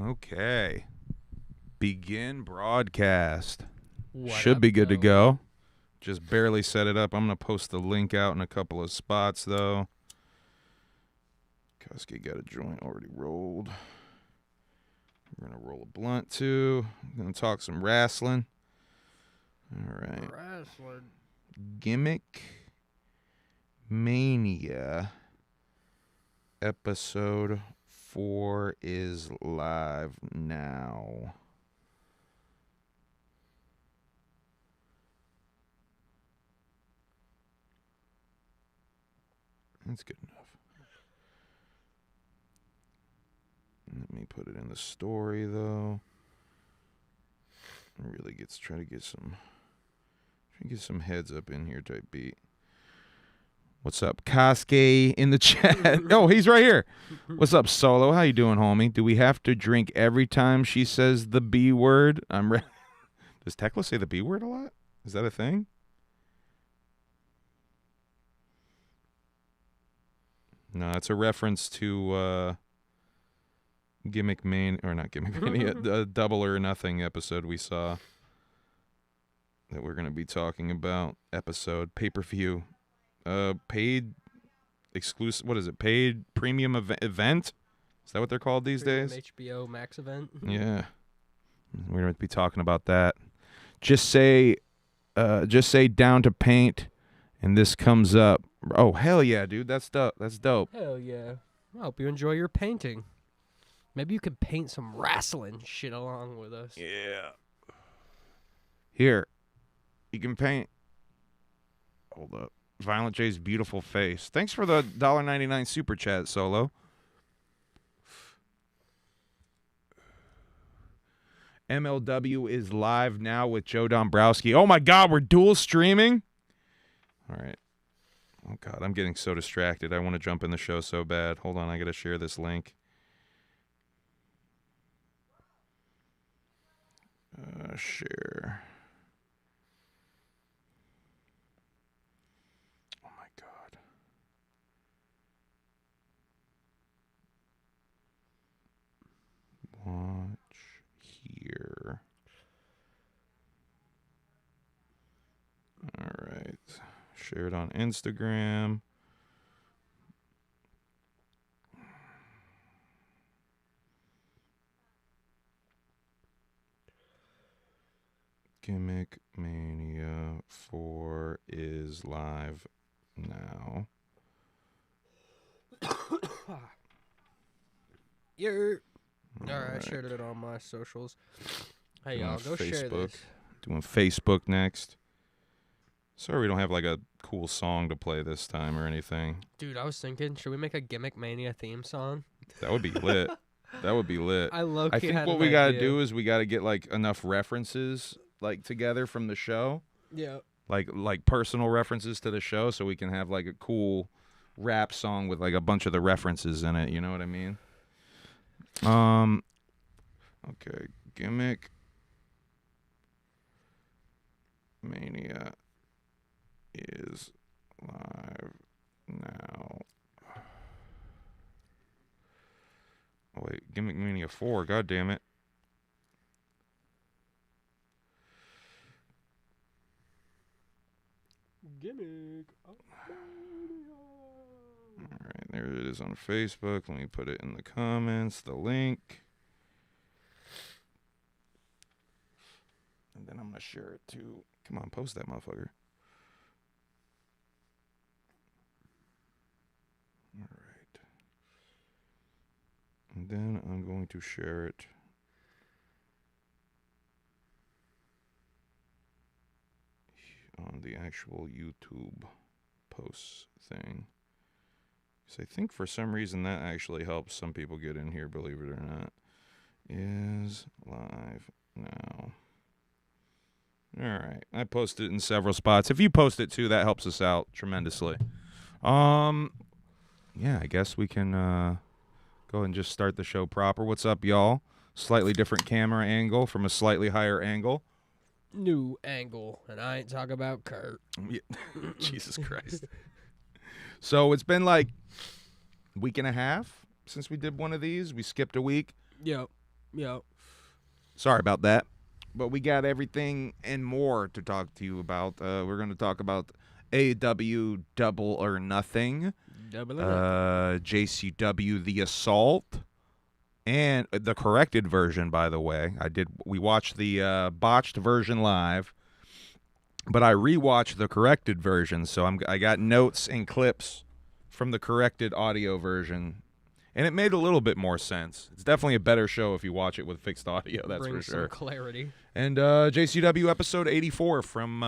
Okay. Begin broadcast. What Should up, be good to though? go. Just barely set it up. I'm going to post the link out in a couple of spots, though. Kasuke got a joint already rolled. We're going to roll a blunt, too. I'm going to talk some wrestling. All right. Wrestling. Gimmickmania episode 4 is live now. That's good enough. Let me put it in the story, though. Really try to get some heads up in here type beat. What's up, Kasuke in the chat? Oh, he's right here. What's up, Solo? How you doing, homie? Do we have to drink every time she says the B word? Does Thekla say the B word a lot? Is that a thing? No, it's a reference to Gimmickmania, or not Gimmickmania, the Double or Nothing episode we saw that we're going to be talking about. Episode, pay-per-view, paid exclusive, what is it, paid premium event? Is that what they're called these days? HBO Max event. Yeah. We're going to be talking about that. Just say down to paint, and this comes up. Oh, hell yeah, dude. That's dope. That's dope. Hell yeah. I hope you enjoy your painting. Maybe you could paint some wrestling shit along with us. Yeah. Here. You can paint. Hold up. Violent J's beautiful face. Thanks for the $1.99 super chat, Solo. MLW is live now with Joe Dombrowski. Oh my God, we're dual streaming? All right. Oh God, I'm getting so distracted. I want to jump in the show so bad. Hold on, I got to share this link. Share. Oh my God. Watch here. All right. Share it on Instagram. Gimmickmania 4 is live now. All right, I shared it on my socials. Hey, y'all, go share this. Doing Facebook next. Sorry we don't have like a cool song to play this time or anything. Dude, I was thinking, should we make a Gimmickmania theme song? That would be lit. That would be lit. I think what we gotta do is we gotta get like enough references like together from the show. Yeah. Like personal references to the show, so we can have like a cool rap song with like a bunch of the references in it. You know what I mean? Okay, Gimmickmania is live now. Oh wait, Gimmickmania 4. God damn it. Gimmick. All right, there it is on Facebook. Let me put it in the comments, the link. And then I'm going to share it too. Come on, post that motherfucker. All right. And then I'm going to share it on the actual YouTube posts thing. Because I think for some reason that actually helps some people get in here, believe it or not. Is live now. All right. I posted it in several spots. If you post it too, that helps us out tremendously. Yeah, I guess we can go and just start the show proper. What's up, y'all? Slightly different camera angle from a slightly higher angle. New angle, and I ain't talking about Kurt. Yeah. Jesus Christ. So it's been like a week and a half since we did one of these. We skipped a week. Yep. Yeah. Sorry about that. But we got everything and more to talk to you about. We're going to talk about AEW Double or Nothing, Double or nothing. JCW The Assault, and the corrected version, by the way. We watched the botched version live, but I rewatched the corrected version, so I got notes and clips from the corrected audio version, and it made a little bit more sense. It's definitely a better show if you watch it with fixed audio, that's Brings for sure. some clarity. And JCW episode 84 from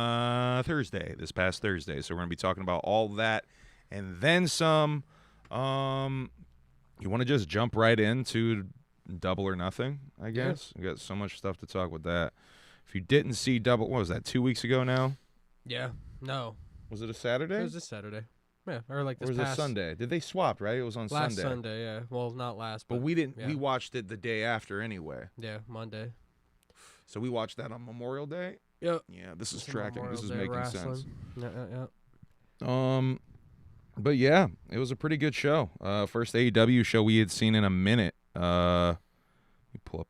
this past Thursday. So we're going to be talking about all that and then some. You want to just jump right into Double or Nothing, I guess? We got so much stuff to talk with that. If you didn't see Double, what was that, 2 weeks ago now? Yeah. No. Was it a Saturday? It was this Saturday. Yeah, or like this or was past it Sunday? Did they swap, right? It was on last Sunday. Sunday, yeah. Well, not last, But we didn't. Yeah. We watched it the day after anyway. Yeah, Monday. So we watched that on Memorial Day? Yep. Yeah, this is It's tracking. This Memorial is Day making wrestling. sense. Yeah. But yeah, it was a pretty good show. First AEW show we had seen in a minute. Let me pull up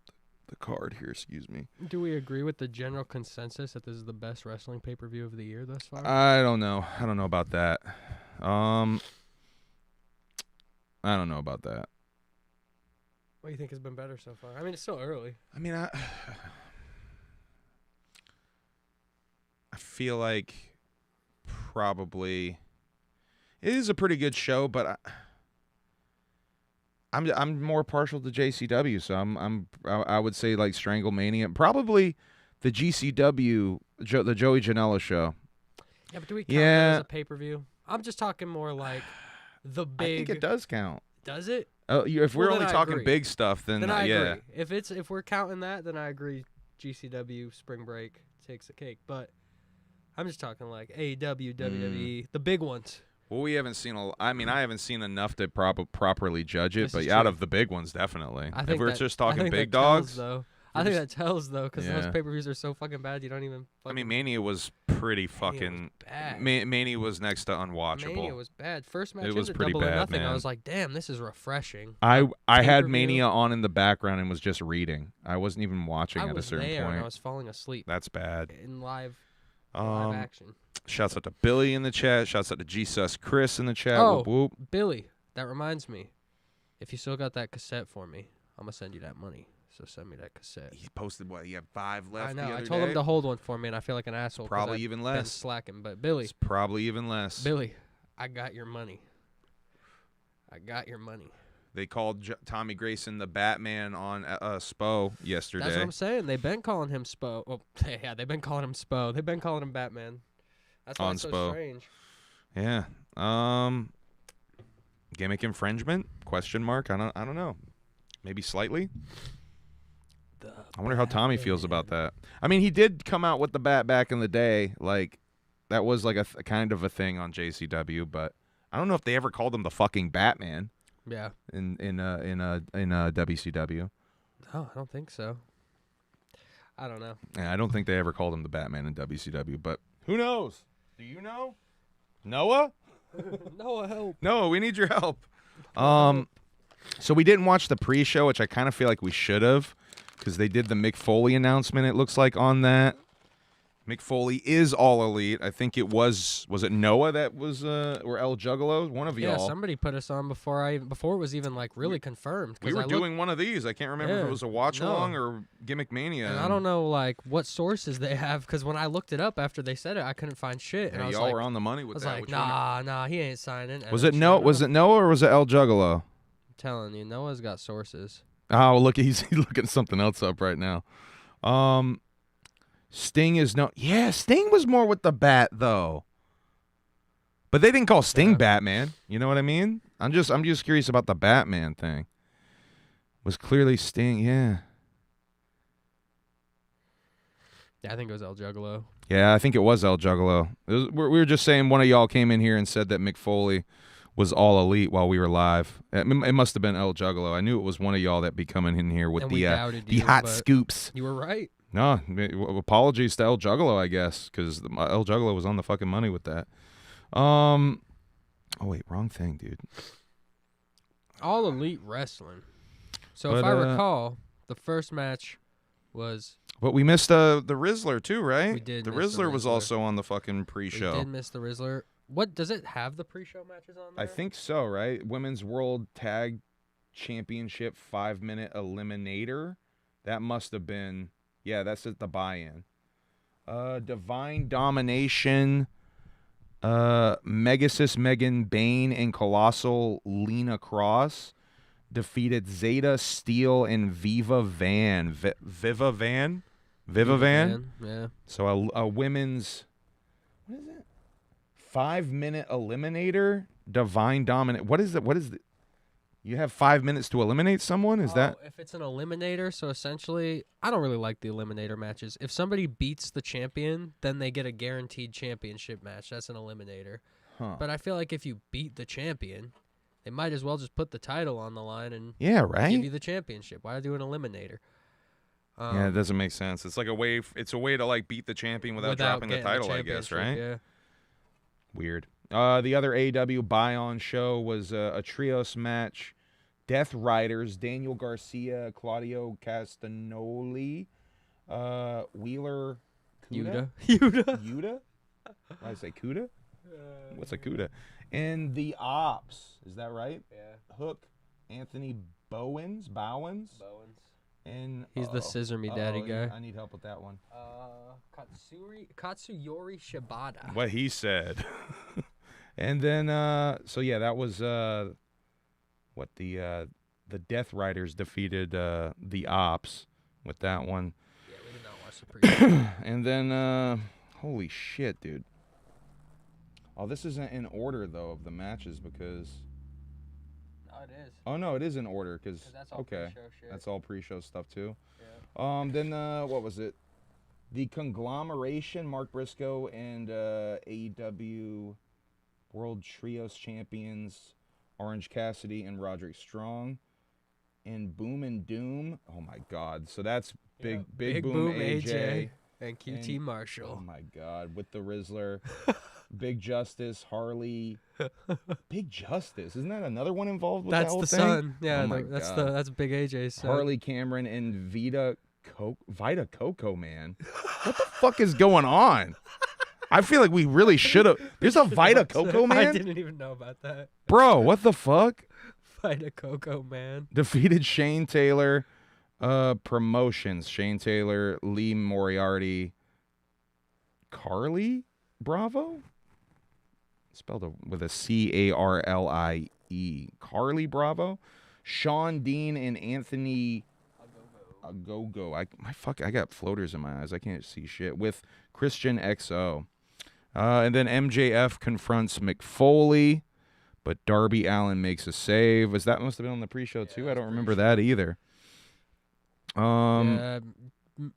the card here, excuse me. Do we agree with the general consensus that this is the best wrestling pay-per-view of the year thus far? I don't know. I don't know about that. I don't know about that. What do you think has been better so far? I mean, it's still early. I mean, I feel like probably it is a pretty good show, but I'm more partial to JCW, so I would say like Stranglemania, probably the GCW, the Joey Janela show. Yeah, but do we count that as a pay-per-view? I'm just talking more like the big. I think it does count. Does it? Oh, if we're Well, only then I talking agree. big stuff, then I yeah. agree. If we're counting that, then I agree. GCW Spring Break takes the cake, but I'm just talking like AEW, WWE, the big ones. Well, we haven't seen I haven't seen enough to properly judge it, This but is out true. of the big ones, definitely. I If think we're that- just I talking think big that tells, dogs, though. I think that tells though, because those Yeah. pay-per-views are so fucking bad. You don't even. I mean, Mania was pretty fucking. Mania was bad. Mania was next to unwatchable. Mania was bad. First match It was into pretty Double or bad, Nothing. man. I was like, damn, this is refreshing. I had pay-per-view. Mania on in the background and was just reading. I wasn't even watching I at a was certain there and I point. was falling asleep That's bad. in live Um, action. shouts out to Billy in the chat. Shouts out to Jesus Chris in the chat. Oh. Whoop, whoop. Billy, that reminds me. If you still got that cassette for me, I'm gonna send you that money. So send me that cassette. He posted what? He had 5 left. I know. The I other told day? him to hold one for me, and I feel like an asshole. 'cause Probably I've even been less. slacking, but Billy, It's probably even less. Billy, I got your money. I got your money. They called Tommy Grayson the Batman on Spo yesterday. That's what I'm saying. They've been calling him Spo. Well, yeah, they've been calling him Spo. They've been calling him Batman. That's why On it's so Spo. strange. Yeah. Gimmick infringement? Question mark. I don't know. Maybe slightly. I wonder how Tommy feels about that. I mean, he did come out with the bat back in the day. Like, that was like a kind of a thing on JCW, but I don't know if they ever called him the fucking Batman Yeah. in WCW. No, I don't think so. I don't know. Yeah, I don't think they ever called him the Batman in WCW, but who knows? Do you know? Noah? No help. No, we need your help. So we didn't watch the pre-show, which I kind of feel like we should have, because they did the Mick Foley announcement, it looks like, on that. Mick Foley is All Elite. I think it was it Noah that was, or El Juggalo? One of Yeah, y'all. somebody put us on before it was even like really confirmed. 'cause We were I looked- doing one of these. I can't remember if Yeah, it was a watch-along or Gimmickmania. And I don't know like what sources they have, because when I looked it up after they said it, I couldn't find shit. And Yeah, I was y'all like, were on the money with that. like, Which one? nah, he ain't signing. And Was then it Noah? sure Was enough, it Noah or was it El Juggalo? I'm telling you, Noah's got sources. Oh, look, he's looking something else up right now. Sting is no. Yeah, Sting was more with the bat though. But they didn't call Sting Yeah. Batman. You know what I mean? I'm just curious about the Batman thing. Was clearly Sting, yeah. Yeah, I think it was El Juggalo. Yeah, I think it was El Juggalo. We were just saying one of y'all came in here and said that Mick Foley was All Elite while we were live. It must have been El Juggalo. I knew it was one of y'all that be coming in here with And we the doubted the you, hot but scoops. You were right. No, apologies to El Juggalo, I guess, because El Juggalo was on the fucking money with that. Oh wait, wrong thing, dude. All Elite Wrestling. So But, if I recall, the first match was. But we missed the Rizzler too, right? We did. The miss Rizzler was also on the fucking pre-show. We did miss the Rizzler. What does it have? The pre-show matches on there? I think so, right? Women's World Tag Championship 5-minute eliminator. That must have been. Yeah, that's at the buy-in. Divine Domination. Megasis Megan Bain and Colossal Lena Cross defeated Zeta, Steel, and Viva Van. Viva Van? Yeah. So a women's, what is it? 5-minute eliminator, Divine Dominant. What is it? You have 5 minutes to eliminate someone? Is that? If it's an eliminator, so essentially, I don't really like the eliminator matches. If somebody beats the champion, then they get a guaranteed championship match. That's an eliminator. Huh. But I feel like if you beat the champion, they might as well just put the title on the line and right? give you the championship. Why do an eliminator? Yeah, it doesn't make sense. It's like a way to like beat the champion without dropping the title, I guess, right? Yeah. Weird. The other AEW buy-on show was a trios match. Death Riders, Daniel Garcia, Claudio Castagnoli, Wheeler Kuda? Yuta? Why did I say Kuda? What's a Kuda? And the Ops. Is that right? Yeah. Hook, Anthony Bowens. And he's the scissor me daddy guy. I need help with that one. Katsuyori Shibata. What he said. And then, that was the Death Riders defeated the Ops with that one. Yeah, we did not watch the pre-show. And then, holy shit, dude. Oh, this isn't in order, though, of the matches because... No, it is. Oh, no, it is in order because... That's all okay. pre-show shit. That's all pre-show stuff, too. Yeah. Then, what was it? The Conglomeration, Mark Briscoe and AEW World Trios Champions, Orange Cassidy and Roderick Strong. And Boom and Doom. Oh, my God. So that's Big Boom AJ. And QT Marshall. Oh, my God. With the Rizzler. Big Justice, Harley. Big Justice. Isn't that another one involved with that whole thing? That's the son. Yeah, God. that's Big AJ's son. Harley Cameron and Vita Coco, man. What the fuck is going on? I feel like we really should have. There's a Vita Coco, man? I didn't even know about that. Bro, what the fuck? Vita Coco, man. Defeated Shane Taylor. Promotions. Shane Taylor, Lee Moriarty, Carly Bravo? Spelled with a C-A-R-L-I-E. Carly Bravo. Sean Dean and Anthony Agogo. I got floaters in my eyes. I can't see shit. With Christian XO. And then MJF confronts McFoley, but Darby Allin makes a save. That must have been on the pre-show too? I don't remember that either.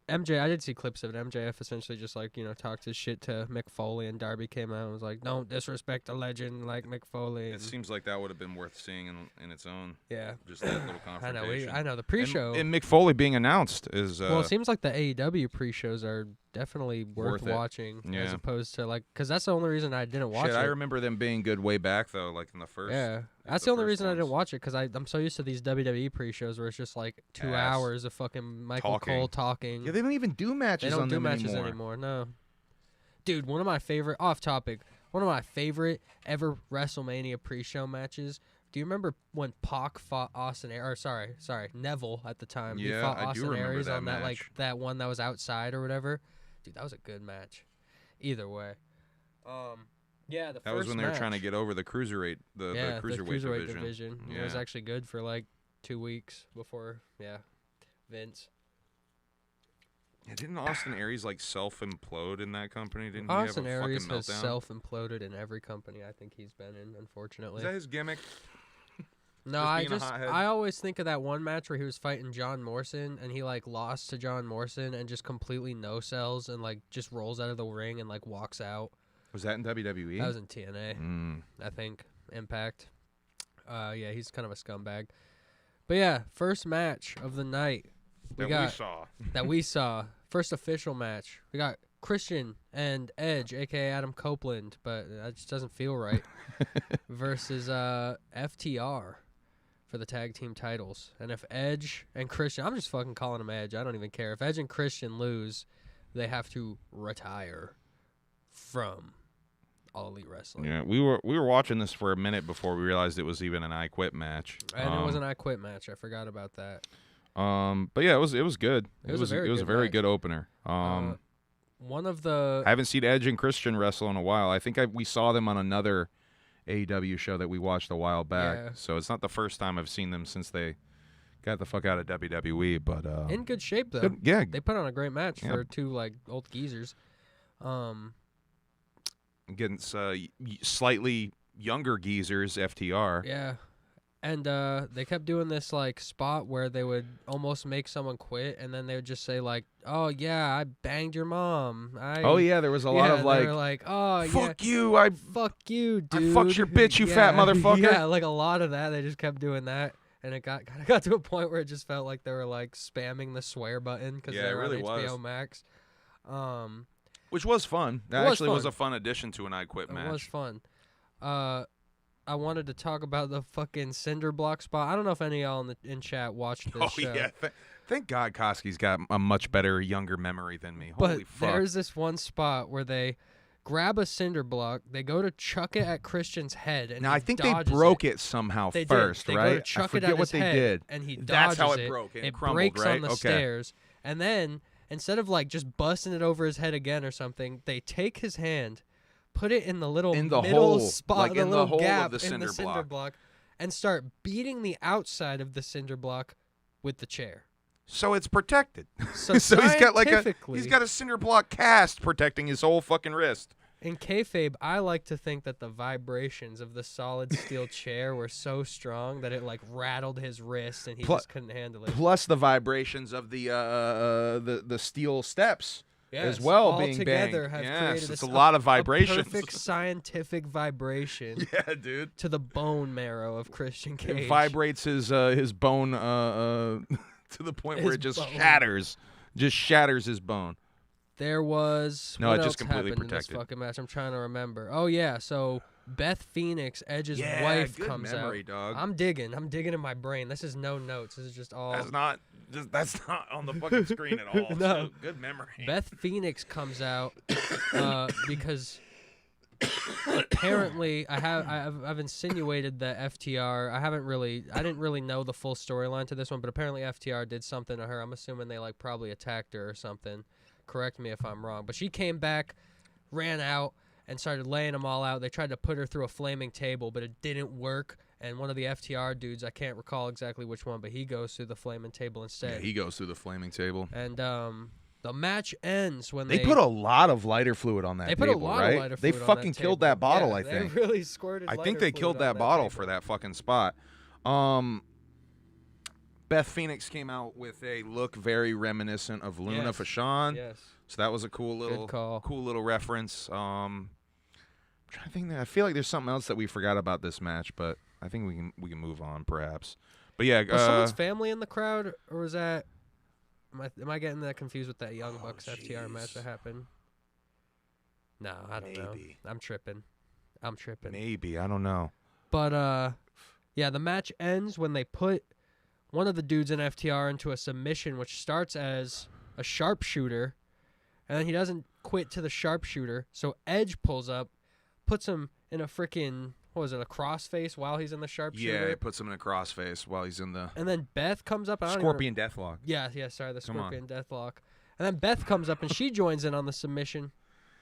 MJ, I did see clips of it. MJF essentially just talked his shit to McFoley, and Darby came out and was like, "Don't disrespect a legend like McFoley." It seems like that would have been worth seeing in its own. Yeah, just that little confrontation. I know the pre-show and McFoley being announced is. Well, it seems like the AEW pre-shows are definitely worth watching, as opposed to because that's the only reason I didn't watch it. I remember them being good way back though, like in the first. Yeah, that's the only reason I didn't watch it because I'm so used to these WWE pre-shows where it's just like 2 hours of fucking Michael Cole talking. Yeah, they don't even do matches. They don't do them matches anymore. No, dude, one of my favorite ever WrestleMania pre-show matches. Do you remember when Pac fought Neville at the time? Yeah, he fought I Austin do remember Aries that on match. that one that was outside or whatever. Dude, that was a good match. Either way. Yeah, that was when they were trying to get over the cruiserweight, the cruiserweight division. Yeah. It was actually good for 2 weeks before. Yeah, Vince. Yeah, didn't Austin Aries self-implode in that company? Didn't Austin he have a Aries fucking has meltdown? self-imploded in every company I think he's been in, unfortunately. Is that his gimmick? No, I always think of that one match where he was fighting John Morrison and he lost to John Morrison and just completely no sells and just rolls out of the ring and walks out. Was that in WWE? That was in TNA. I think Impact. Yeah, he's kind of a scumbag. But yeah, first match of the night. That we saw. First official match. We got Christian and Edge, a.k.a. Adam Copeland, but that just doesn't feel right, versus FTR. for the tag team titles. And if Edge and Christian, I'm just fucking calling them Edge. I don't even care. If Edge and Christian lose, they have to retire from All Elite Wrestling. Yeah, we were watching this for a minute before we realized it was even an I Quit match. And it was an I Quit match. I forgot about that. But yeah, it was good. It was a very good opener. One of the I haven't seen Edge and Christian wrestle in a while. I think we saw them on another AEW show that we watched a while back. Yeah. So it's not the first time I've seen them since they got the fuck out of WWE. But in good shape though. Yeah, they put on a great match for two like old geezers. Against slightly younger geezers, FTR. Yeah. And they kept doing this like spot where they would almost make someone quit, and then they would just say like, "Oh yeah, I banged your mom." There was a lot of like, they were like, "Oh fuck yeah, you, fuck you, dude. I fucked your bitch, you fat motherfucker." Yeah, like a lot of that. They just kept doing that, and it got to a point where it just felt like they were like spamming the swear button because they were really on HBO was. Max. Which was fun. That actually was a fun addition to an I Quit match. It was fun. I wanted to talk about the fucking cinder block spot. I don't know if any of y'all in chat watched this show. Yeah. Thank God Koski's got a much better, younger memory than me. Holy fuck. There's this one spot where they grab a cinder block, they go to chuck it at Christian's head, and now I think they broke it somehow first, right? They go to chuck it at his head, and he dodges That's how it broke. It crumbled, breaks right? on the stairs, and then instead of like just busting it over his head again or something, they take his hand, put it in the little middle hole, spot, like the in little the hole gap of the cinder in the cinder block, and start beating the outside of the cinder block with the chair. So it's protected. So he's got a cinder block cast protecting his whole fucking wrist. In kayfabe, I like to think that the vibrations of the solid steel chair were so strong that it like rattled his wrist and he just couldn't handle it. Plus the vibrations of the steel steps. Yes, as well all being together banged. have created it's a lot of vibrations. Perfect scientific vibration. Yeah, dude. To the bone marrow of Christian Cage. It vibrates his bone to the point where it just shatters. Just shatters his bone. There was no, what it else just completely happened protected. In this fucking match? I'm trying to remember. Oh yeah, so Beth Phoenix, Edge's wife, good comes memory, out. Dog. I'm digging in my brain. This is no notes. This is just all. That's not on the fucking screen at all. No. So, good memory. Beth Phoenix comes out because apparently I've insinuated that FTR. I didn't really know the full storyline to this one, but apparently FTR did something to her. I'm assuming they like probably attacked her or something. Correct me if I'm wrong. But she came back, ran out, and started laying them all out. They tried to put her through a flaming table, but it didn't work. And one of the FTR dudes, I can't recall exactly which one, but he goes through the flaming table instead. Yeah, he goes through the flaming table. And the match ends when they put a lot of lighter fluid on that table, right? They put a lot of lighter fluid They on fucking that killed table. that bottle, Yeah, I think. They really squirted I lighter think they fluid killed on that bottle table. for that fucking spot. Beth Phoenix came out with a look very reminiscent of Luna Fashawn. Yes. So that was a cool little reference. I'm trying to think. I feel like there's something else that we forgot about this match, but I think we can move on perhaps. But yeah, was someone's family in the crowd, or was that? Am I getting that confused with that Young Bucks FTR match that happened? No, I don't know. I'm tripping. Maybe, I don't know. But yeah, the match ends when they put one of the dudes in FTR into a submission, which starts as a sharpshooter, and then he doesn't quit to the sharpshooter. So Edge pulls up, puts him in a freaking, a crossface while he's in the sharpshooter? Yeah, it puts him in a crossface while he's in the... And then Beth comes up. Scorpion Deathlock. Yeah, sorry, the Scorpion Deathlock. And then Beth comes up, and she joins in on the submission,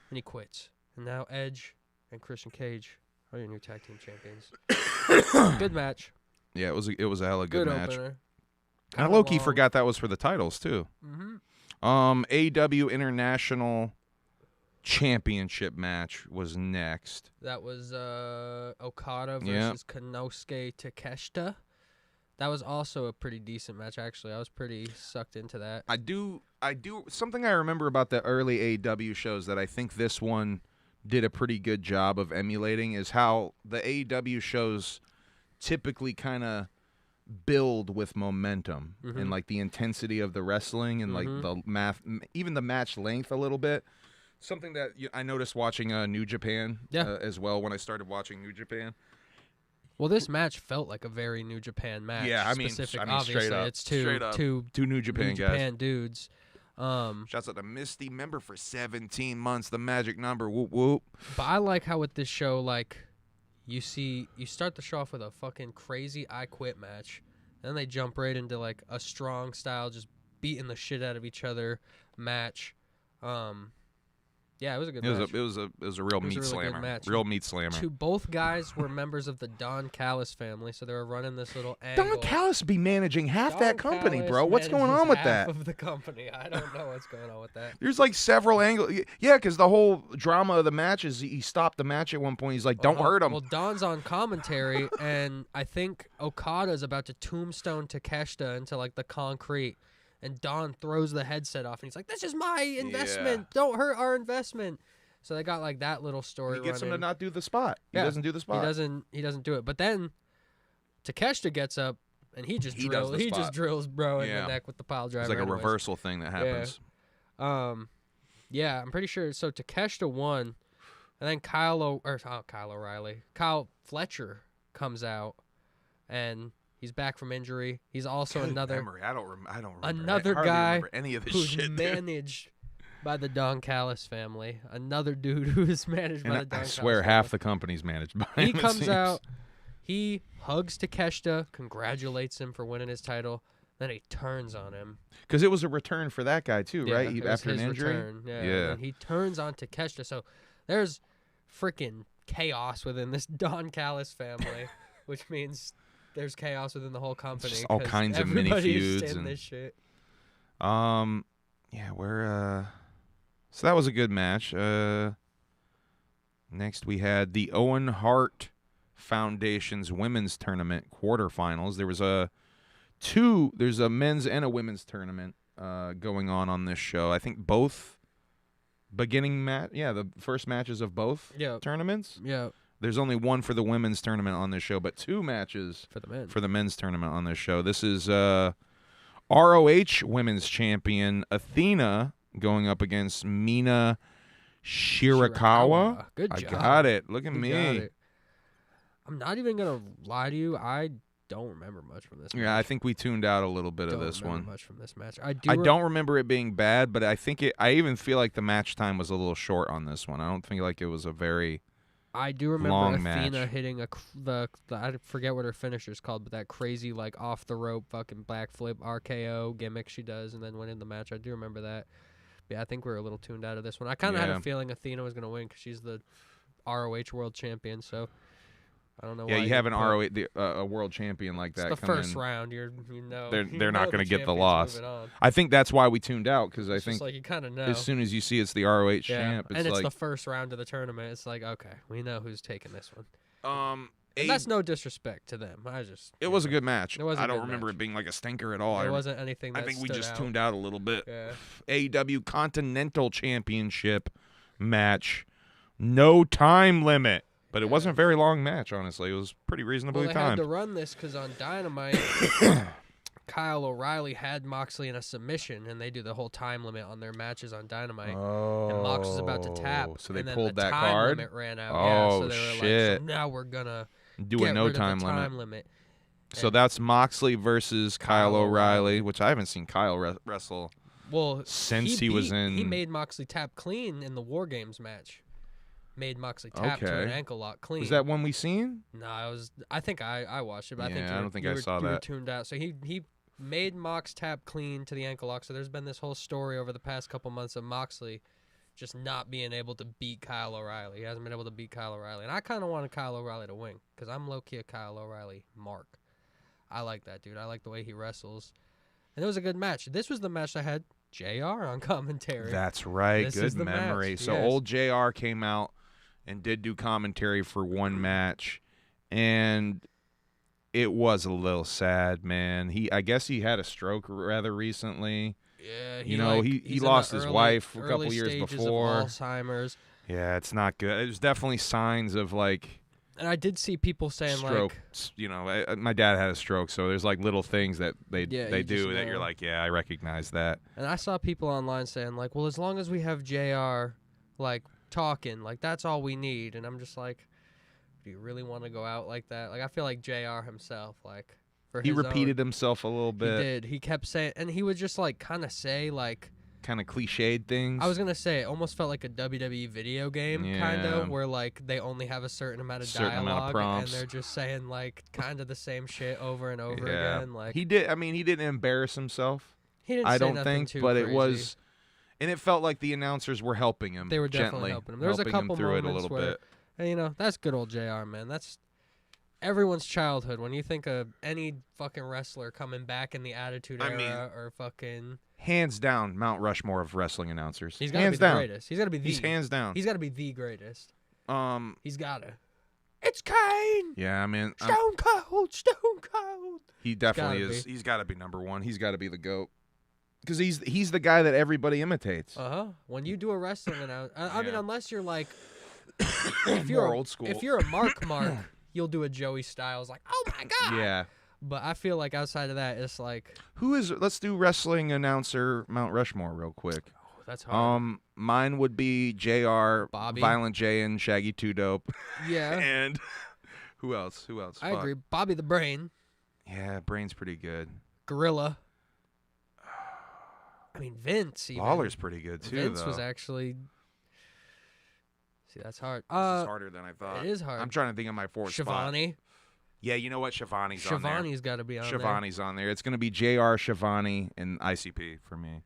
and he quits. And now Edge and Christian Cage are your new tag team champions. Good match. Yeah, it was a hella good match. Opener. And I low-key forgot that was for the titles, too. Mm-hmm. AEW International Championship match was next. That was Okada versus Konosuke Takeshita. That was also a pretty decent match, actually. I was pretty sucked into that. I do. Something I remember about the early AEW shows that I think this one did a pretty good job of emulating is how the AEW shows typically kind of build with momentum and like the intensity of the wrestling and like the even the match length a little bit. Something that I noticed watching New Japan as well when I started watching New Japan Well, this match felt like a very New Japan match. Yeah, I mean, obviously, straight up. it's two New Japan dudes. Shouts out to Misty, member for 17 months, the magic number. Whoop whoop. But I like how with this show, like, you start the show off with a fucking crazy I Quit match, then they jump right into like a strong style, just beating the shit out of each other match. Yeah, it was a good match. It was a real meat slammer. Real meat slammer. Both guys were members of the Don Callis family, so they were running this little angle. Don Callis be managing half that company, bro. What's going on with that? Half of the company. I don't know what's going on with that. There's like several angles. Yeah, because the whole drama of the match is he stopped the match at one point. He's like, don't hurt him. Well, Don's on commentary, and I think Okada's about to tombstone Takeshita into like the concrete. And Don throws the headset off, and he's like, "This is my investment. Yeah. Don't hurt our investment." So they got like that little story. He gets running. him to not do the spot. He doesn't do the spot. He doesn't do it. But then Takeshita gets up, and he just drills bro in the neck with the pile driver. It's like a reversal thing that happens. Yeah, I'm pretty sure. So Takeshita won, and then Kyle Fletcher comes out, and he's back from injury. He's also another memory. I don't remember. Another guy any of this who's shit, managed by the Don Callis family. Another dude who is managed by the Don Callis family. I swear half the company's managed by him. He comes out. He hugs Takeshita, congratulates him for winning his title. Then he turns on him. Because it was a return for that guy too, right? After an injury. Return. Yeah. And he turns on Takeshita. So there's freaking chaos within this Don Callis family, which means there's chaos within the whole company. Just all kinds of mini feuds and this shit. Yeah, so that was a good match. Next we had the Owen Hart Foundation's women's tournament quarterfinals. There's a men's and a women's tournament going on this show. I think both beginning the first matches of both tournaments. Yeah. There's only one for the women's tournament on this show, but two matches for the men's tournament on this show. This is ROH Women's Champion Athena going up against Mina Shirakawa. Good job. I got it. Look at me. I'm not even going to lie to you. I don't remember much from this match. Yeah, I think we tuned out a little bit of this one. Much from this match. I don't remember it being bad, but I even feel like the match time was a little short on this one. I don't think like it was a very I do remember Athena match. hitting I forget what her finisher's called, but that crazy like off the rope fucking backflip RKO gimmick she does and then winning the match. I do remember that. But yeah, I think we were a little tuned out of this one. I kind of had a feeling Athena was going to win because she's the ROH World Champion, so I don't know why. Yeah, you have an ROH a world champion like that. It's the first round. They're not going to get the loss. I think that's why we tuned out because I think like you kind of know as soon as you see it's the ROH champ, it's the first round of the tournament. It's like okay, we know who's taking this one. And that's no disrespect to them. It was a good match. I don't remember it being like a stinker at all. It wasn't anything. I think we just tuned out a little bit. Yeah. AEW Continental Championship match, no time limit. But it wasn't a very long match, honestly. It was pretty reasonably timed. They had to run this because on Dynamite, Kyle O'Reilly had Moxley in a submission, and they do the whole time limit on their matches on Dynamite. Oh. And Mox was about to tap. So they and then pulled the that time card? Limit ran out. Oh, so they were shit. like, so now we're going to do a no time limit. So that's Moxley versus Kyle O'Reilly, which I haven't seen Kyle wrestle since he was in. He made Moxley tap clean in the War Games match. Made Moxley tap to an ankle lock clean. Was that one we seen? No, I think I watched it, but I don't think I saw that. You were tuned out. So he made Mox tap clean to the ankle lock. So there's been this whole story over the past couple months of Moxley just not being able to beat Kyle O'Reilly. He hasn't been able to beat Kyle O'Reilly. And I kind of wanted Kyle O'Reilly to win because I'm low-key a Kyle O'Reilly mark. I like that dude. I like the way he wrestles. And it was a good match. This was the match that had JR on commentary. That's right. Good memory. Match. So old JR came out and did do commentary for one match, and it was a little sad, man. I guess he had a stroke rather recently. Yeah, he lost his wife a couple years before. Of Alzheimer's. Yeah, it's not good. It was definitely signs of like. And I did see people saying stroke, my dad had a stroke, so there's like little things that they do that you're like, yeah, I recognize that. And I saw people online saying like, well, as long as we have JR, like. Talking like that's all we need, and I'm just like, Do you really want to go out like that? Like, I feel like JR himself, like, for he his repeated own, himself a little bit. He did. He kept saying, and he would just, like, kind of say, like, kind of cliched things. I was going to say, it almost felt like a WWE video game, kind of, where, like, they only have a certain amount of dialogue, and they're just saying, like, kind of the same shit over and over again. Like, he didn't embarrass himself. He didn't I say don't nothing think, too but crazy. it was, and it felt like the announcers were helping him. They were gently, definitely helping him. There was a couple through it a moments little where, bit. and, you know, that's good old JR, man. That's everyone's childhood. When you think of any fucking wrestler coming back in the Attitude Era or fucking... Hands down, Mount Rushmore of wrestling announcers. He's got to be the greatest. He's got to be the... He's hands down. He's got to be the greatest. He's got to. It's Kane! Yeah, I mean... Stone Cold! Stone Cold! He definitely is. He's got to be number one. He's got to be the GOAT. Because he's the guy that everybody imitates. When you do a wrestling announce, I mean, unless you're like, if you're more old school. If you're a Mark, you'll do a Joey Styles, like, oh my god. Yeah. But I feel like outside of that, it's like, who is? Let's do wrestling announcer Mount Rushmore real quick. Oh, that's hard. Mine would be JR, Bobby, Violent J, and Shaggy 2 Dope. Yeah. And who else? I agree. Bobby the Brain. Yeah, Brain's pretty good. Gorilla. I mean, Vince. Even. Lawler's pretty good too. Vince was actually. See, that's hard. This is harder than I thought. It is hard. I'm trying to think of my fourth spot. Shivani. Yeah, you know what? Shivani's on there. Shivani's got to be on there. Shivani's on there. It's going to be JR, Shivani, and ICP for me.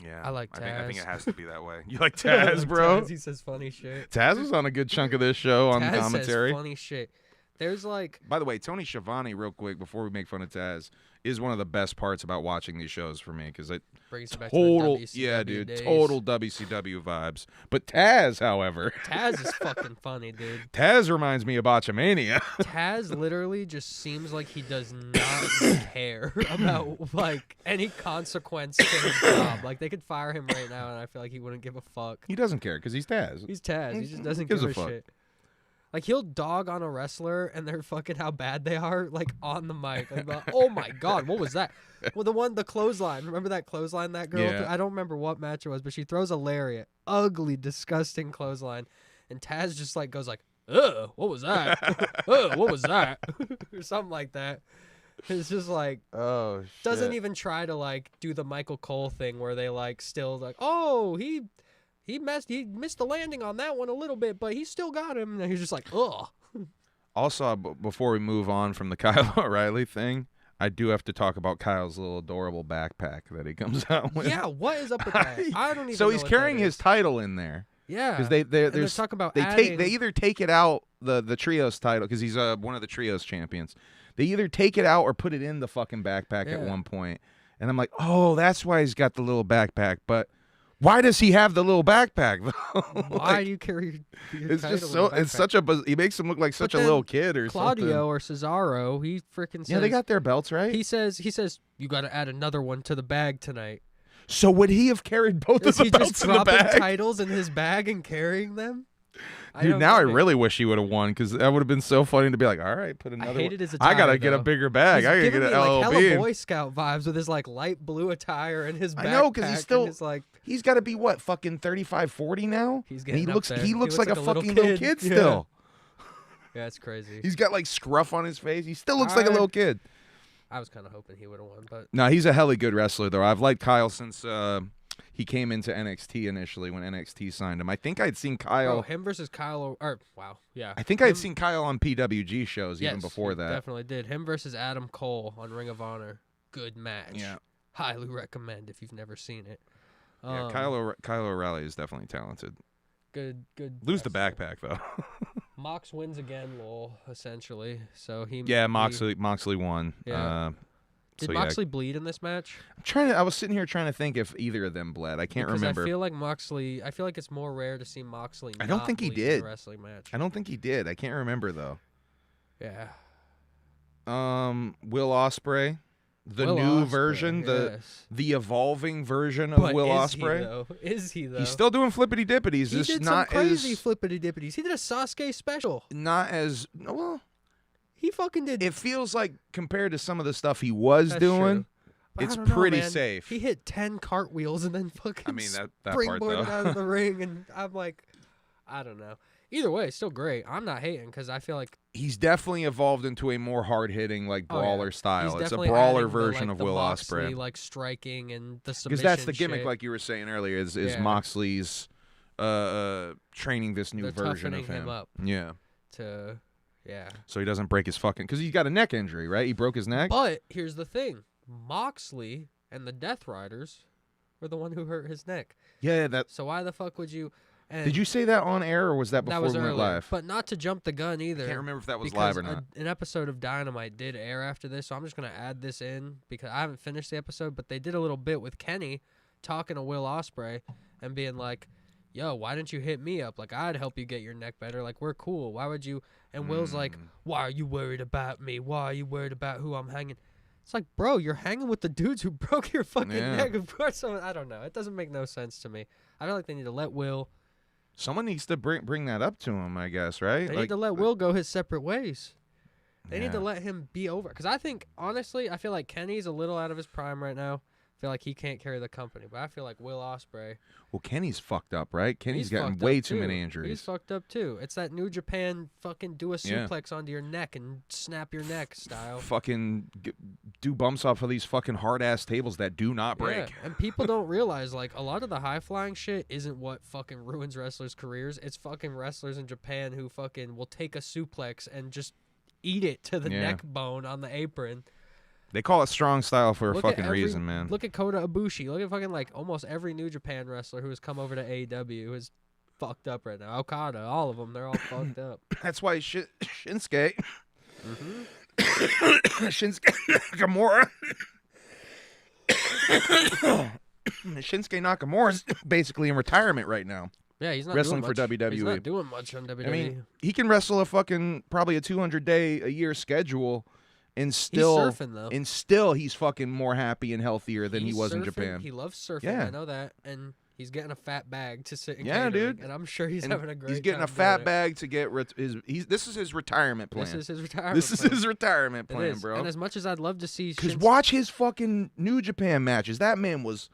Yeah. I like Taz. I think it has to be that way. You like Taz, bro? Taz, he says funny shit. Taz was on a good chunk of this show on Taz commentary. Says funny shit. There's like... By the way, Tony Schiavone, real quick, before we make fun of Taz, is one of the best parts about watching these shows for me, because it brings back total, to the WCW days. Total WCW vibes. But Taz, however... Taz is fucking funny, dude. Taz reminds me of Botchamania. Taz literally just seems like he does not care about, like, any consequence to his job. Like, they could fire him right now, and I feel like he wouldn't give a fuck. He doesn't care, because he's Taz. He's Taz. He just doesn't give a shit. Like, he'll dog on a wrestler, and they're fucking how bad they are, like, on the mic. Like, oh, my God, what was that? Well, the clothesline. Remember that clothesline that girl? Yeah. I don't remember what match it was, but she throws a lariat. Ugly, disgusting clothesline. And Taz just, like, goes like, ugh, what was that? Ugh, what was that? Or something like that. It's just, like, oh, shit. Doesn't even try to, like, do the Michael Cole thing where they, like, still, like, oh, He missed the landing on that one a little bit, but he still got him. And he's just like, ugh. Also, before we move on from the Kyle O'Reilly thing, I do have to talk about Kyle's little adorable backpack that he comes out with. Yeah, what is up with that? I don't even So know he's what carrying that his is. title in there. Yeah. Because they're talking about they either take it out, the trios title, because he's one of the trios champions. They either take it out or put it in the fucking backpack at one point. And I'm like, oh, that's why he's got the little backpack. But why does he have the little backpack though? Why do you carry your it's title just in so a it's backpack? such a he makes him look like such a little kid or Claudio something. or Cesaro, he freaking says, yeah, they got their belts, right? He says you got to add another one to the bag tonight. So would he have carried both of the belts just in the dropping bag? titles in his bag and carrying them? Dude, now I really wish he would have won, because that would have been so funny to be like, all right, put another I hated one. his attire, I gotta get a bigger bag. He's I gotta giving get an me, like, LLB. hella Boy Scout vibes with his like light blue attire and his backpack. I know, because he's still like he's got to be what, fucking 35, 40 now. He's getting he looks up there. he looks like a little fucking little kid still. Yeah, it's crazy. He's got like scruff on his face. He still looks like a little kid. I was kind of hoping he would have won, but no, he's a hella good wrestler though. I've liked Kyle since he came into NXT initially when NXT signed him. I think I'd seen Kyle. Oh, him versus Kyle. Wow, yeah. I think I'd seen Kyle on PWG shows even before that. Definitely did. Him versus Adam Cole on Ring of Honor. Good match. Yeah. Highly recommend if you've never seen it. Yeah, Kyle O'Reilly is definitely talented. Good. Lose the backpack though. Mox wins again, lol. Essentially, so he. Yeah, Moxley won. Yeah. Did Moxley bleed in this match? I was sitting here trying to think if either of them bled. I can't remember. I feel like it's more rare to see Moxley. I don't think he did. In a wrestling match. I don't think he did. I can't remember though. Yeah. Will Ospreay, new version, the evolving version of Will Ospreay. Is he though? He's still doing flippity dippities. He did some crazy flippity dippities. He did a Sasuke special. Not as well. He fucking did. It feels like compared to some of the stuff he was doing, it's pretty safe. He hit 10 cartwheels and then fucking that springboarded part though. out of the ring, and I'm like, I don't know. Either way, still great. I'm not hating because I feel like he's definitely evolved into a more hard-hitting, like, brawler style. It's a brawler version of Will Ospreay. Like, striking and the submission because that's the gimmick, shit. like you were saying earlier, is Moxley's training this new version of him up. Yeah. So he doesn't break his fucking... Because he's got a neck injury, right? He broke his neck? But here's the thing. Moxley and the Death Riders were the one who hurt his neck. Yeah, that... So why the fuck would you... Did you say that on air, or was that before we went live? But not to jump the gun either. I can't remember if that was live or not. An episode of Dynamite did air after this, so I'm just going to add this in because I haven't finished the episode, but they did a little bit with Kenny talking to Will Ospreay and being like, yo, why didn't you hit me up? Like, I'd help you get your neck better. Like, we're cool. Why would you? And Will's like, why are you worried about me? Why are you worried about who I'm hanging? It's like, bro, you're hanging with the dudes who broke your fucking neck. Of course, I don't know. It doesn't make no sense to me. I feel like they need to let Will... Someone needs to bring that up to him, I guess, right? They need to let Will go his separate ways. They need to let him be over. Because I think, honestly, I feel like Kenny's a little out of his prime right now. I feel like he can't carry the company. But I feel like Will Ospreay... Well, Kenny's fucked up, right? Kenny's gotten way too many injuries. He's fucked up, too. It's that New Japan fucking do a suplex onto your neck and snap your neck style. Fucking do bumps off of these fucking hard-ass tables that do not break. Yeah. And people don't realize, like, a lot of the high-flying shit isn't what fucking ruins wrestlers' careers. It's fucking wrestlers in Japan who fucking will take a suplex and just eat it to the neck bone on the apron. They call it strong style for a fucking reason, man. Look at Kota Ibushi. Look at fucking, like, almost every New Japan wrestler who has come over to AEW who is fucked up right now. Okada, all of them, they're all fucked up. That's why Shinsuke... Shinsuke Nakamura... Shinsuke Nakamura's basically in retirement right now. Yeah, he's not wrestling doing for much. WWE. He's not doing much on WWE. I mean, he can wrestle probably a 200-day-a-year schedule... And still, he's surfing, though. He's fucking more happy and healthier than he was in Japan. He loves surfing. I know that. And he's getting a fat bag to sit in catering, dude. And I'm sure he's having a great time. He's getting a fat bag to get this is his retirement plan. This is his retirement plan, bro. And as much as I'd love to see... Because watch his fucking New Japan matches. That man was...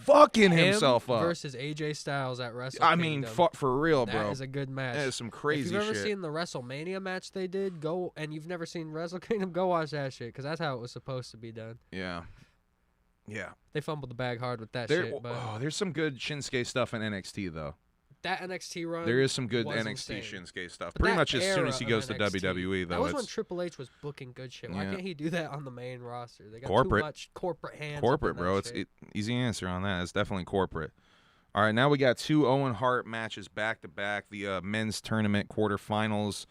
fucking himself up versus AJ Styles at Wrestle I Kingdom. mean, for real, bro. That is a good match. That is some crazy shit. If you've ever seen the WrestleMania match they did, and you've never seen Wrestle Kingdom, go watch that shit because that's how it was supposed to be done. Yeah. They fumbled the bag hard with that shit. But there's some good Shinsuke stuff in NXT though. That NXT run. There is some good NXT Shinsuke stuff. But pretty much as soon as he goes to WWE, though. That was when Triple H was booking good shit. Why can't he do that on the main roster? They got corporate. Too much corporate hands. Corporate, bro. It's easy answer on that. It's definitely corporate. All right, now we got two Owen Hart matches back to back. The men's tournament quarterfinals.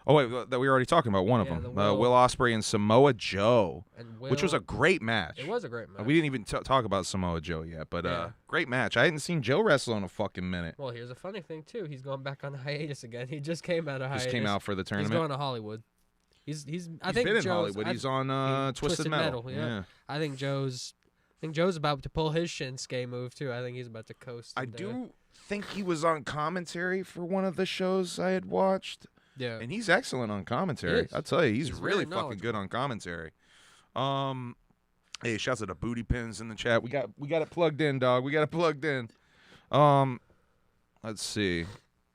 Oh wait, we were already talking about one of them. Will Ospreay and Samoa Joe, which was a great match. It was a great match. We didn't even talk about Samoa Joe yet, but great match. I hadn't seen Joe wrestle in a fucking minute. Well, here's a funny thing too. He's going back on hiatus again. He just came out of hiatus. Just came out for the tournament. He's going to Hollywood. He's been in Hollywood. He's on Twisted Metal. Yeah. I think Joe's about to pull his Shinsuke move too. I think he's about to coast. I do think he was on commentary for one of the shows I had watched. Yeah, and he's excellent on commentary. I'll tell you, he's really fucking good on commentary. Hey, shouts out to Booty Pins in the chat. We got it plugged in, dog. We got it plugged in. Let's see.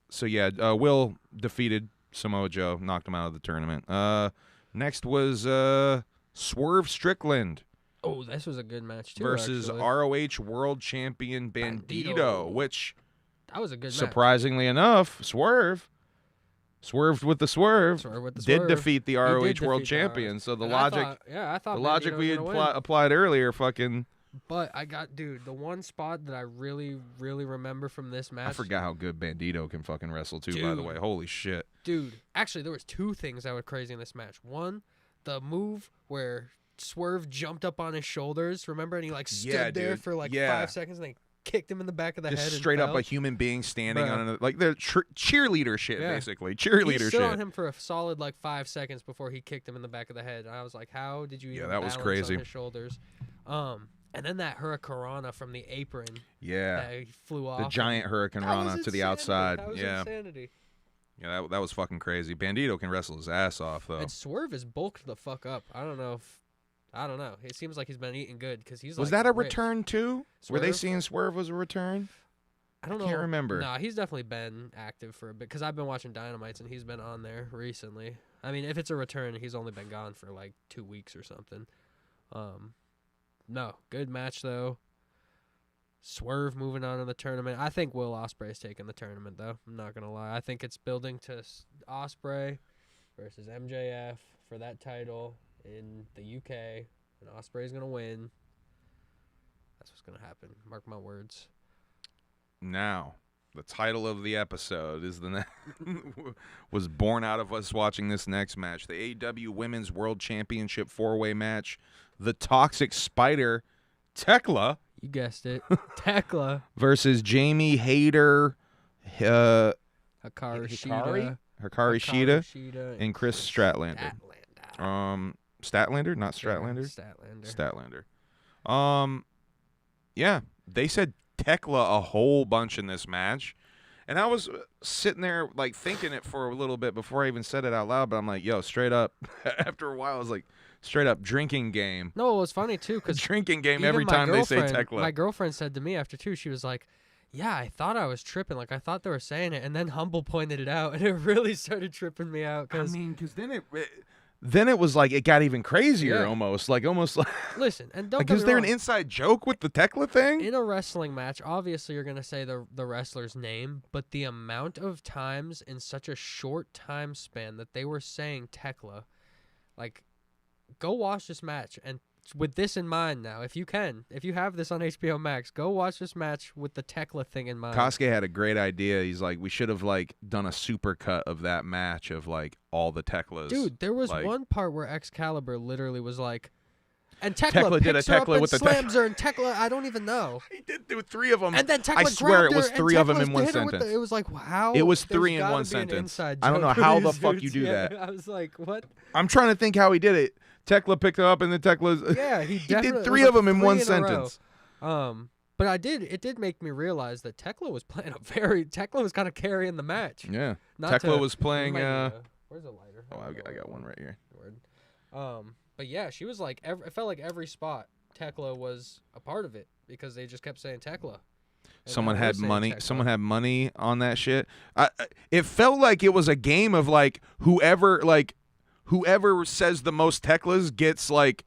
So yeah, Will defeated Samoa Joe, knocked him out of the tournament. Next was Swerve Strickland. Oh, this was a good match too. Versus ROH World Champion Bandito, which that was a good match. Surprisingly enough, Swerved with the swerve. Did defeat the ROH World Champion. So the logic, I thought the logic we had applied earlier, fucking. But the one spot that I really, really remember from this match. I forgot how good Bandito can fucking wrestle too. By the way, holy shit, dude. Actually, there was two things that were crazy in this match. One, the move where Swerve jumped up on his shoulders. Remember, and he stood there for 5 seconds, and they kicked him in the back of the head. Just straight up a human being standing on another, like they're cheerleader shit, basically. Cheerleader shit. He stood on him for a solid 5 seconds before he kicked him in the back of the head. And I was like, how did you even balance on his shoulders? And then that Hurricanrana from the apron. Yeah. That he flew off. The giant Hurricanrana to the outside. That was insanity. Yeah, that was fucking crazy. Bandito can wrestle his ass off, though. And Swerve is bulked the fuck up. I don't know. It seems like he's been eating good because he's Was that a return too? Swerve? Were they seeing Swerve was a return? I don't know. Can't remember. Nah, he's definitely been active for a bit because I've been watching Dynamites and he's been on there recently. I mean, if it's a return, he's only been gone for like 2 weeks or something. No, good match though. Swerve moving on in the tournament. I think Will Ospreay's taking the tournament though. I'm not gonna lie. I think it's building to Ospreay versus MJF for that title in the UK, and Ospreay's gonna win. That's what's gonna happen. Mark my words. Now, the title of the episode is was born out of us watching this next match. The AEW Women's World Championship 4-way match. The Toxic Spider, Thekla. You guessed it. Thekla. Versus Jamie Hayter, Hikaru Shida. Hikaru Shida, and Chris Statlander. Statlander? Not Stratlander? Statlander. Yeah, they said Thekla a whole bunch in this match. And I was sitting there, like, thinking it for a little bit before I even said it out loud. But I'm like, yo, straight up. After a while, I was like, straight up drinking game. No, it was funny, too. Cause drinking game every time they say Thekla. My girlfriend said to me after, too, she was like, yeah, I thought I was tripping. Like, I thought they were saying it. And then Humble pointed it out. And it really started tripping me out. Because then it was like it got even crazier almost like listen, and don't like, get is me there wrong. an inside joke with the Thekla thing? In a wrestling match, obviously you're going to say the wrestler's name, but the amount of times in such a short time span that they were saying Thekla, like, go watch this match. And with this in mind now, if you have this on HBO Max, go watch this match with the Thekla thing in mind. Kasuke had a great idea. He's like, we should have like done a super cut of that match of like all the Theklas. Dude, there was one part where Excalibur literally was like, and Thekla did a picks her up Thekla and with the slams her, and Thekla, I don't even know. He did do 3 of them. And then Thekla I swear it was 3 of them in one hit her with sentence. it was like, wow. It was 3 in one sentence. I don't know how the fuck you do that. I was like, what? I'm trying to think how he did it. Thekla picked it up, and then Tekla's. Yeah, he did 3 of them in one sentence. But it did make me realize that Thekla was playing Thekla was kind of carrying the match. Yeah, Thekla was playing. Where's a lighter? Oh, I got one right here. Word. But yeah, she was like, it felt like every spot Thekla was a part of it because they just kept saying Thekla. Someone had money. Someone had money on that shit. It felt like it was a game of like whoever says the most Theklas gets like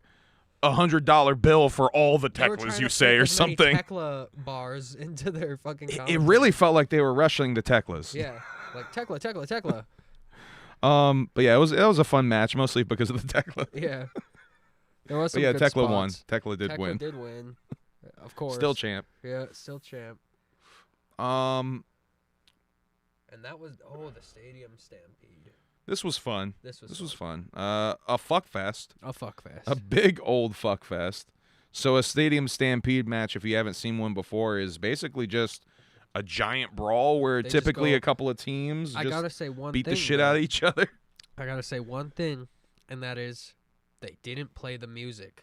$100 bill for all the Theklas you say or something. Thekla bars into their fucking. It really felt like they were rushing the Theklas. Yeah, like Thekla. But yeah, it was a fun match, mostly because of the Thekla. Yeah, there was some good Thekla spots. Won. Thekla did win. Did win, of course. Still champ. Yeah, still champ. And that was the Stadium Stampede. This was fun. This was fun. A fuck fest. A big old fuck fest. So a Stadium Stampede match, if you haven't seen one before, is basically just a giant brawl where typically a couple of teams I gotta say one beat thing, the shit out of each other. I gotta say one thing, and that is they didn't play the music.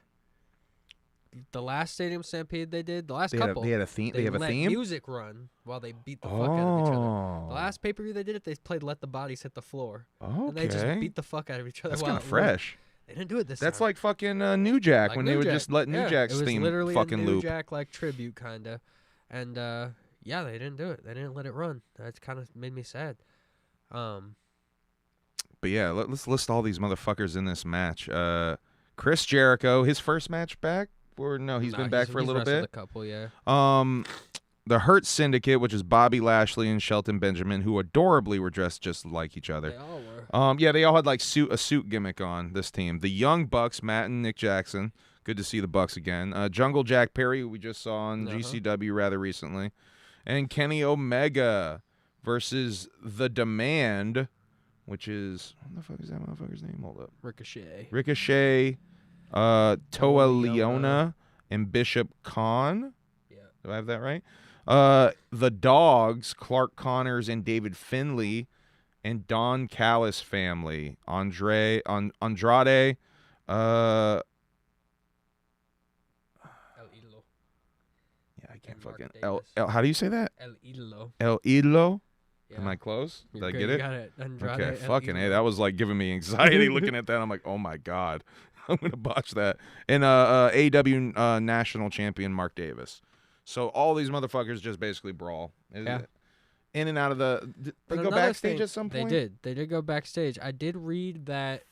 The last Stadium Stampede they had a theme. They have a let theme. Music run while they beat the fuck out of each other. The last pay-per-view they did it, they played "Let the Bodies Hit the Floor." Okay. And they just beat the fuck out of each other. That's kind of fresh. They didn't do it this That's time. like fucking New Jack when they would just let New Jack's theme fucking loop. It was literally a New Jack like tribute kinda, and yeah, they didn't do it. They didn't let it run. That kind of made me sad. But yeah, let's list all these motherfuckers in this match. Chris Jericho, his first match back. Or no, he's been back for a little bit. A couple, yeah. The Hurt Syndicate, which is Bobby Lashley and Shelton Benjamin, who adorably were dressed just like each other. They all were. Yeah, they all had like a suit gimmick on this team. The Young Bucks, Matt and Nick Jackson. Good to see the Bucks again. Jungle Jack Perry, who we just saw on GCW rather recently, and Kenny Omega versus The Demand, which is what the fuck is that motherfucker's name? Hold up. Ricochet. Toa Leona and Bishop Khan. Yeah. Do I have that right? The Dogs, Clark Connors and David Finlay, and Don Callis family. Andrade. El Idolo. Yeah, I can't fucking. How do you say that? El Idolo. El Idolo. Yeah. Am I close? Did I good. get You it? got it. Andrade, okay, El fucking Idolo. hey, that was like giving me anxiety looking at that. I'm like, oh my god, I'm gonna botch that. And AEW National Champion Mark Davis. So all these motherfuckers just basically brawl. Yeah. In and out of the. Did they go backstage at some point? They did go backstage. I did read that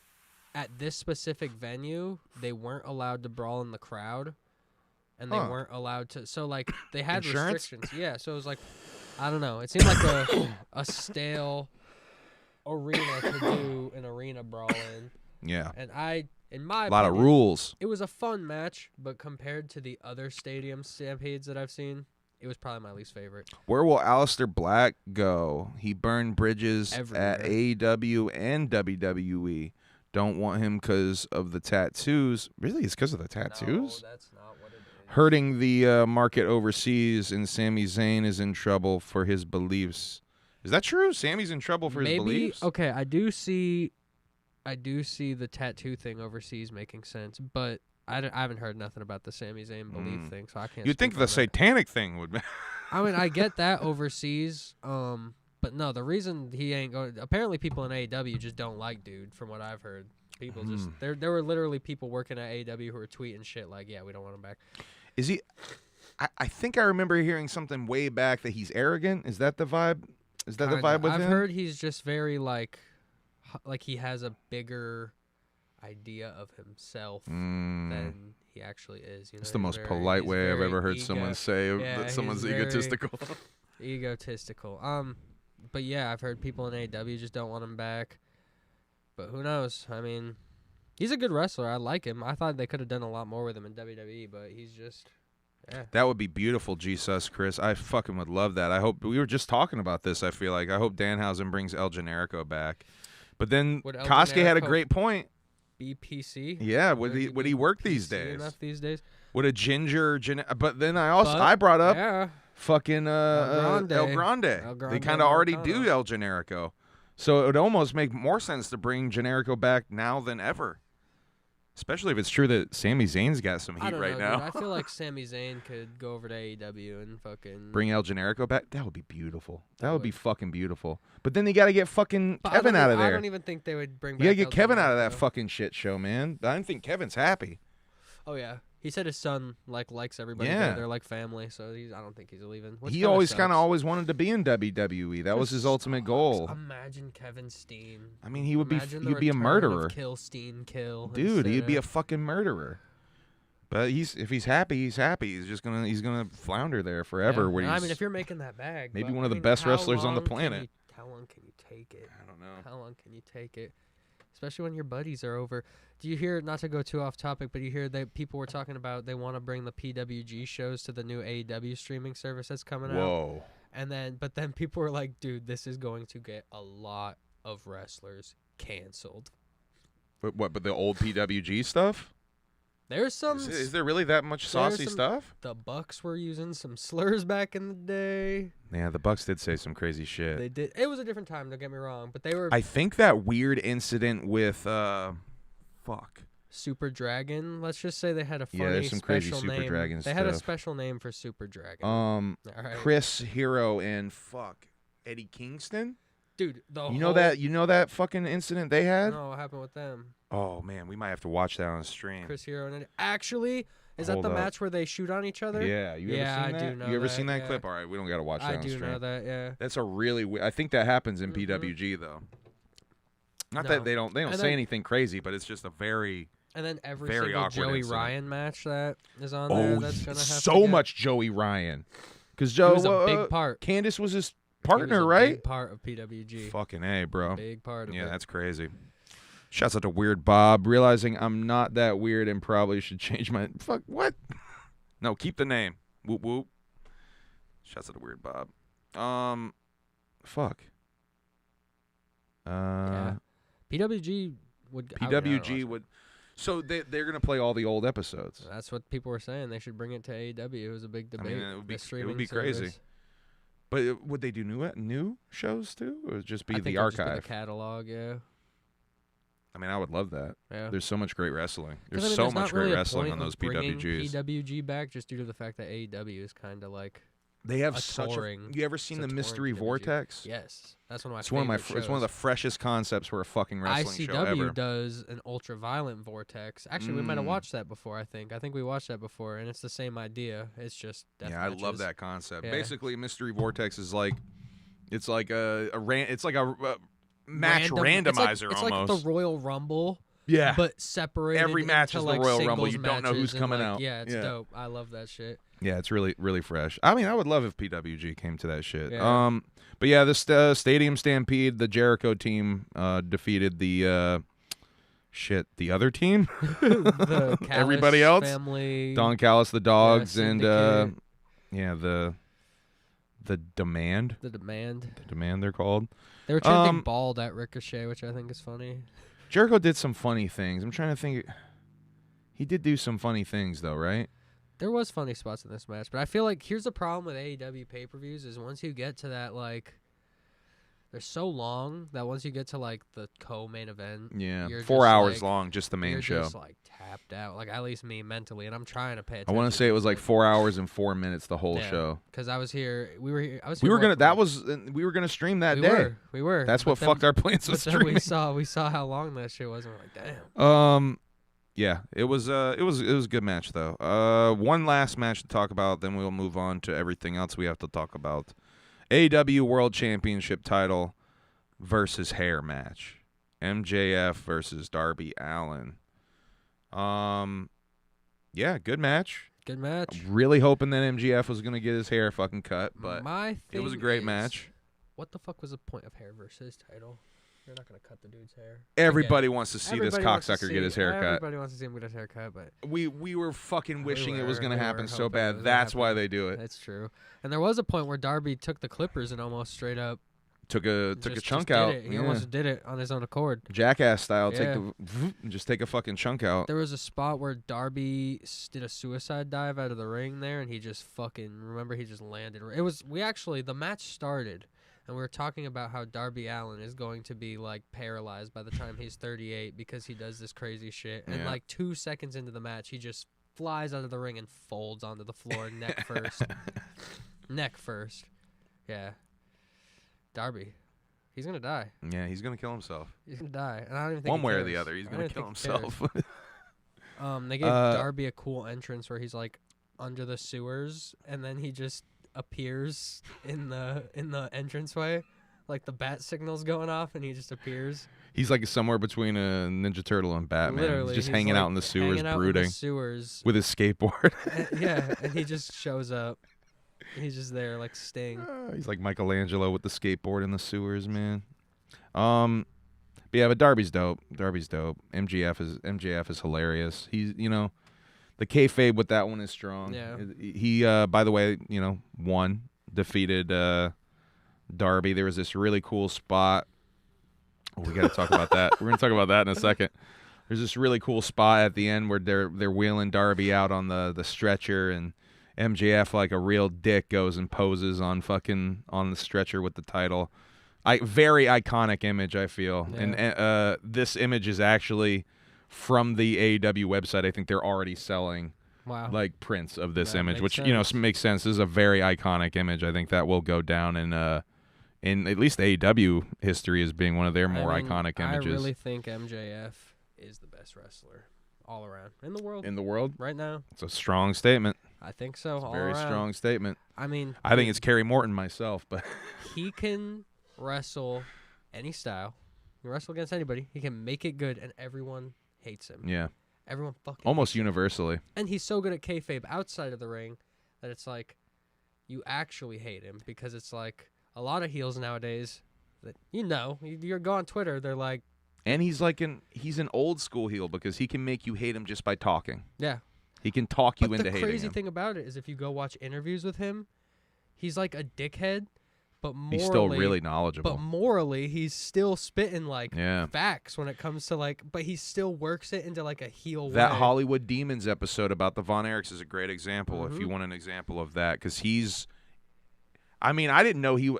at this specific venue, they weren't allowed to brawl in the crowd, and they weren't allowed to. So like they had restrictions. Yeah. So it was like, I don't know. It seemed like a stale arena to do an arena brawl in. Yeah. And in my a lot opinion, of rules. It was a fun match, but compared to the other stadium stampedes that I've seen, it was probably my least favorite. Where will Aleister Black go? He burned bridges Everywhere. at AEW and WWE. Don't want him because of the tattoos. Really? It's because of the tattoos? No, that's not what it is. Hurting the market overseas, and Sami Zayn is in trouble for his beliefs. Is that true? Sami's in trouble for his beliefs? Okay, I do see the tattoo thing overseas making sense, but I haven't heard nothing about the Sami Zayn belief thing, so I can't. You'd think the satanic thing would be. I mean, I get that overseas, but no, the reason he ain't going. Apparently, people in AEW just don't like dude. From what I've heard, people just there were literally people working at AEW who were tweeting shit like, "Yeah, we don't want him back." Is he? I think I remember hearing something way back that he's arrogant. Is that the vibe? Is that the vibe with him? I've heard he's just very like he has a bigger idea of himself than he actually is. You know, it's the most polite way I've ever heard someone say that someone's egotistical. Egotistical. But yeah, I've heard people in AEW just don't want him back. But who knows? I mean, he's a good wrestler. I like him. I thought they could have done a lot more with him in WWE, but he's just. Yeah. That would be beautiful, Jesus, Chris. I fucking would love that. I hope we were just talking about this. I feel like I hope Danhausen brings El Generico back, but then Kasuke had a great point. BPC. Yeah, would he work these days? Enough these days. Would a but then I brought up fucking El Grande. They kind of already do El Generico, so it would almost make more sense to bring Generico back now than ever. Especially if it's true that Sami Zayn's got some heat right now. Dude, I feel like Sami Zayn could go over to AEW and fucking bring El Generico back. That would be beautiful. That would be fucking beautiful. But then you got to get fucking Kevin out of there. I don't even think they would bring back. You got to get Kevin out of that fucking shit show, man. I don't think Kevin's happy. Oh yeah, he said his son likes everybody. Yeah, they're like family, so I don't think he's leaving. He always always wanted to be in WWE. That was his ultimate goal. Imagine Kevin Steen. I mean, he'd be a murderer. Kill Steen, kill. Dude, he'd be a fucking murderer. But if he's happy, he's happy. He's gonna flounder there forever. Yeah. I mean, if you're making that bag, maybe one of the best wrestlers on the planet. How long can you take it? I don't know. How long can you take it? Especially when your buddies are over. Do you hear, not to go too off topic, but you hear that people were talking about they want to bring the PWG shows to the new AEW streaming service that's coming out. Whoa. But then people were like, dude, this is going to get a lot of wrestlers canceled. But the old PWG stuff? There's some. Is there really that much saucy stuff? The Bucks were using some slurs back in the day. Yeah, the Bucks did say some crazy shit. They did. It was a different time, don't get me wrong, but they were. I think that weird incident with Super Dragon. Let's just say they had a funny there's some crazy special Super name. Dragon They had a special name for Super Dragon. All right. Chris Hero and Eddie Kingston. Dude, you know that fucking incident they had? No, what happened with them? Oh man, we might have to watch that on stream. Chris Hero and Eddie. Actually, is that the match where they shoot on each other? Yeah, you ever seen that? Do know you ever that, seen that clip? All right, we don't got to watch that on stream. I do know that. Yeah. That's a really I think that happens in PWG though. Not that they don't say anything crazy, but it's just a very. And then every single Joey Ryan match that is on there, that's gonna have so much Joey Ryan, because Joe was a big part. Candice was his partner, right? Big part of PWG. Fucking A, bro. Big part of it. Yeah, that's crazy. Shouts out to Weird Bob, realizing I'm not that weird and probably should change my what? No, keep the name. Whoop whoop. Shouts out to Weird Bob. Yeah. PWG would. Would. So they're gonna play all the old episodes. That's what people were saying. They should bring it to AEW. It was a big debate. I mean, it would be crazy. But would they do new shows too, or would it just be the archive? Just be the catalog, yeah. I mean, I would love that. Yeah. There's so much great wrestling. There's so much great wrestling on those PWGs. PWG back just due to the fact that AEW is kind of like They have such a. You ever seen the Mystery Vortex? Yes, that's one of my. It's one of my. It's one of the freshest concepts for a fucking wrestling show ever. ICW does an ultra-violent vortex. Actually, we might have watched that before. I think we watched that before, and it's the same idea. It's just death matches. I love that concept. Yeah. Basically, Mystery Vortex is like, it's like a match randomizer it's almost. like the Royal Rumble. Yeah, but separated. Every match is the Royal Rumble. You don't know who's coming out. Yeah, it's dope. I love that shit. Yeah, it's really, really fresh. I mean, I would love if PWG came to that shit. Yeah. But yeah, this Stadium Stampede, the Jericho team defeated the other team, the everybody else, family, Don Callis, the Dogs, and the Demand. The Demand. The Demand, they're called. They were chanting bald at Ricochet, which I think is funny. Jericho did some funny things. I'm trying to think. He did do some funny things, though, right? There was funny spots in this match, but I feel like here's the problem with AEW pay-per-views is once you get to that, like, they're so long that once you get to, like, the co-main event, you're 4 hours long, just the main show. You're just, like, tapped out. Like, at least me mentally, and I'm trying to pay attention. I want to say it was, like, 4 hours and 4 minutes the whole show. Because I was here. We were here. We were gonna stream that day. We were. That's what fucked our plans with streaming. We saw how long that shit was, and we're like, damn. Yeah, it was a good match though. One last match to talk about, then we'll move on to everything else we have to talk about. AEW World Championship title versus hair match. MJF versus Darby Allin. Yeah, good match. Good match. I'm really hoping that MJF was gonna get his hair fucking cut, but it was a great match. What the fuck was the point of hair versus title? You're not going to cut the dude's hair. Everybody wants to see this cocksucker get his hair cut. Everybody wants to see him get his hair cut, but we were fucking wishing it was going to happen so bad. That's why they do it. That's true. And there was a point where Darby took the clippers and almost straight up took a chunk out. He almost did it on his own accord. Jackass style. Just take a fucking chunk out. There was a spot where Darby did a suicide dive out of the ring there, and he just he just landed. The match started. And we were talking about how Darby Allin is going to be, like, paralyzed by the time he's 38 because he does this crazy shit. And, like, 2 seconds into the match, he just flies out of the ring and folds onto the floor neck first. Neck first. Yeah. Darby. He's going to die. Yeah, he's going to kill himself. He's going to die. And I don't even think one way or the other, he's going to kill himself. They gave Darby a cool entrance where he's, like, under the sewers, and then he just appears in the entranceway, like the bat signal's going off, and he just appears. He's like somewhere between a Ninja Turtle and Batman. Literally, he's hanging out in the sewers, brooding with his skateboard. And he just shows up. He's just there, like Sting. He's like Michelangelo with the skateboard in the sewers, man. But Darby's dope. MJF is hilarious. He's the kayfabe with that one is strong. Yeah. He, by the way, defeated Darby. There was this really cool spot. Oh, we got to talk about that. We're going to talk about that in a second. There's this really cool spot at the end where they're wheeling Darby out on the stretcher, and MJF, like a real dick, goes and poses on the stretcher with the title. Very iconic image, I feel. Yeah. And this image is actually from the AEW website. I think they're already selling like prints of this image, which sense. Makes sense. This is a very iconic image. I think that will go down in at least AEW history as being one of their more iconic images. I really think MJF is the best wrestler all around in the world. In the world right now. It's a strong statement. I think so. It's a very strong statement. I mean, I think it's Kerry Morton myself, but he can wrestle any style. He can wrestle against anybody. He can make it good, and everyone hates him. Yeah. Everyone fucking almost universely. And he's so good at kayfabe outside of the ring that it's like you actually hate him, because it's like a lot of heels nowadays that you go on Twitter, they're like, and he's an old school heel because he can make you hate him just by talking. Yeah. He can talk you into hating him. The crazy thing about it is if you go watch interviews with him, he's like a dickhead. But morally, he's still really knowledgeable. But morally, he's still spitting like facts when it comes to but he still works it into like a heel way. That Hollywood Demons episode about the Von Erichs is a great example. If you want an example of that, because I didn't know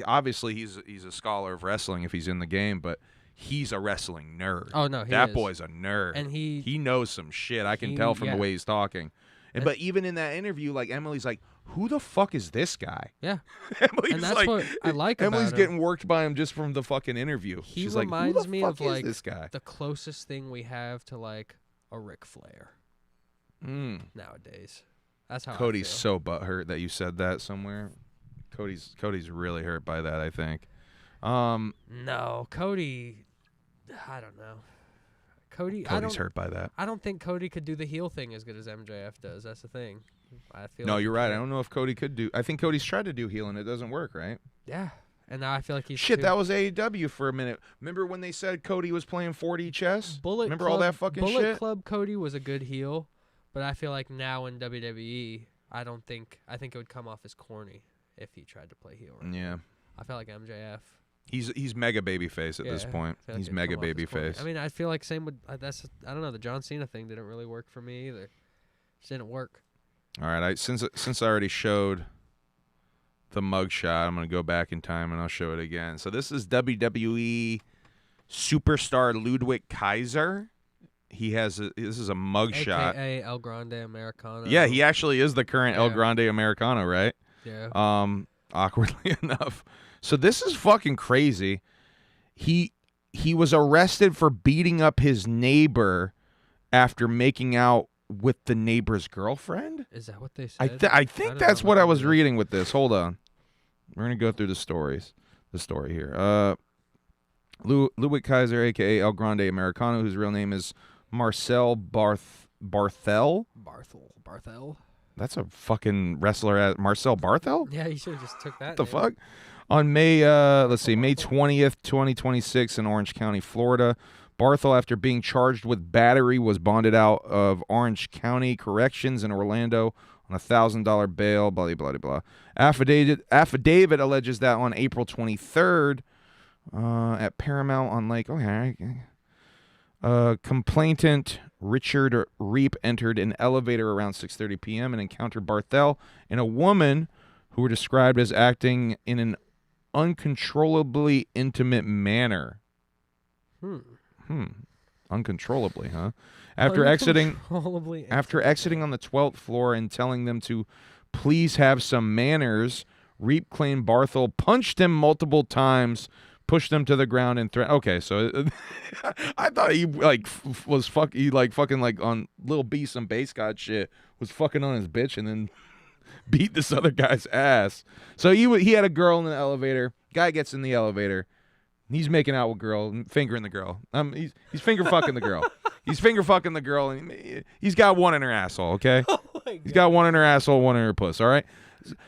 obviously he's a scholar of wrestling if he's in the game, but he's a wrestling nerd. Oh no, that boy's a nerd, and he knows some shit. I can tell from the way he's talking. But even in that interview, like Emily's like, who the fuck is this guy? Yeah. Emily's and that's like, what I like about Emily's him. getting worked by him just from the fucking interview. He She's reminds like, who the me fuck of is like this guy? the closest thing we have to like a Ric Flair nowadays. That's how Cody's I feel. so butthurt that you said that somewhere. Cody's really hurt by that, I think. No, Cody, I don't know. Cody's hurt by that. I don't think Cody could do the heel thing as good as MJF does. That's the thing. I feel No, like you're right. I don't know if Cody could do. I think Cody's tried to do heel and it doesn't work, right? Yeah. And now I feel like he's that was AEW for a minute. Remember when they said Cody was playing 4D chess? Remember all that fucking shit? Bullet Club Cody was a good heel, but I feel like now in WWE, I think it would come off as corny if he tried to play heel. Right? Yeah. I feel like MJF. He's mega babyface at this point. Like he's mega babyface. I mean, I feel like same with I don't know, the John Cena thing didn't really work for me either. Just didn't work. All right, since I already showed the mugshot, I'm gonna go back in time and I'll show it again. So this is WWE superstar Ludwig Kaiser. This is a mugshot. AKA El Grande Americano. Yeah, he actually is the current El Grande Americano, right? Yeah. Awkwardly enough. So this is fucking crazy. He was arrested for beating up his neighbor after making out with the neighbor's girlfriend. Is that what they said? I think that's what I was reading with this. Hold on. We're going to go through the story here. Ludwig Kaiser, a.k.a. El Grande Americano, whose real name is Marcel Barthel. Barthel? That's a fucking wrestler. Marcel Barthel? Yeah, you should have just took that. What the fuck? On May 20th, 2026 in Orange County, Florida, Barthel, after being charged with battery, was bonded out of Orange County Corrections in Orlando on $1,000 bail, blah, blah, blah, blah. Affidavit alleges that on April 23rd at Paramount on Lake, complainant Richard Reap entered an elevator around 6:30 p.m. and encountered Barthel and a woman who were described as acting in an uncontrollably intimate manner. Uncontrollably, huh? After exiting on the 12th floor and telling them to please have some manners, Reap claimed Barthel punched him multiple times, pushed him to the ground, and threatened. Okay, so I thought he was fucking on Lil B some bass god shit, was fucking on his bitch and then beat this other guy's ass. So he had a girl in the elevator. Guy gets in the elevator. He's making out with girl, fingering the girl. He's finger fucking the girl. He's finger fucking the girl, and he's got one in her asshole. Okay, he's got one in her asshole, one in her puss. All right.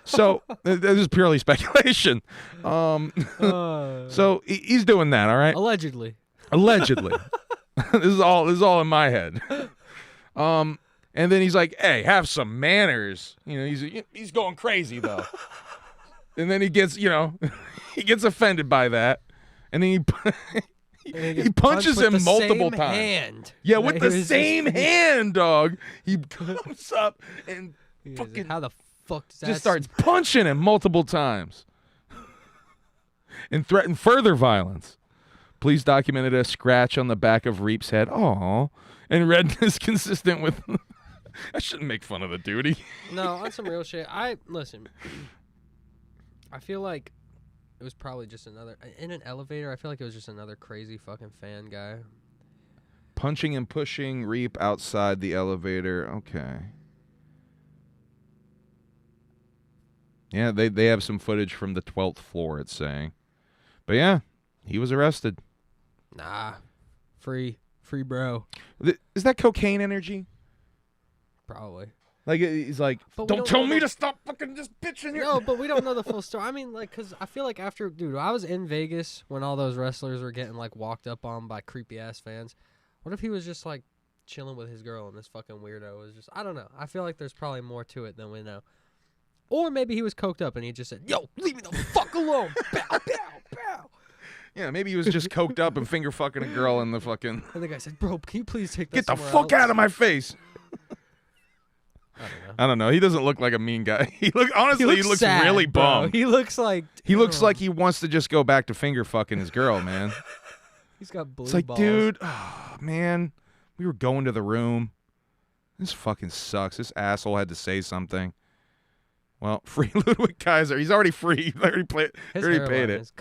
So this is purely speculation. So he's doing that. All right. Allegedly. This is all in my head. And then he's like, "Hey, have some manners." You know, he's going crazy though. And then he gets offended by that. And then he punches him multiple times. Hand. Yeah, with the same hand, dog. He comes up and fucking how the fuck does that just starts punching him multiple times and threatened further violence. Police documented a scratch on the back of Reap's head. Aww. And redness consistent with... I shouldn't make fun of the dude. No, on some real shit. Listen. I feel like it was probably just another... In an elevator, I feel like it was just another crazy fucking fan guy. Punching and pushing Reap outside the elevator. Okay. Yeah, they have some footage from the 12th floor, it's saying. But yeah, he was arrested. Nah. Free bro. Is that cocaine energy? Probably. Like, he's like, don't tell me to stop fucking just bitching here. No, but we don't know the full story. I mean, like, because I feel like I was in Vegas when all those wrestlers were getting, like, walked up on by creepy-ass fans. What if he was just, like, chilling with his girl and this fucking weirdo was just, I don't know. I feel like there's probably more to it than we know. Or maybe he was coked up and he just said, yo, leave me the fuck alone. Bow, bow, bow. Yeah, maybe he was just coked up and finger fucking a girl in the fucking... And the guy said, bro, can you please take that Get the fuck out of my face. I don't know. He doesn't look like a mean guy. He looks sad, really bro. bummed. He looks like he wants to just go back to finger fucking his girl, man. He's got blue It's like, balls. dude, man, we were going to the room. This fucking sucks. This asshole had to say something. Well, free Ludwig Kaiser. He's already free. He already paid it.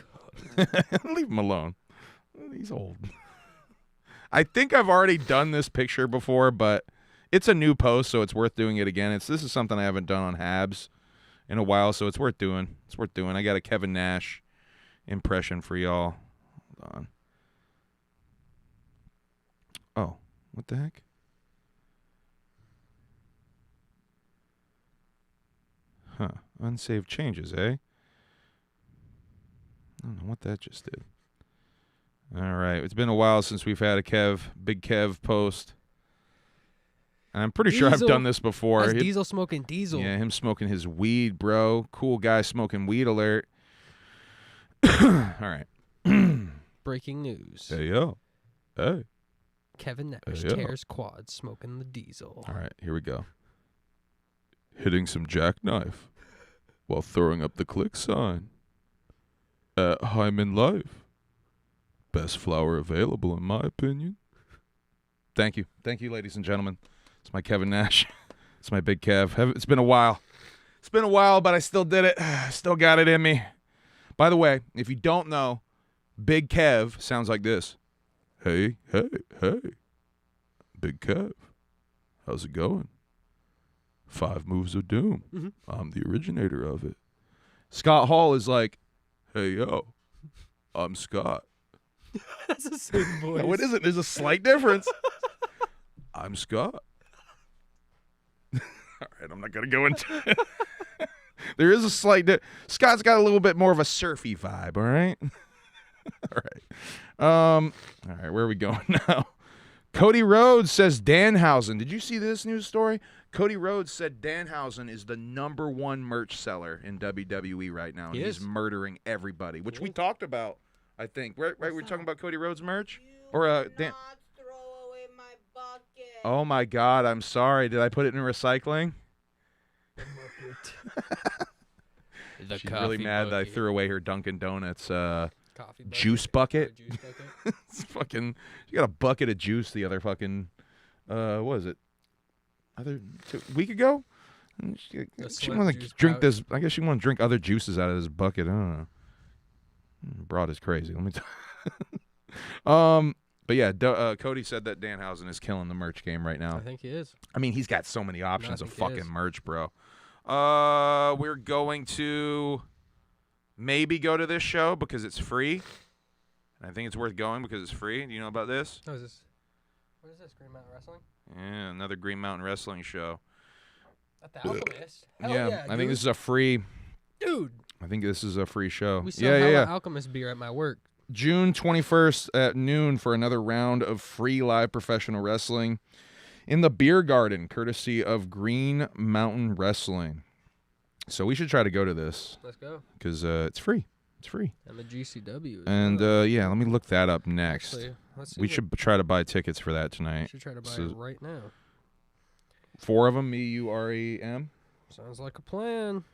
Leave him alone. He's old. I think I've already done this picture before, but it's a new post, so it's worth doing it again. This is something I haven't done on Habs in a while, so it's worth doing. It's worth doing. I got a Kevin Nash impression for y'all. Hold on. Oh, what the heck? Huh. Unsaved changes, eh? I don't know what that just did. All right. It's been a while since we've had a Big Kev post. And I'm pretty sure I've done this before. That's Diesel smoking Diesel. Yeah, him smoking his weed, bro. Cool guy smoking weed alert. All right. Breaking news. Hey, yo. Hey. Kevin Nash tears quad smoking the Diesel. All right, here we go. Hitting some jackknife while throwing up the click sign at Hyman Life. Best flower available, in my opinion. Thank you. Thank you, ladies and gentlemen. It's my Kevin Nash. It's my Big Kev. It's been a while. It's been a while, but I still did it. Still got it in me. By the way, if you don't know, Big Kev sounds like this. Hey, hey, hey. Big Kev. How's it going? 5 Moves of Doom. Mm-hmm. I'm the originator of it. Scott Hall is like, hey, yo, I'm Scott. That's the same voice. No, it isn't. There's a slight difference. I'm Scott. All right, I'm not going to go into it. There is a slight Scott's got a little bit more of a surfy vibe, all right? All right, where are we going now? Cody Rhodes says Danhausen. Did you see this news story? Cody Rhodes said Danhausen is the #1 merch seller in WWE right now. And he's murdering everybody, which we talked about, I think. Right? We're talking about Cody Rhodes merch? Or Dan. Throw away my bucket. Oh my God, I'm sorry. Did I put it in recycling? She's really mad that I threw away her Dunkin' Donuts juice bucket. It's fucking. She got a bucket of juice the other fucking. What was it? Week ago. She wanted to drink this. I guess she wanted to drink other juices out of this bucket. I don't know. Broad is crazy. Let me. But yeah, Cody said that Danhausen is killing the merch game right now. I think he is. I mean, he's got so many options of fucking merch, bro. We're going to maybe go to this show because it's free. And I think it's worth going because it's free. Do you know about this? Oh, is this? What is this? Green Mountain Wrestling? Yeah, another Green Mountain Wrestling show. At the Alchemist? Yeah, I think this is a free. Dude. I think this is a free show. We sell Alchemist beer at my work. June 21st at noon for another round of free live professional wrestling in the beer garden, courtesy of Green Mountain Wrestling. So we should try to go to this. Let's go. Because it's free. It's free. And the GCW. And, yeah, let me look that up next. Actually, let's see we should try to buy tickets for that tonight. We should try to buy it right now. 4 of them, me, you, R-E-M. Sounds like a plan.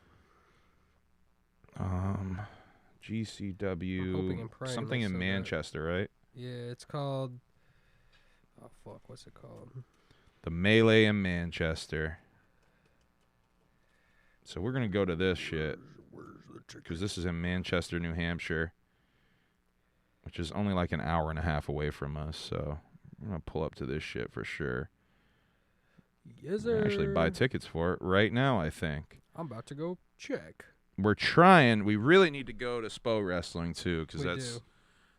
GCW, something in Manchester, right? Yeah, it's called, oh fuck, what's it called? The Melee in Manchester. So we're going to go to this shit, because this is in Manchester, New Hampshire, which is only like an hour and a half away from us, so I'm going to pull up to this shit for sure. Yes, sir. Actually buy tickets for it right now, I think. I'm about to go check. We're trying. We really need to go to SPO Wrestling too, because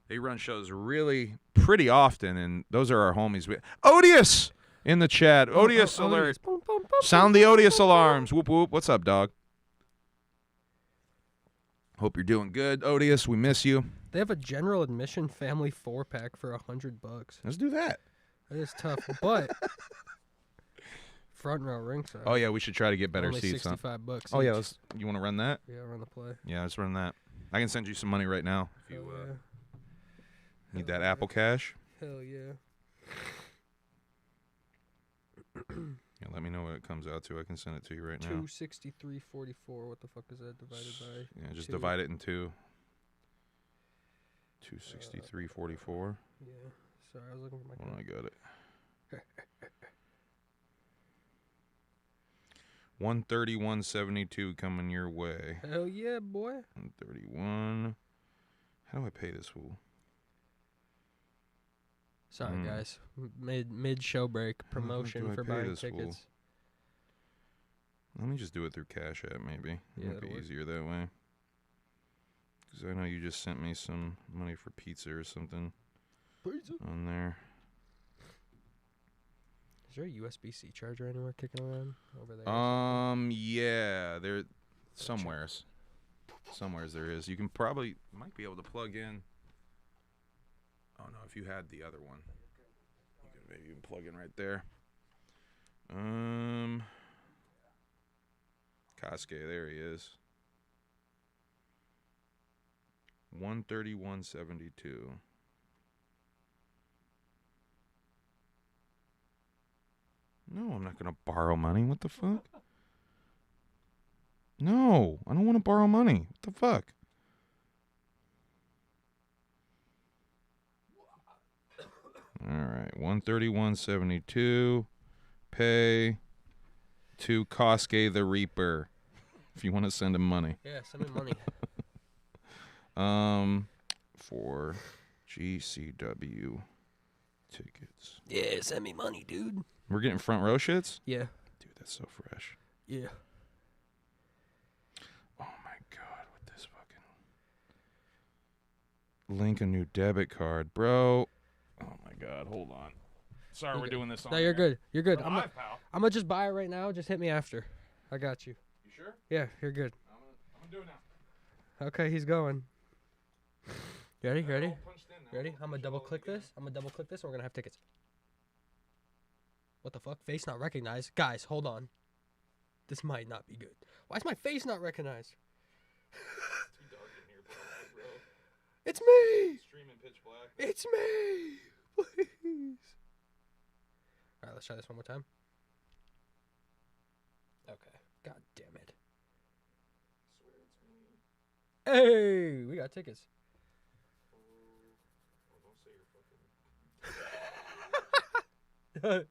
they run shows really pretty often, and those are our homies. Odious in the chat. Odious alert. Boom, boom, boom, Sound the Odious alarms. Whoop whoop. What's up, dog? Hope you're doing good, Odious. We miss you. They have a general admission family 4-pack for $100. Let's do that. That is tough, but front row ringside. Oh yeah, we should try to get better only seats. $65. Oh yeah, you want to run that? Yeah, run the play. Yeah, let's run that. I can send you some money right now if you need that Apple Cash. Hell yeah. Yeah, let me know what it comes out to. I can send it to you right now. 263.44. What the fuck is that divided by? Yeah, just divide it in 2. 263.44. Yeah. Sorry, I was looking for my. I got it. 131.72 coming your way. Hell yeah, boy. 131. How do I pay this fool? Sorry, guys. Mid show break promotion for buying tickets. Fool? Let me just do it through Cash App, maybe. Yeah, it'll be easier that way. Because I know you just sent me some money for pizza or something on there. Is there a USB-C charger anywhere kicking around over there? Yeah, there, somewheres there is. You can might be able to plug in. Oh no, if you had the other one, you could maybe even plug in right there. Kasuke, there he is. 131.72. No, I'm not going to borrow money. What the fuck? No, I don't want to borrow money. What the fuck? All right, 131.72. Pay to Kasuke the Reaper. If you want to send him money. Yeah, send me money. For GCW tickets. Yeah, send me money, dude. We're getting front row shits? Yeah. Dude, that's so fresh. Yeah. Oh my god, with this fucking link a new debit card, bro. Oh my god, hold on. Sorry, we're doing this on. No, you're good. You're good. I'm gonna just buy it right now. Just hit me after. I got you. You sure? Yeah, you're good. I'm gonna do it now. Okay, he's going. You ready? Ready? Ready? I'm gonna double click this. And we're gonna have tickets. What the fuck? Face not recognized. Guys, hold on. This might not be good. Why is my face not recognized? Too dark in here, bro. It's me! Streaming pitch black. It's me! Please. Alright, let's try this one more time. Okay. God damn it. I swear it's me. Hey! We got tickets. Don't say you're fucking...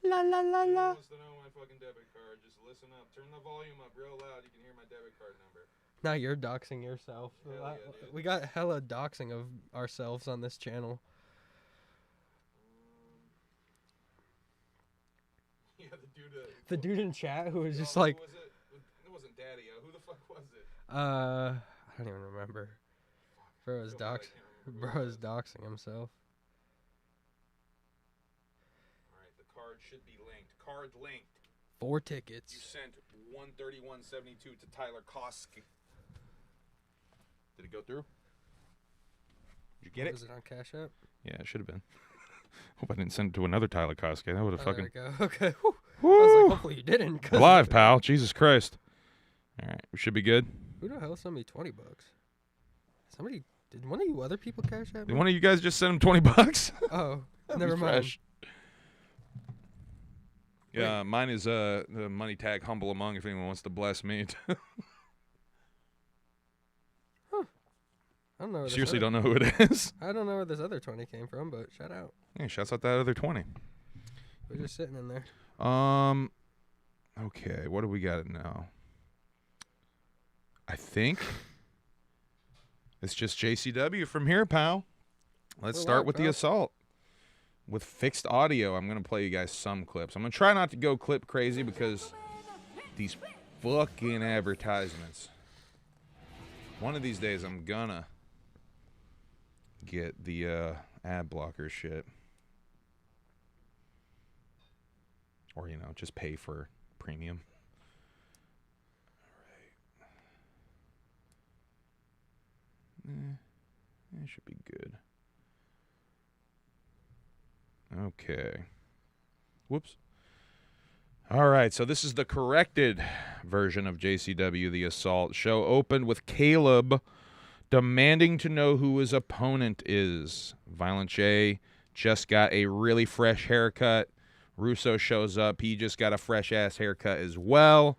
La la la la. Wants to know my fucking debit card. Just listen up. Turn the volume up real loud. You can hear my debit card number. Now you're doxing yourself. Yeah, we got hella doxing of ourselves on this channel. Yeah, the dude in chat who was just like... like... Who was it? It wasn't Daddy. Who the fuck was it? I don't even remember. Bro is doxing himself. Alright, the card should be linked. Card linked. 4 tickets. You sent 131.72 to Tyler Kasuke. Did it go through? Did you get it? Was it on Cash App? Yeah, it should have been. Hope I didn't send it to another Tyler Kasuke. That would have fucking... There we go. Okay. Whew. Woo! I was like, hopefully you didn't. Live, pal. Jesus Christ. Alright, we should be good. Who the hell sent me $20? Somebody... Did one of you other people Cash App me? Did one of you guys just send him $20? Oh, never mind. Fresh. Yeah, mine is the money tag Humble Among if anyone wants to bless me. Huh. I don't know. Seriously don't know who it is. I don't know where this other 20 came from, but shout out. Yeah, shouts out that other 20. We're just sitting in there. Okay, what do we got now? I think it's just JCW from here, pal. Let's start with the assault. With fixed audio, I'm going to play you guys some clips. I'm going to try not to go clip crazy because these fucking advertisements. One of these days, I'm going to get the ad blocker shit. Or, just pay for premium. All right. It should be good. Okay. Whoops. All right, so this is the corrected version of JCW, The Assault. Show opened with Caleb demanding to know who his opponent is. Violent J just got a really fresh haircut. Russo shows up. He just got a fresh-ass haircut as well.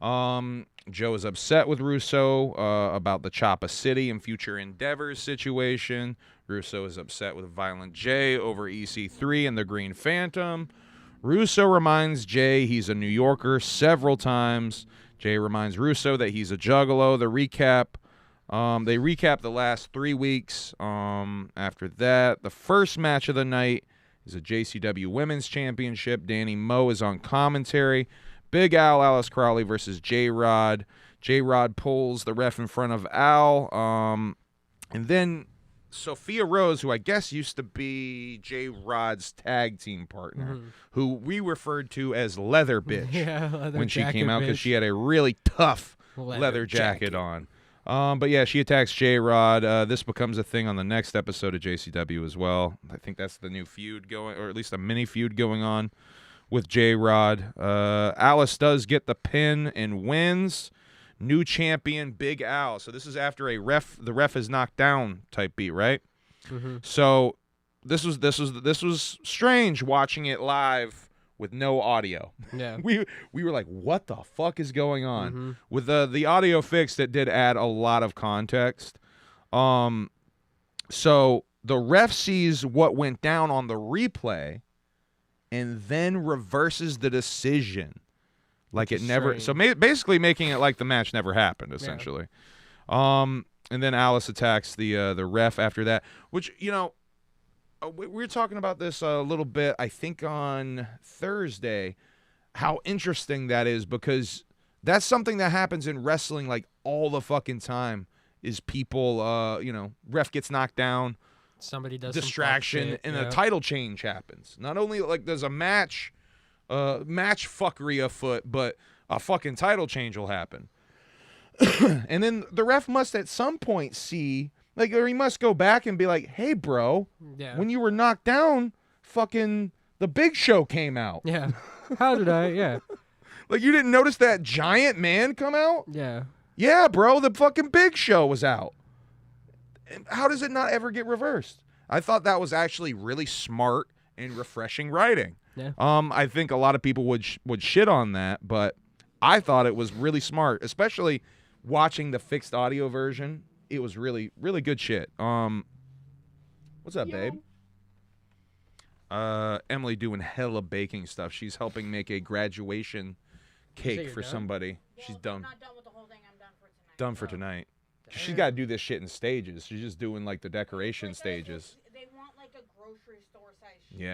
Joe is upset with Russo about the Choppa City and Future Endeavors situation. Russo is upset with Violent J over EC3 and the Green Phantom. Russo reminds Jay he's a New Yorker several times. Jay reminds Russo that he's a Juggalo. The recap, they recap the last 3 weeks. After that, the first match of the night is a JCW Women's Championship. Danny Moe is on commentary. Big Al, Alice Crowley versus J-Rod. J-Rod pulls the ref in front of Al. And then Sophia Rose, who I guess used to be J-Rod's tag team partner, who we referred to as Leather Bitch when she came out because she had a really tough leather jacket on. But yeah, she attacks J-Rod. This becomes a thing on the next episode of JCW as well. I think that's the new feud going, or at least a mini feud going on with J-Rod. Alice does get the pin and wins. New champion, Big Al. So this is after the ref is knocked down type beat, right? So this was strange watching it live with no audio. Yeah. We were like, what the fuck is going on? With the audio fix, that did add a lot of context. So the ref sees what went down on the replay and then reverses the decision. Like it never, so basically making it like the match never happened, essentially. Yeah. And then Alice attacks the ref after that, which, you know, we were talking about this a little bit, I think on Thursday, how interesting that is, because that's something that happens in wrestling like all the fucking time is people, you know, ref gets knocked down, somebody does distraction, and a title change happens. Not only like there's a match fuckery afoot, but a fucking title change will happen. And then the ref must at some point see, like, or he must go back and be like, hey, bro, when you were knocked down, fucking the Big Show came out. Yeah. How did I? Yeah. Like, you didn't notice that giant man come out? Yeah. Yeah, bro, the fucking Big Show was out. How does it not ever get reversed? I thought that was actually really smart and refreshing writing. Yeah. I think a lot of people would shit on that, but I thought it was really smart, especially watching the fixed audio version. It was really, really good shit. What's up, babe? Emily doing hella baking stuff. She's helping make a graduation cake for somebody. Well, she's done. Not done with the whole thing. I'm done for tonight. Done for tonight. She's got to do this shit in stages. She's just doing like the decoration stages. They want like a grocery store size cake.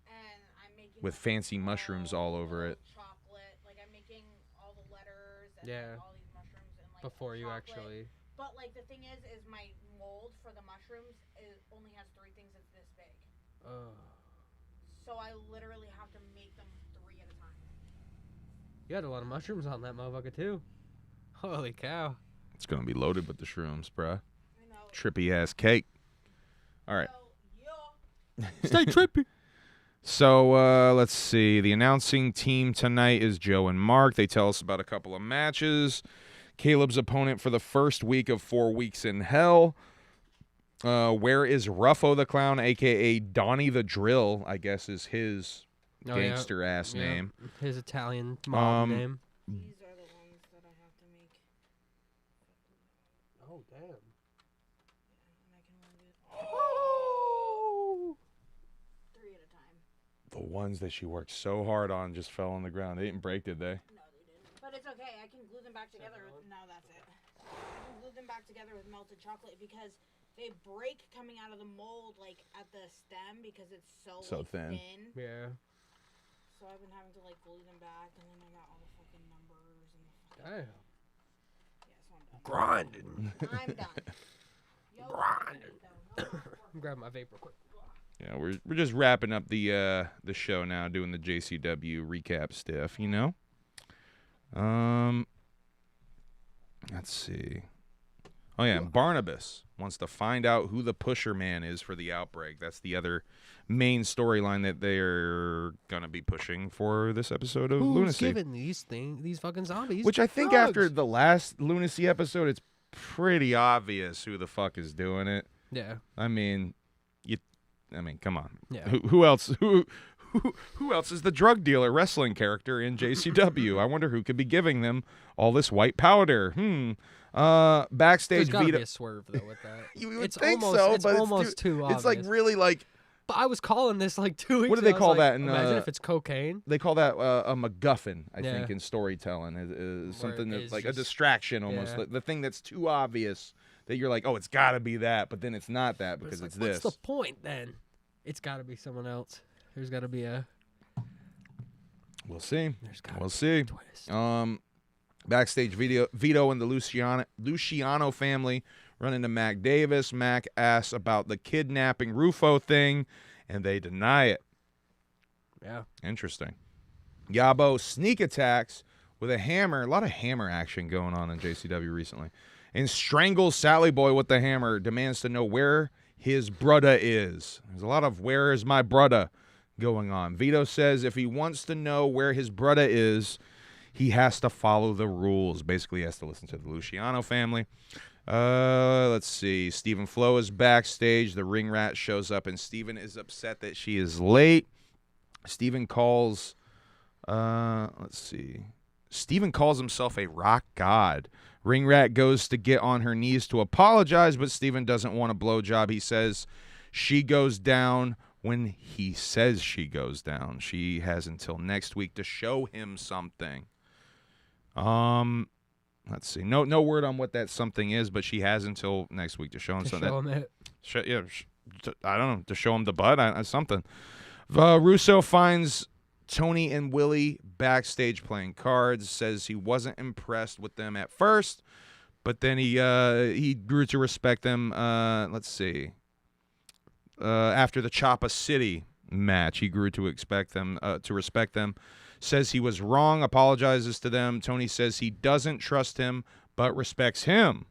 And I'm making with fancy mushrooms all over it. Chocolate, like I'm making all the letters and all these mushrooms and like before you chocolate. actually. But like the thing is my mold for the mushrooms only has 3 things that's this big. So I literally have to make them 3 at a time. You had a lot of mushrooms on that motherfucker too. Holy cow! It's gonna be loaded with the shrooms, bruh. I know. Trippy ass cake. All right. Stay trippy. So let's see. The announcing team tonight is Joe and Mark. They tell us about a couple of matches. Caleb's opponent for the first week of 4 Weeks in Hell. Where is Ruffo the Clown, a.k.a. Donnie the Drill, I guess is his gangster-ass name. His Italian mob name. These are the ones that I have to make. Oh, damn. And I can only do 3 at a time. The ones that she worked so hard on just fell on the ground. They didn't break, did they? No, they didn't. But it's okay. I can glue them back together. No, that's it. I can glue them back together with melted chocolate because they break coming out of the mold, like, at the stem because it's so thin. Yeah. So I've been having to, like, glue them back, and then I got all the fucking numbers and the fucking... Damn. Yeah, so I'm done. Grinding. I'm done. Yo, Grinding. I'm grabbing my vape real quick. Yeah, we're just wrapping up the show now, doing the JCW recap stuff, you know? Let's see. Oh, yeah, Barnabas wants to find out who the pusher man is for the Outbreak. That's the other main storyline that they're going to be pushing for this episode of Lunacy. Who's giving these fucking zombies Which I think drugs? After the last Lunacy episode, it's pretty obvious who the fuck is doing it. Yeah. I mean, come on. Yeah. Who else? Who else is the drug dealer wrestling character in JCW? I wonder who could be giving them all this white powder. Backstage, There's gotta Vito. be a swerve though with that. You would it's think almost, so, it's but almost too obvious. It's like really like But I was calling this like 2 weeks ago. What do they call that? Imagine if it's cocaine. They call that a MacGuffin, I think, in storytelling. Is something that's like a distraction almost. The thing that's too obvious that you're like, oh, it's got to be that, but then it's not that because it's this. What's the point then? It's got to be someone else. There's got to be a... We'll see. We'll see. Backstage, Vito and the Luciano family run into Mac Davis. Mac asks about the kidnapping Rufo thing, and they deny it. Yeah. Interesting. Yabo sneak attacks with a hammer. A lot of hammer action going on in JCW recently. And strangles Sally Boy with the hammer. Demands to know where his brudda is. There's a lot of where is my brudda going on. Vito says if he wants to know where his brudda is, he has to follow the rules. Basically, he has to listen to the Luciano family. Let's see. Stephen Flo is backstage. The ring rat shows up, and Stephen is upset that she is late. Stephen calls... let's see. Stephen calls himself a rock god. Ring rat goes to get on her knees to apologize, but Stephen doesn't want a blowjob. He says she goes down when he says she goes down. She has until next week to show him something. Let's see. No word on what that something is, but she has until next week to show him something. Show him it. I don't know, to show him the butt, something. Russo finds Tony and Willie backstage playing cards, says he wasn't impressed with them at first, but then he grew to respect them. Let's see. After the Choppa City match, he grew to respect them. Says he was wrong, apologizes to them. Tony says he doesn't trust him, but respects him,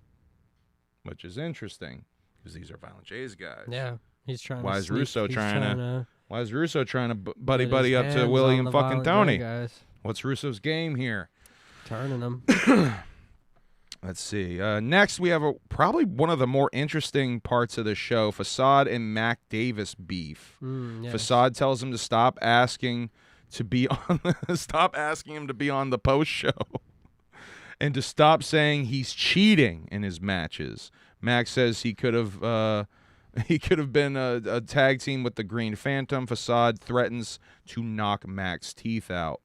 which is interesting because these are Violent J's guys. Yeah, he's trying. Why is Russo trying to? Why is Russo trying to buddy up to Willie and fucking Tony? Guys. What's Russo's game here? Turning them. Let's see. Next, we have probably one of the more interesting parts of the show: Facade and Mac Davis beef. Yes. Facade tells him to stop asking him to be on the post show, and to stop saying he's cheating in his matches. Mac says he could have been a tag team with the Green Phantom. Facade threatens to knock Mac's teeth out.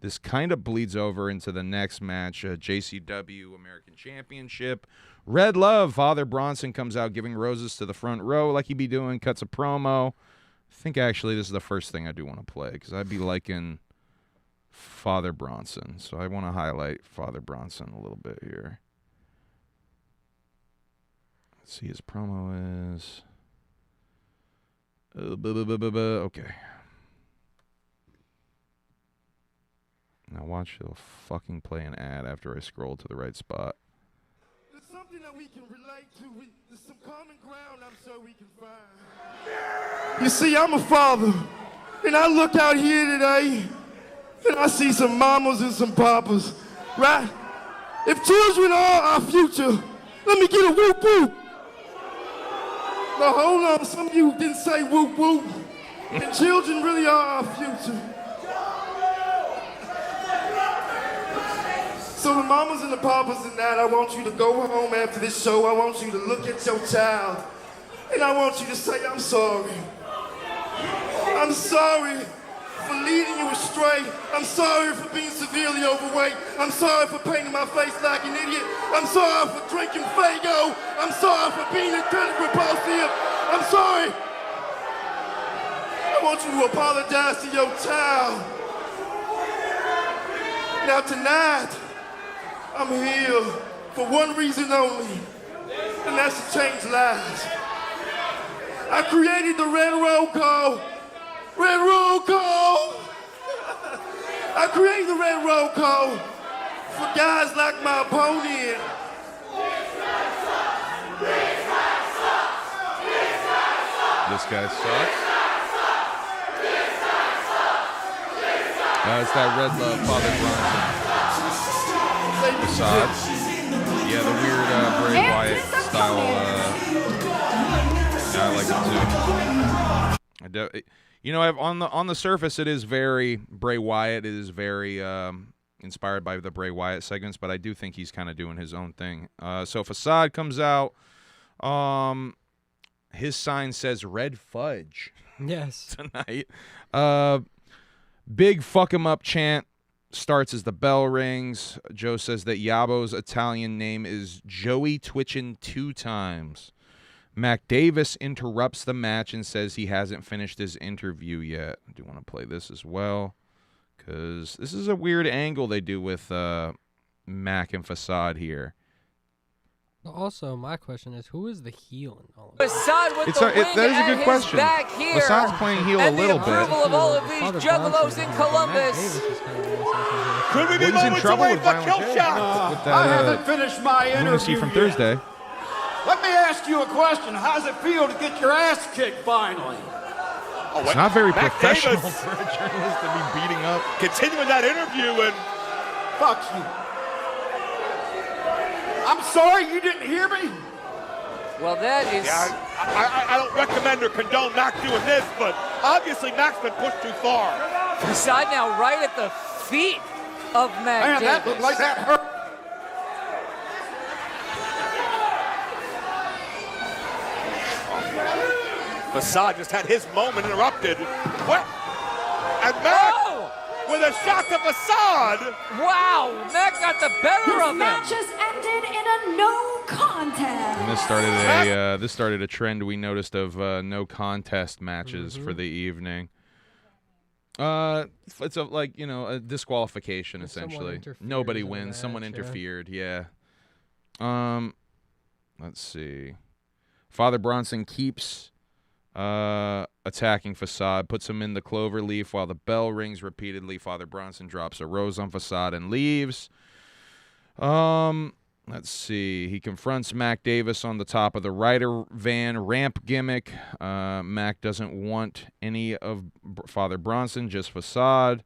This kind of bleeds over into the next match, JCW American Championship. Red Love, Father Bronson comes out giving roses to the front row like he be doing, cuts a promo. I think actually this is the first thing I do want to play because I'd be liking Father Bronson. So I want to highlight Father Bronson a little bit here. Let's see, his promo is... Okay. Now watch, he'll fucking play an ad after I scroll to the right spot. There's something that we can relate to. There's some common ground I'm sure we can find. You see, I'm a father, and I look out here today, and I see some mamas and some papas, right? If children are our future, let me get a whoop whoop. Now hold on, some of you didn't say whoop whoop, and children really are our future. So the mamas and the papas and that, I want you to go home after this show. I want you to look at your child, and I want you to say, I'm sorry. I'm sorry for leading you astray. I'm sorry for being severely overweight. I'm sorry for painting my face like an idiot. I'm sorry for drinking Faygo. I'm sorry for being incredibly repulsive. I'm sorry. I want you to apologize to your child. Now tonight, I'm here for one reason only, and that's to change lives. I created the Red Roll Call. Red Roll Call! I created the Red Roll Call for guys like my opponent. This guy sucks. It's that Red Love, Father Bronson. Facade. Yeah, the weird Bray Wyatt style. I like it too. You know, on the surface, it is very Bray Wyatt. It is very inspired by the Bray Wyatt segments, but I do think he's kind of doing his own thing. So Facade comes out. His sign says Red Fudge. Yes. tonight. Big fuck him up chant starts as the bell rings. Joe says that Yabo's Italian name is Joey Twitchin 2 times. Mac Davis interrupts the match and says he hasn't finished his interview yet. I do want to play this as well, because this is a weird angle they do with Mac and Facade here. Also, my question is, who is the heel in all of this? That is a good question. Facade's playing heel a little bit. Of all of these Juggalos in Columbus. Could we be moments away from a kill shot? With that, I haven't finished my interview from yet. Thursday. Let me ask you a question. How's it feel to get your ass kicked finally? It's not very professional for a journalist to be beating up. Continuing that interview and... Fuck you. I'm sorry you didn't hear me. Well, that is... Yeah, I don't recommend or condone Mac doing this, but obviously Mac's been pushed too far. Facade now right at the feet of Mac Davis. That looked like that hurt. Facade just had his moment interrupted. What? And Mac with a shot to Facade. Wow, Mac got the better of him. This match has ended in a no contest. And this started a trend we noticed of no contest matches for the evening. It's a disqualification essentially. Nobody wins. Someone interfered. Yeah. Let's see. Father Bronson keeps attacking Facade, puts him in the clover leaf while the bell rings repeatedly. Father Bronson drops a rose on Facade and leaves. Let's see. He confronts Mac Davis on the top of the rider van ramp gimmick. Mac doesn't want any of Father Bronson, just Facade.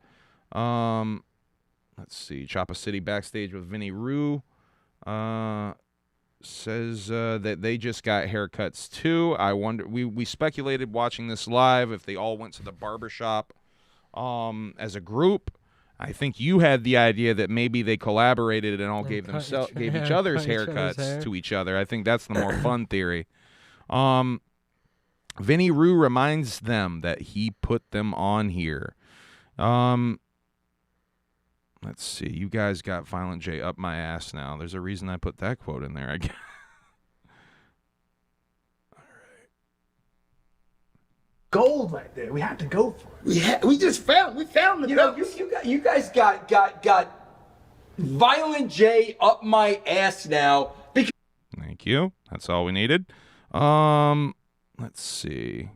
Let's see. Choppa City backstage with Vinny Rue. Says that they just got haircuts too. I wonder. We speculated watching this live if they all went to the barbershop as a group. I think you had the idea that maybe they collaborated and all gave each other's haircuts to each other. I think that's the more fun theory. Vinny Rue reminds them that he put them on here. Let's see. You guys got Violent J up my ass now. There's a reason I put that quote in there, I guess. All right. Gold right there. We have to go for it. We found the belt. You guys got Violent J up my ass now. Thank you. That's all we needed. Let's see.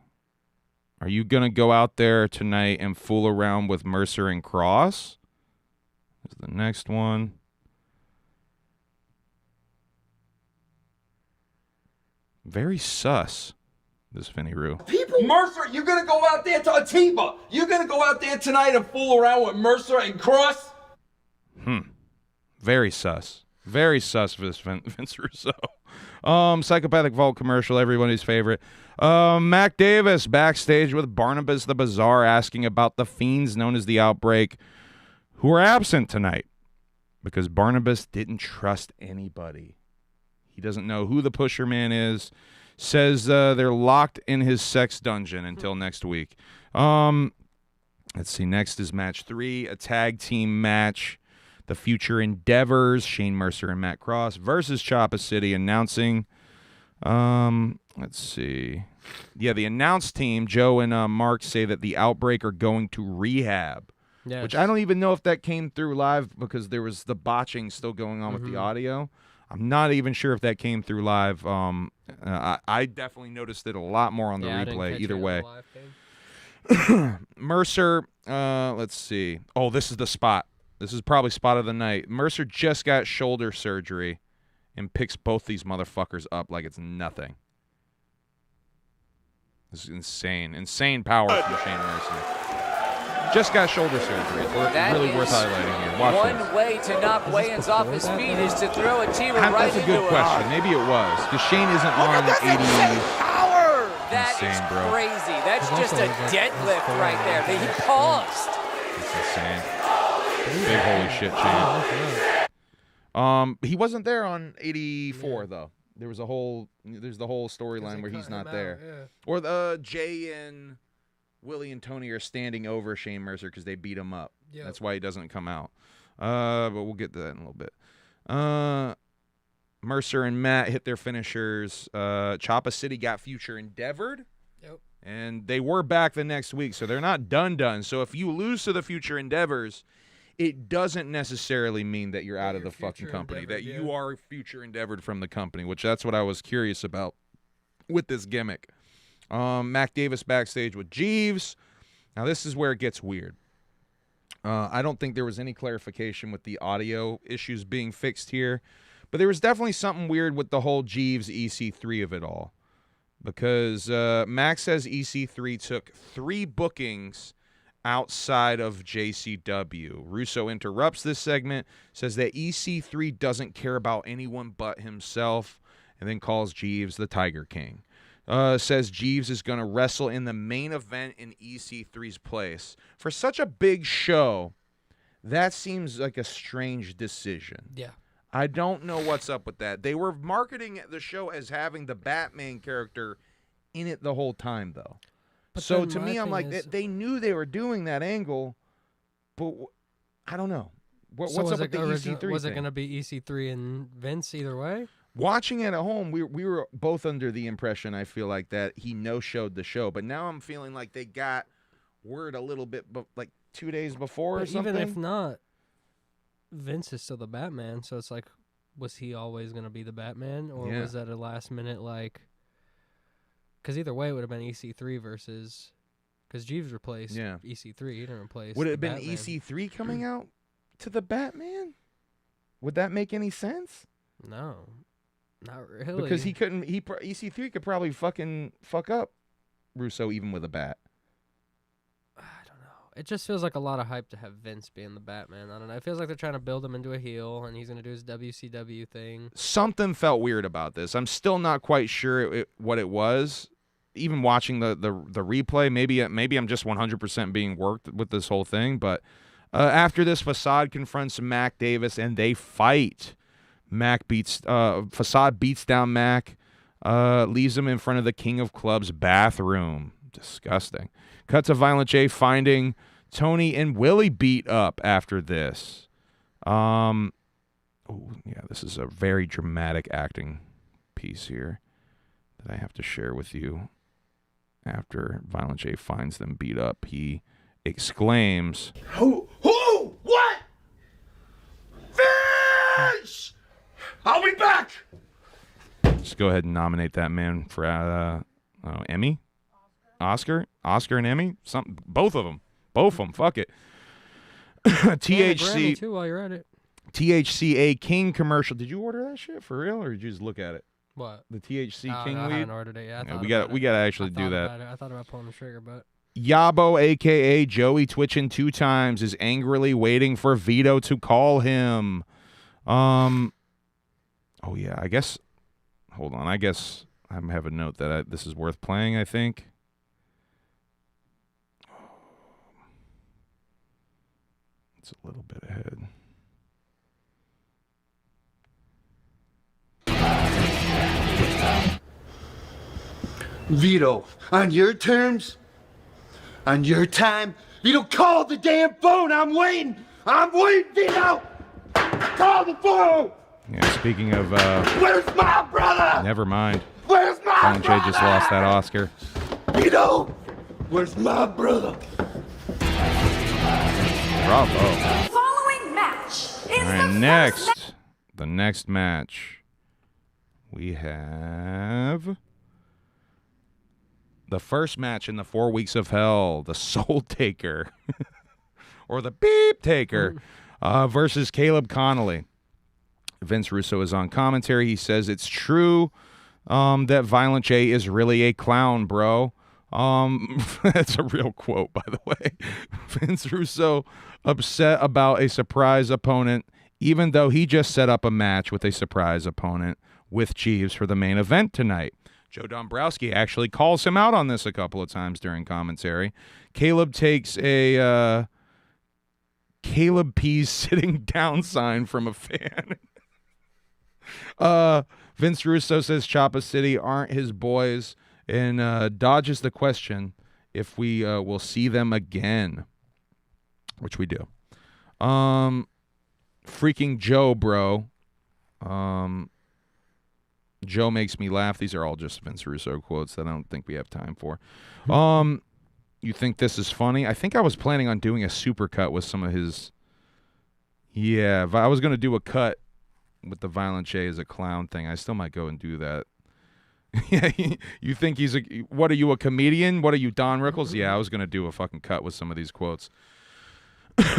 Are you going to go out there tonight and fool around with Mercer and Cross? The next one. Very sus, this Vinny Rue. Mercer, you're going to go out there to Atiba. You're going to go out there tonight and fool around with Mercer and Cross? Very sus. Very sus for this Vince Russo. Psychopathic Vault commercial, everybody's favorite. Mac Davis backstage with Barnabas the Bizarre asking about the fiends known as the Outbreak, who are absent tonight because Barnabas didn't trust anybody. He doesn't know who the Pusher Man is. Says they're locked in his sex dungeon until next week. Let's see. Next is match 3, a tag team match. The Future Endeavors, Shane Mercer and Matt Cross versus Choppa City. Announcing, let's see. Yeah, the announced team, Joe and Mark, say that the Outbreak are going to rehab. Yes. Which I don't even know if that came through live because there was the botching still going on with the audio. I'm not even sure if that came through live. I definitely noticed it a lot more on the replay. Either way. Mercer, let's see. Oh, this is the spot. This is probably spot of the night. Mercer just got shoulder surgery and picks both these motherfuckers up like it's nothing. This is insane. Insane power from Shane Mercer. Just got shoulder surgery. It's really worth highlighting here. Watch one this. way to knock Wayans off his feet is to throw a T-Bar right into it. That's a good question. Maybe it was. Because Shane isn't on 80. Power! That insane, is bro. Crazy. That's just a deadlift right there. He paused. It's insane. Big holy shit, Shane. He wasn't there on 84 though. There's the whole storyline where he's not there. Or the Jay and Willie and Tony are standing over Shane Mercer because they beat him up. Yep. That's why he doesn't come out. But we'll get to that in a little bit. Mercer and Matt hit their finishers. Choppa City got future endeavored. Yep. And they were back the next week, so they're not done. So if you lose to the future endeavors, it doesn't necessarily mean that you're out of the fucking company, that you are future endeavored from the company, which that's what I was curious about with this gimmick. Mac Davis backstage with Jeeves. Now, this is where it gets weird. I don't think there was any clarification with the audio issues being fixed here, but there was definitely something weird with the whole Jeeves EC3 of it all, because Mac says EC3 took 3 bookings outside of JCW. Russo interrupts this segment, says that EC3 doesn't care about anyone but himself, and then calls Jeeves the Tiger King. Says Jeeves is going to wrestle in the main event in EC3's place. For such a big show, that seems like a strange decision. Yeah. I don't know what's up with that. They were marketing the show as having the Batman character in it the whole time, though. But so to me, I'm like, they knew they were doing that angle, but I don't know. What's up with the EC3 Was it going to be EC3 and Vince either way? Watching it at home, we were both under the impression, I feel like, that he no-showed the show. But now I'm feeling like they got word a little bit, like 2 days before or something. Even if not, Vince is still the Batman, so it's like, was he always going to be the Batman? Or was that a last-minute, like... Because either way, it would have been EC3 versus... Because Jeeves replaced EC3. He didn't replace Would it have been Batman. EC3 coming out to the Batman? Would that make any sense? No. Not really. Because he couldn't. EC3 could probably fucking fuck up Russo even with a bat. I don't know. It just feels like a lot of hype to have Vince being the Batman. I don't know. It feels like they're trying to build him into a heel, and he's going to do his WCW thing. Something felt weird about this. I'm still not quite sure what it was. Even watching the replay, maybe I'm just 100% being worked with this whole thing. But after this, Facade confronts Mac Davis, and they fight. Facade beats down Mac, leaves him in front of the King of Clubs bathroom. Disgusting. Cut to Violent J finding Tony and Willie beat up after this. Oh yeah, this is a very dramatic acting piece here that I have to share with you. After Violent J finds them beat up, he exclaims, Who? What? Vince! I'll be back! Just go ahead and nominate that man for Emmy? Oscar and Emmy? Both of them. Fuck it. THC too, while you're at it. THCA King commercial. Did you order that shit for real, or did you just look at it? What? The THC King no, weed? I haven't ordered it yet. We gotta actually do that. I thought about pulling the trigger, but Yabo, a.k.a. Joey Twitchin' 2 times, is angrily waiting for Vito to call him. Oh, yeah, I guess... Hold on, I guess I have a note that this is worth playing, I think. It's a little bit ahead. Vito, on your terms, on your time, Vito, call the damn phone. I'm waiting, Vito. Call the phone. Yeah, speaking of... Where's my brother? Never mind. Where's my Violent J brother? just lost that Oscar. Vito, where's my brother? Bravo. Following match is All right, the next match, we have the first match in the 4 weeks of hell, the Soul Taker, or the Beep Taker, versus Caleb Connolly. Vince Russo is on commentary. He says it's true that Violent J is really a clown, bro. That's a real quote, by the way. Vince Russo upset about a surprise opponent, even though he just set up a match with a surprise opponent with Jeeves for the main event tonight. Joe Dombrowski actually calls him out on this a couple of times during commentary. Caleb takes a Caleb P's sitting down sign from a fan. Vince Russo says Choppa City aren't his boys and dodges the question if we will see them again, which we do. Freaking Joe, bro. Joe makes me laugh. These are all just Vince Russo quotes that I don't think we have time for. You think this is funny? I think I was planning on doing a supercut with some of his... Yeah, if I was going to do a cut with the Violent J as a clown thing, I still might go and do that. Yeah, you think he's a... What, are you, a comedian? What are you, Don Rickles? Yeah, I was going to do a fucking cut with some of these quotes.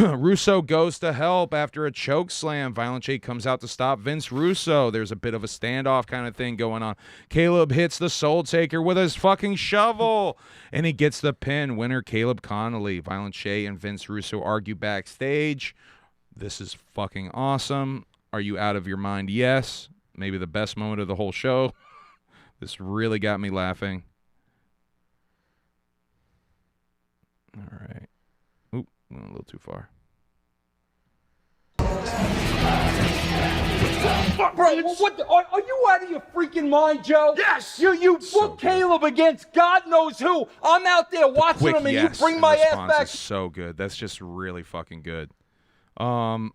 Russo goes to help after a choke slam. Violent J comes out to stop Vince Russo. There's a bit of a standoff kind of thing going on. Caleb hits the Soul Taker with his fucking shovel, and he gets the pin. Winner Caleb Connolly. Violent J and Vince Russo argue backstage. This is fucking awesome. Are you out of your mind? Yes. Maybe the best moment of the whole show. This really got me laughing. All right. Went a little too far. Bro, are you out of your freaking mind, Joe? Yes! You book Caleb against God knows who. I'm out there watching him, and you bring my ass back. Is so good. That's just really fucking good. God,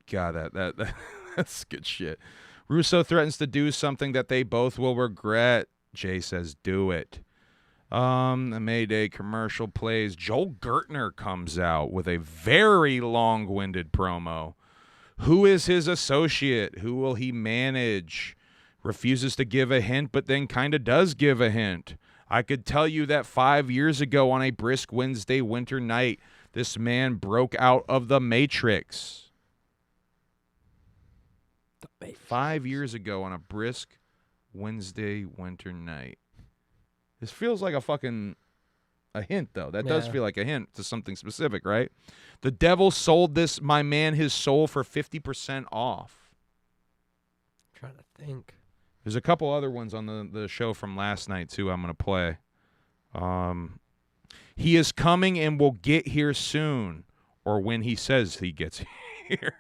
that's good shit. Russo threatens to do something that they both will regret. Jay says, do it. The Mayday commercial plays. Joel Gertner comes out with a very long-winded promo. Who is his associate? Who will he manage? Refuses to give a hint, but then kind of does give a hint. I could tell you that 5 years ago on a brisk Wednesday winter night, this man broke out of the Matrix. 5 years ago on a brisk Wednesday winter night. This feels like a hint, though. That does feel like a hint to something specific, right? The Devil sold my man his soul for 50% off. I'm trying to think. There's a couple other ones on the show from last night, too, I'm going to play. He is coming and will get here soon, or when he says he gets here.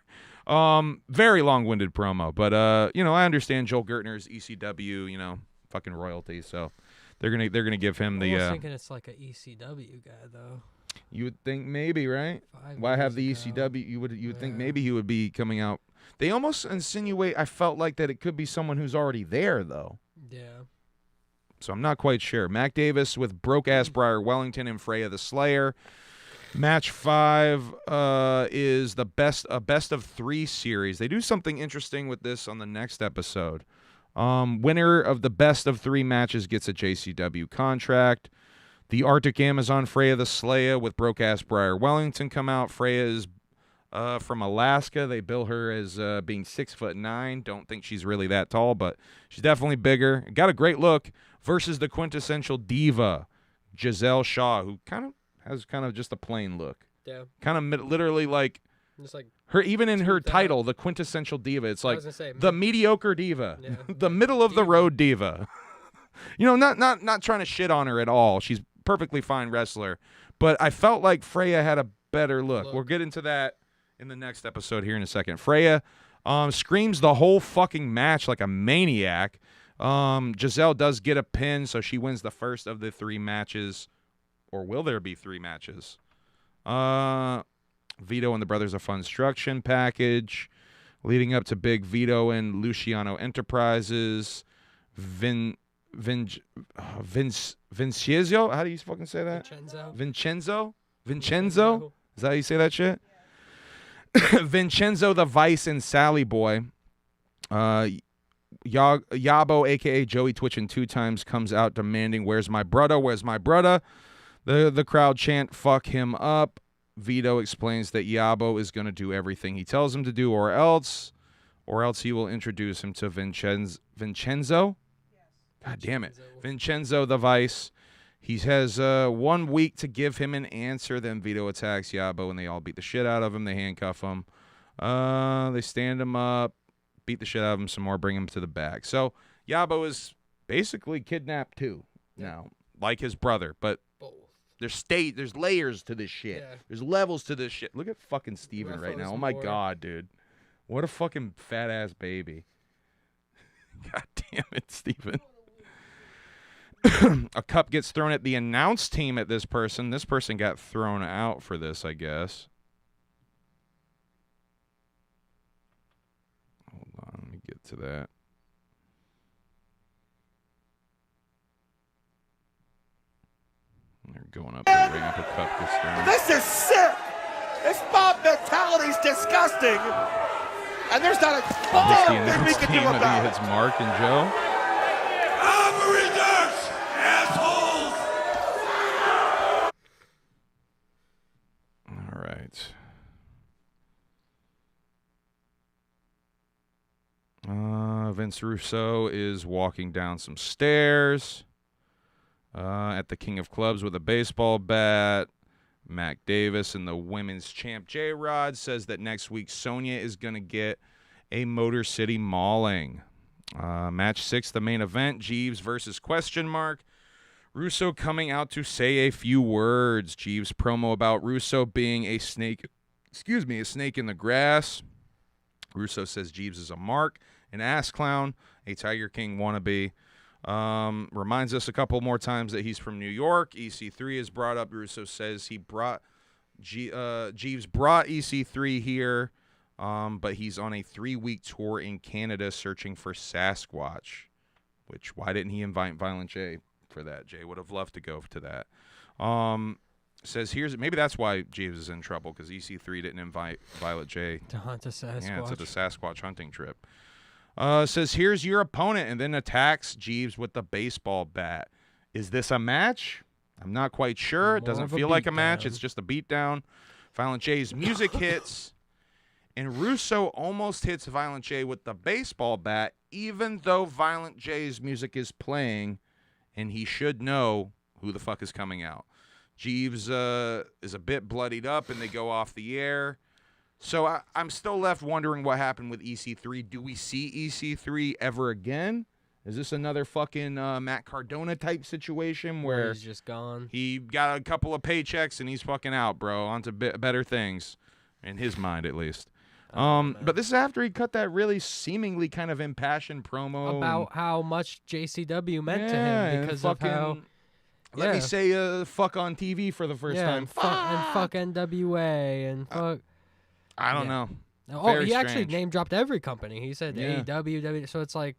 Very long-winded promo, but, I understand Joel Gertner's ECW, fucking royalty, so... They're gonna give him the. I'm thinking it's like an ECW guy though. You would think maybe, right? Why have the ECW? You would think maybe he would be coming out. They almost insinuate. I felt like that it could be someone who's already there though. Yeah. So I'm not quite sure. Mac Davis with Broke Ass Briar Wellington and Freya the Slayer. Match 5 is a best of 3 series. They do something interesting with this on the next episode. Winner of the best of 3 matches gets a JCW contract. The Arctic Amazon Freya the Slayer with Broke Ass Briar Wellington come out. Freya is from Alaska. They bill her as being 6'9". Don't think she's really that tall, but she's definitely bigger. Got a great look versus the quintessential diva, Giselle Shaw, who has just a plain look. Yeah. Literally like. Just like her, even in her title, the quintessential diva. It's like the mediocre diva, the middle of the road diva. Not trying to shit on her at all. She's perfectly fine wrestler, but I felt like Freya had a better look. We'll get into that in the next episode here in a second. Freya screams the whole fucking match like a maniac. Giselle does get a pin, so she wins the first of the 3 matches. Or will there be 3 matches? Vito and the Brothers of Funstruction package, leading up to Big Vito and Luciano Enterprises. Vincenzo, how do you fucking say that? Vincenzo? Is that how you say that shit? Vincenzo the Vice and Sally Boy. Yabo, a.k.a. Joey Twitchin' 2 times, comes out demanding, where's my brother? Where's my brother? The crowd chant, fuck him up. Vito explains that Yabo is going to do everything he tells him to do, or else he will introduce him to Vincenzo? God damn it. Vincenzo the Vice. He has 1 week to give him an answer. Then Vito attacks Yabo, and they all beat the shit out of him. They handcuff him. They stand him up, beat the shit out of him some more, bring him to the back. So Yabo is basically kidnapped too now, like his brother, but there's layers to this shit. Yeah. There's levels to this shit. Look at fucking Steven right now. Oh my God, dude. What a fucking fat ass baby. God damn it, Steven. A cup gets thrown at the announce team at this person. This person got thrown out for this, I guess. Hold on, let me get to that. They're going up the ramp. A cup gets thrown. This is sick. This mob mentality is disgusting. And there's not a thing we can do about it. It's Mark and Joe. Assholes! All right. Vince Russo is walking down some stairs at the King of Clubs with a baseball bat. Mac Davis and the women's champ J-Rod says that next week Sonya is going to get a Motor City mauling. Match 6, the main event, Jeeves versus question mark. Russo coming out to say a few words. Jeeves promo about Russo being a snake in the grass. Russo says Jeeves is a mark, an ass clown, a Tiger King wannabe. Reminds us a couple more times that he's from New York. EC3 is brought up. Russo says he brought Jeeves brought EC3 here, but he's on a 3-week tour in Canada searching for Sasquatch. Which, why didn't he invite Violent J for that? Jay would have loved to go to that. Says maybe that's why Jeeves is in trouble, because EC3 didn't invite Violet J to hunt a Sasquatch. Yeah, to the Sasquatch hunting trip. Says, here's your opponent, and then attacks Jeeves with the baseball bat. Is this a match? I'm not quite sure. It doesn't feel like a match. It's just a beatdown. Violent J's music hits, and Russo almost hits Violent J with the baseball bat, even though Violent J's music is playing, and he should know who the fuck is coming out. Jeeves is a bit bloodied up, and they go off the air. So I'm still left wondering what happened with EC3. Do we see EC3 ever again? Is this another fucking Matt Cardona type situation where he's just gone? He got a couple of paychecks and he's fucking out, bro, onto better things, in his mind at least. But this is after he cut that really seemingly kind of impassioned promo about how much JCW meant to him because of how. Let me say fuck on TV for the first time. And fuck NWA and fuck. I don't know. Oh, he actually name dropped every company. He said AEW, so it's like,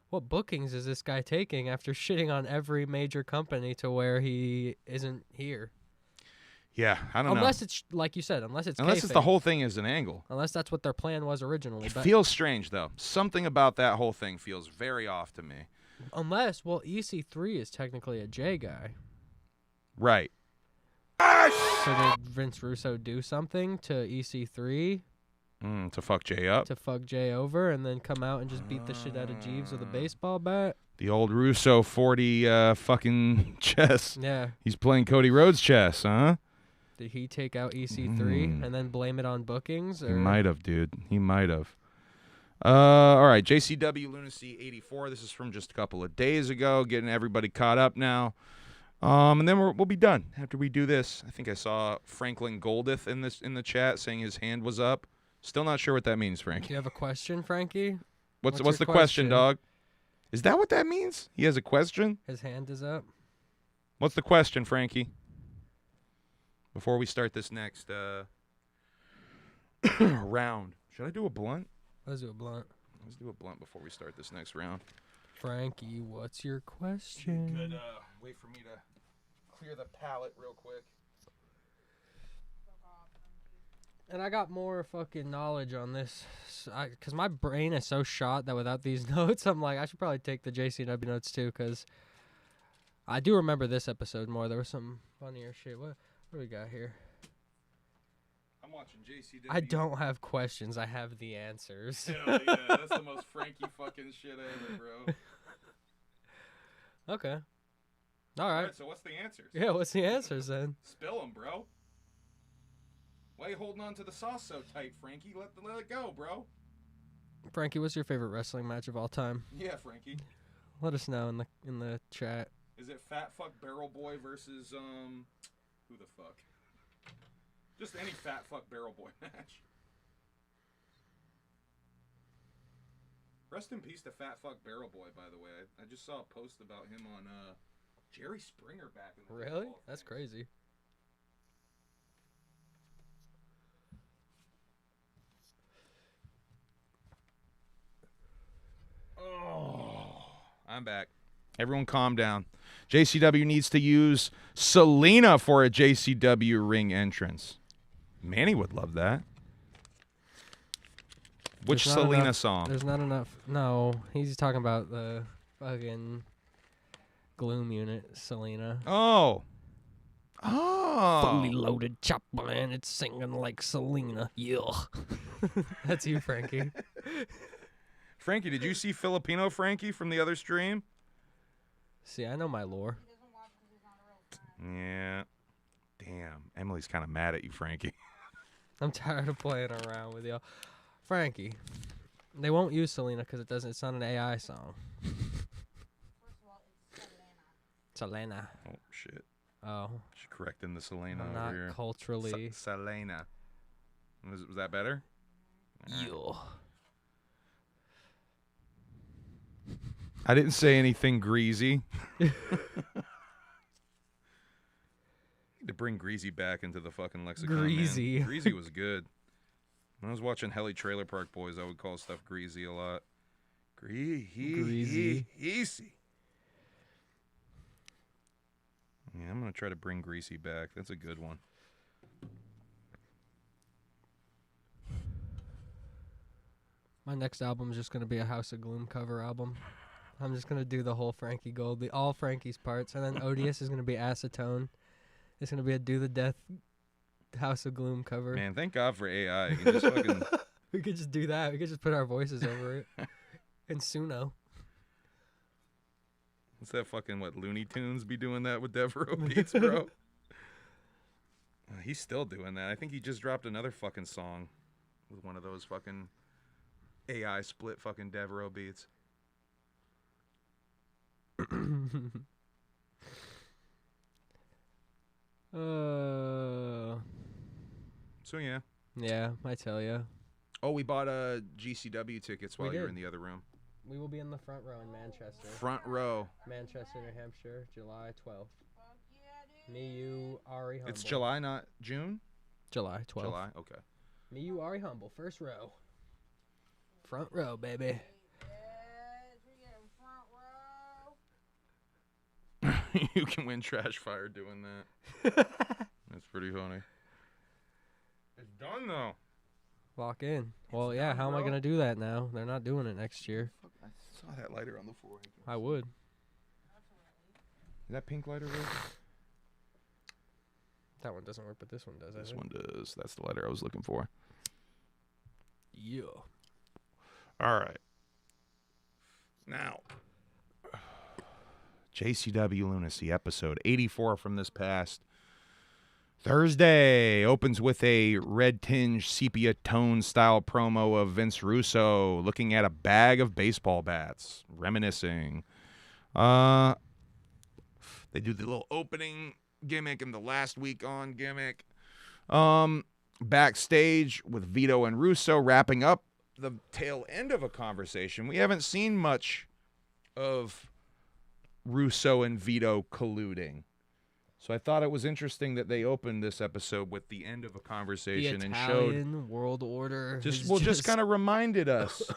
what bookings is this guy taking after shitting on every major company to where he isn't here? Yeah, I don't know. Unless it's like you said, unless it's the whole thing is an angle. Unless that's what their plan was originally. It feels strange though. Something about that whole thing feels very off to me. Unless, EC3 is technically a J guy. Right. So did Vince Russo do something to EC3? To fuck Jay up? To fuck Jay over and then come out and just beat the shit out of Jeeves with a baseball bat? The old Russo 40 fucking chess. Yeah. He's playing Cody Rhodes chess, huh? Did he take out EC3 and then blame it on bookings? Or? He might have, dude. He might have. All right, JCW Lunacy 84. This is from just a couple of days ago. Getting everybody caught up now. And then we'll be done after we do this. I think I saw Franklin Goldeth in the chat saying his hand was up. Still not sure what that means, Frankie. Do you have a question, Frankie? What's the question, dog? Is that what that means? He has a question? His hand is up. What's the question, Frankie? Before we start this next round. Should I do a blunt? Let's do a blunt. Let's do a blunt before we start this next round. Frankie, what's your question? Good. Wait for me to clear the palate real quick. And I got more fucking knowledge on this, because my brain is so shot that without these notes, I'm like, I should probably take the JCW notes too, because I do remember this episode more. There was some funnier shit. What do we got here? I'm watching JCW. I don't have questions. I have the answers. Hell yeah, that's the most Frankie fucking shit ever, bro. Okay. All right. So what's the answers? Yeah, what's the answers then? Spill them, bro. Why are you holding on to the sauce so tight, Frankie? Let it go, bro. Frankie, what's your favorite wrestling match of all time? Yeah, Frankie. Let us know in the chat. Is it Fat Fuck Barrel Boy versus who the fuck? Just any Fat Fuck Barrel Boy match. Rest in peace to Fat Fuck Barrel Boy, by the way. I just saw a post about him on Jerry Springer back in the Really? That's crazy. Oh, I'm back. Everyone calm down. JCW needs to use Selena for a JCW ring entrance. Manny would love that. Which Selena song? There's not enough. No, he's talking about the fucking Gloom unit, Selena. Oh. Oh. Fully loaded chopper and it's singing like Selena. Yeah. That's you, Frankie. Frankie, did you see Filipino Frankie from the other stream? See, I know my lore. Yeah. Damn. Emily's kind of mad at you, Frankie. I'm tired of playing around with y'all. Frankie, they won't use Selena because it's not an AI song. Selena. Oh, shit. Oh. She's correcting the Selena I'm over not here. culturally. Selena. Was that better? Yeah. I didn't say anything greasy. Need to bring Greasy back into the fucking lexicon. Greasy. Man. Greasy was good. When I was watching Helly Trailer Park Boys, I would call stuff greasy a lot. Greasy. Yeah, I'm going to try to bring Greasy back. That's a good one. My next album is just going to be a House of Gloom cover album. I'm just going to do the whole Frankie Gold, all Frankie's parts. And then Odious is going to be Acetone. It's going to be a Do the Death House of Gloom cover. Man, thank God for AI. You can just fucking... We could just do that. We could just put our voices over it. And Suno. What's that fucking, Looney Tunes be doing that with Devereaux Beats, bro? He's still doing that. I think he just dropped another fucking song with one of those fucking AI split fucking Devereaux Beats. So, yeah. Yeah, I tell ya. Oh, we bought GCW tickets while you were in the other room. We will be in the front row in Manchester. Front row. Manchester, New Hampshire, July 12th. Me, you, Ari, Humble. It's July, not June? July 12th. July, okay. Me, you, Ari, Humble. First row. Front row, baby. You can win Trash Fire doing that. That's pretty funny. It's done, though. Lock in. Well, yeah, how am I going to do that now? They're not doing it next year. I saw that lighter on the floor. I would. Is that pink lighter work? That one doesn't work, but this one does. This one does. That's the lighter I was looking for. Yeah. All right. Now, JCW Lunacy episode 84 from this past Thursday opens with a red tinge sepia tone style promo of Vince Russo looking at a bag of baseball bats, reminiscing. They do the little opening gimmick and the last week on gimmick. Backstage with Vito and Russo wrapping up the tail end of a conversation. We haven't seen much of Russo and Vito colluding. So I thought it was interesting that they opened this episode with the end of a conversation and showed Italian World Order. Just kind of reminded us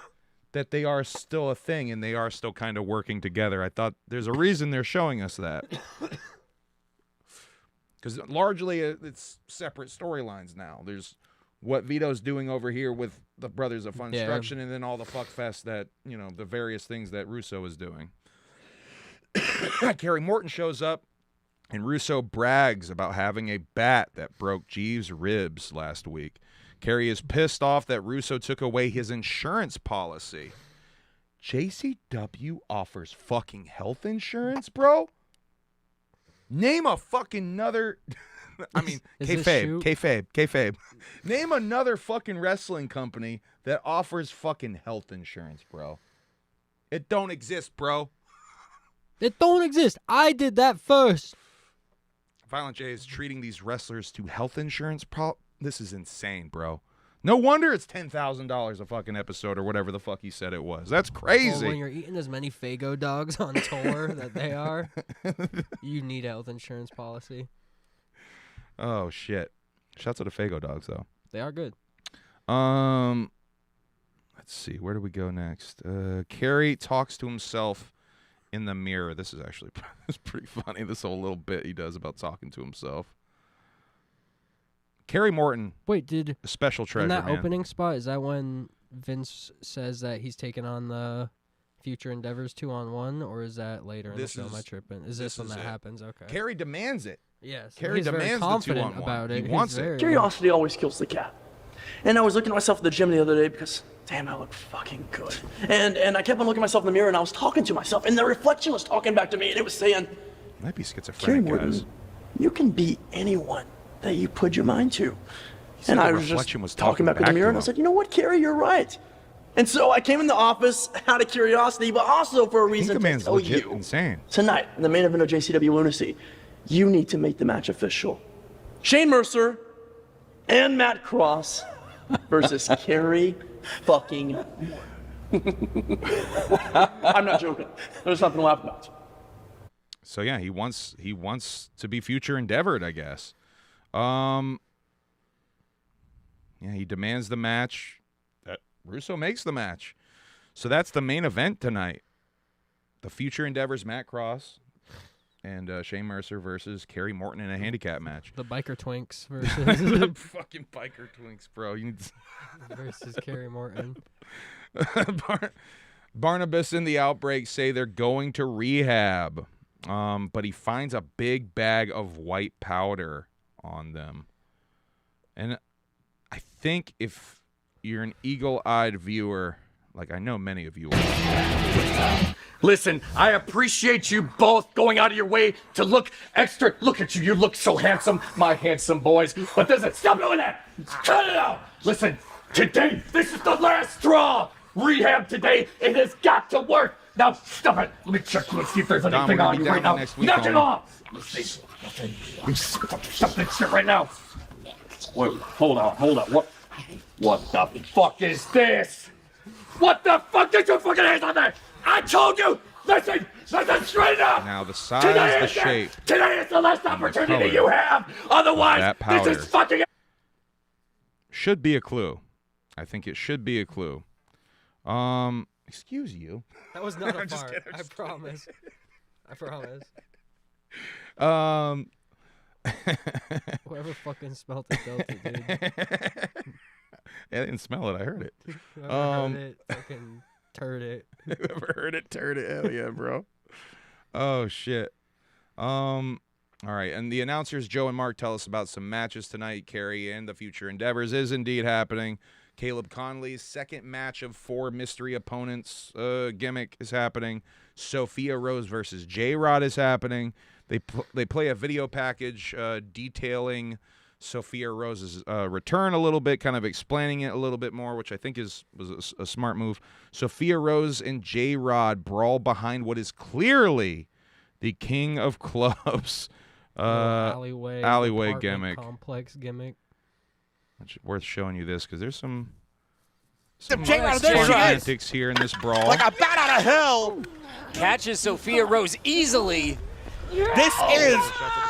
that they are still a thing and they are still kind of working together. I thought there's a reason they're showing us that. Because largely it's separate storylines now. There's what Vito's doing over here with the Brothers of Funstruction and then all the fuckfest that, the various things that Russo is doing. Kerry Morton shows up. And Russo brags about having a bat that broke Jeeves' ribs last week. Kerry is pissed off that Russo took away his insurance policy. JCW offers fucking health insurance, bro? Name a fucking another... I mean, kayfabe. Name another fucking wrestling company that offers fucking health insurance, bro. It don't exist, bro. It don't exist. I did that first. Violent J is treating these wrestlers to health insurance. This is insane, bro. No wonder it's $10,000 a fucking episode or whatever the fuck he said it was. That's crazy. Well, when you're eating as many Fago dogs on tour that they are, you need a health insurance policy. Oh shit! Shouts out to Fago dogs though. They are good. Let's see. Where do we go next? Kerry talks to himself in the mirror. This is actually it's pretty funny. This whole little bit he does about talking to himself. Kerry Morton. Wait, did a special treasure, in that man. opening spot, is that when Vince says that he's taking on the Future Endeavors 2-on-1, or is that later in the film? Am I tripping? Is this when that happens? Okay. Kerry demands it. Yes. Kerry he's demands very confident the 2-on-1. about it. He wants it. Curiosity always kills the cat. And I was looking at myself at the gym the other day because, damn, I look fucking good. And I kept on looking at myself in the mirror, and I was talking to myself, and the reflection was talking back to me, and it was saying, might be Kerry schizophrenic, Morton, guys. you can be anyone that you put your mind to. And the I was just reflection was talking back in the back mirror, to and I him. said, you know what, Kerry, you're right. And so I came in the office out of curiosity, but also for a reason the to man's tell legit you. insane. Tonight, in the main event of JCW Lunacy, you need to make the match official. Shane Mercer and Matt Cross versus Kerry fucking I'm not joking. There's nothing to laugh about. So yeah, he wants to be future endeavored, I guess. Yeah, he demands the match. That Russo makes the match. So that's the main event tonight. The future endeavors, Matt Cross and Shane Mercer versus Kerry Morton in a handicap match. The Biker Twinks versus the fucking Biker Twinks, bro. You need to... versus Kerry Morton. Barnabas and the Outbreak say they're going to rehab, but he finds a big bag of white powder on them. And I think if you're an eagle-eyed viewer, like I know many of you are. Listen, I appreciate you both going out of your way to look extra. Look at you. You look so handsome, my handsome boys. But stop doing that. Cut it out. Listen, today, this is the last straw. Rehab today. It has got to work. Now, stop it. Let me check. Let's see if there's Dom, anything we're gonna on be you down right now. next week, Knock it homie. off. Let's see. Okay. You stop that shit right now. Wait, hold on. What the fuck is this? What the fuck? Get your fucking hands on that! I told you! Listen straight up! Now the size, the shape. Today is the last opportunity color you have! Otherwise, that powder this is fucking... should be a clue. I think it should be a clue. Excuse you. That was not a I'm just fart. kidding, I promise. I promise. Whoever fucking smelled the Delta, dude. I didn't smell it. I heard it. Whoever heard it, fucking turd it. Whoever heard it, turd it. Hell yeah, bro. Oh, shit. All right, and the announcers, Joe and Mark, tell us about some matches tonight. Kerry and the Future Endeavors is indeed happening. Caleb Conley's second match of 4 mystery opponents gimmick is happening. Sophia Rose versus J-Rod is happening. They play a video package detailing Sophia Rose's return a little bit, kind of explaining it a little bit more, which I think was a smart move. Sophia Rose and J-Rod brawl behind what is clearly the King of Clubs alleyway gimmick. Complex gimmick. It's worth showing you this because there's some J-Rod, there she is. antics here in this brawl. Like a bat out of hell. Catches Sophia Rose easily. This is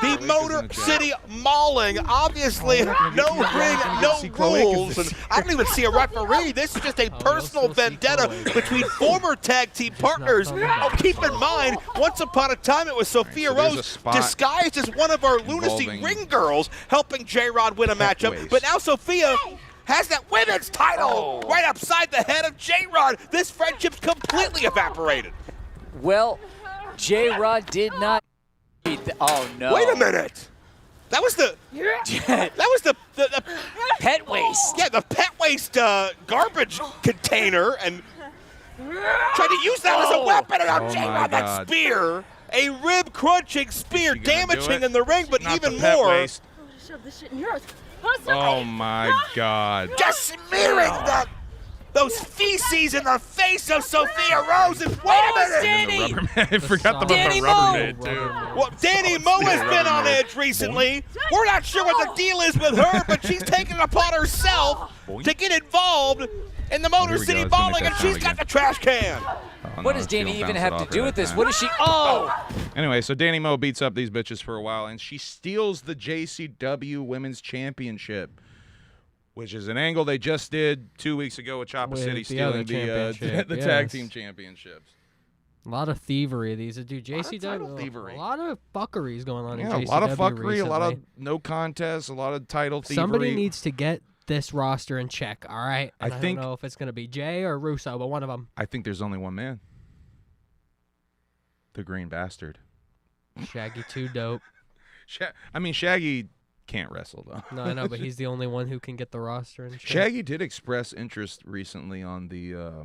the Motor City Mauling. Obviously, no ring, no rules. And I don't even see a referee. This is just a personal vendetta between former tag team partners. Oh, keep in mind, once upon a time it was Sophia Rose disguised as one of our Lunacy ring girls helping J-Rod win a matchup. But now Sophia has that women's title right upside the head of J-Rod. This friendship's completely evaporated. Well, J-Rod did not. Oh no! Wait a minute. That was the pet waste. Yeah, the pet waste garbage container, and tried to use that as a weapon. And now J-Rod, that spear, a rib crunching spear, damaging in the ring, but Not even the pet more. waste. Shove this shit in yours. Oh my God! Just smearing that those feces in the face of Sophia Rose. And wait a minute. Danny! I forgot about Danny the Mo. Rubbermaid, too. Well, Danny Mo has been on edge recently. We're not sure what the deal is with her, but she's taken it upon herself to get involved in the Motor City Bowling, and she's got the trash can. What does Danny even have to do with this? What is she? Oh! Anyway, so Danny Mo beats up these bitches for a while, and she steals the JCW Women's Championship, which is an angle they just did 2 weeks ago with Chopper City stealing the tag team championships. A lot of thievery. These dude JCW. Thievery. A lot of fuckeries going on in Yeah, JCW a lot of fuckery, recently. a lot of no contests, a lot of title thievery. Somebody needs to get this roster in check, all right? And I think- don't know if it's going to be Jay or Russo, but one of them. I think there's only one man. The Green Bastard. Shaggy too dope. Shaggy can't wrestle, though. No, I know, but he's the only one who can get the roster in check. Shaggy did express interest recently on the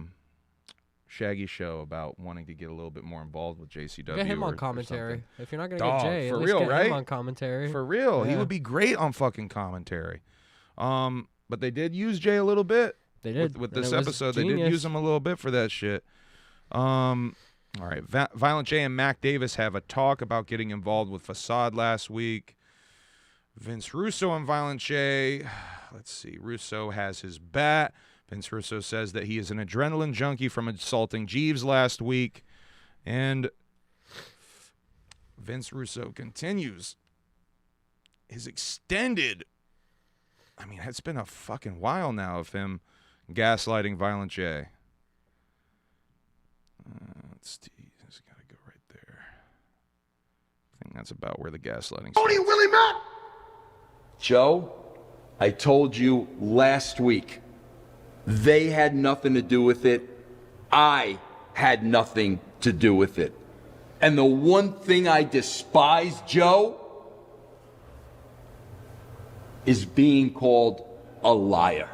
Shaggy show about wanting to get a little bit more involved with JCW. Get him or on commentary. something. If you're not going to get Jay, for at least real, get right? him on commentary. For real. He Yeah. would be great on fucking commentary. But they did use Jay a little bit. They did. With and this it was episode. They did genius. use him a little bit for that shit. All right. Violent J and Mac Davis have a talk about getting involved with Facade last week. Vince Russo and Violent J. Let's see. Russo has his bat. Vince Russo says that he is an adrenaline junkie from assaulting Jeeves last week. And Vince Russo continues his extended, I mean, it's been a fucking while now of him gaslighting Violent J. Let's see. It's got to go right there. I think that's about where the gaslighting starts. Tony Willie Matt! Joe, I told you last week, they had nothing to do with it. I had nothing to do with it. And the one thing I despise, Joe, is being called a liar.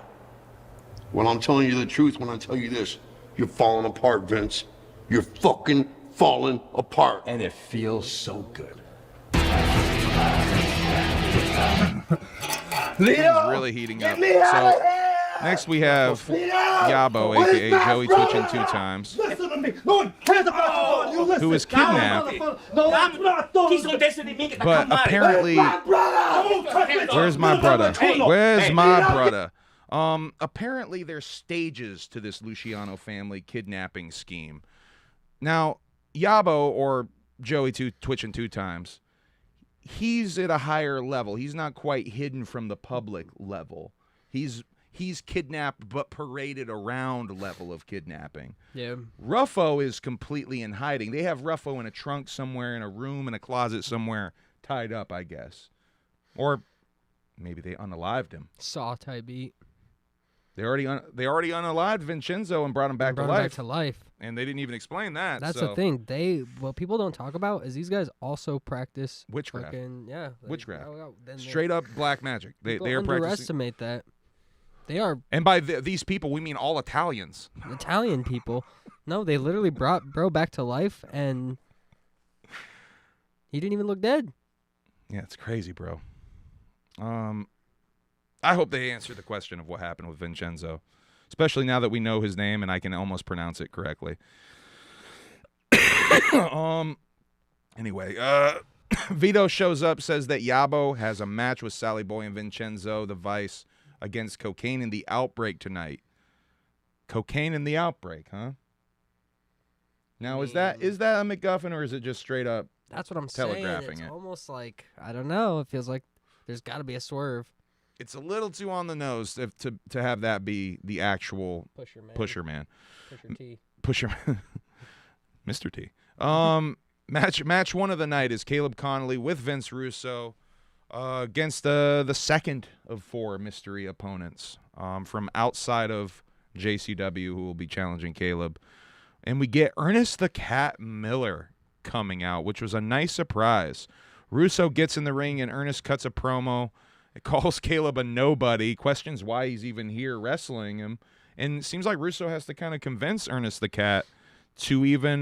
Well, I'm telling you the truth when I tell you this. You're falling apart, Vince. You're fucking falling apart. And it feels so good. He's really heating up. So next we have Yabo, a.k.a. Joey Twitching 2 times, Listen to me. No one cares about you. Listen. who was kidnapped. But apparently, where's my brother? Where's my brother? Apparently there's stages to this Luciano family kidnapping scheme. Now, Yabo, or Joey Twitching 2 times, he's at a higher level. He's not quite hidden from the public level. He's kidnapped but paraded around level of kidnapping. Yeah. Ruffo is completely in hiding. They have Ruffo in a trunk somewhere, in a room, in a closet somewhere, tied up, I guess. Or maybe they unalived him. Saw type beat. They already unalived Vincenzo and brought him back to life. And they didn't even explain that. That's so. the thing. What people don't talk about is these guys also practice Witchcraft. fucking, yeah. Witchcraft. Then Straight up black magic. They are practicing. Underestimate that. They are And by these people, we mean all Italians. Italian people. No, they literally brought bro back to life, and he didn't even look dead. Yeah, it's crazy, bro. I hope they answer the question of what happened with Vincenzo, especially now that we know his name and I can almost pronounce it correctly. Anyway, Vito shows up, says that Yabo has a match with Sally Boy and Vincenzo, the Vice, against Cocaine in the Outbreak tonight. Cocaine in the Outbreak, huh? Now, is that a MacGuffin, or is it just straight up That's what I'm telegraphing saying. It's it? almost like, I don't know. It feels like there's got to be a swerve. It's a little too on the nose to have that be the actual Pusher Man. Pusher T. Pusher Mr. T. Match one of the night is Caleb Connolly with Vince Russo against the second of 4 mystery opponents from outside of JCW who will be challenging Caleb. And we get Ernest the Cat Miller coming out, which was a nice surprise. Russo gets in the ring and Ernest cuts a promo. It calls Caleb a nobody, questions why he's even here wrestling him. And it seems like Russo has to kind of convince Ernest the Cat to even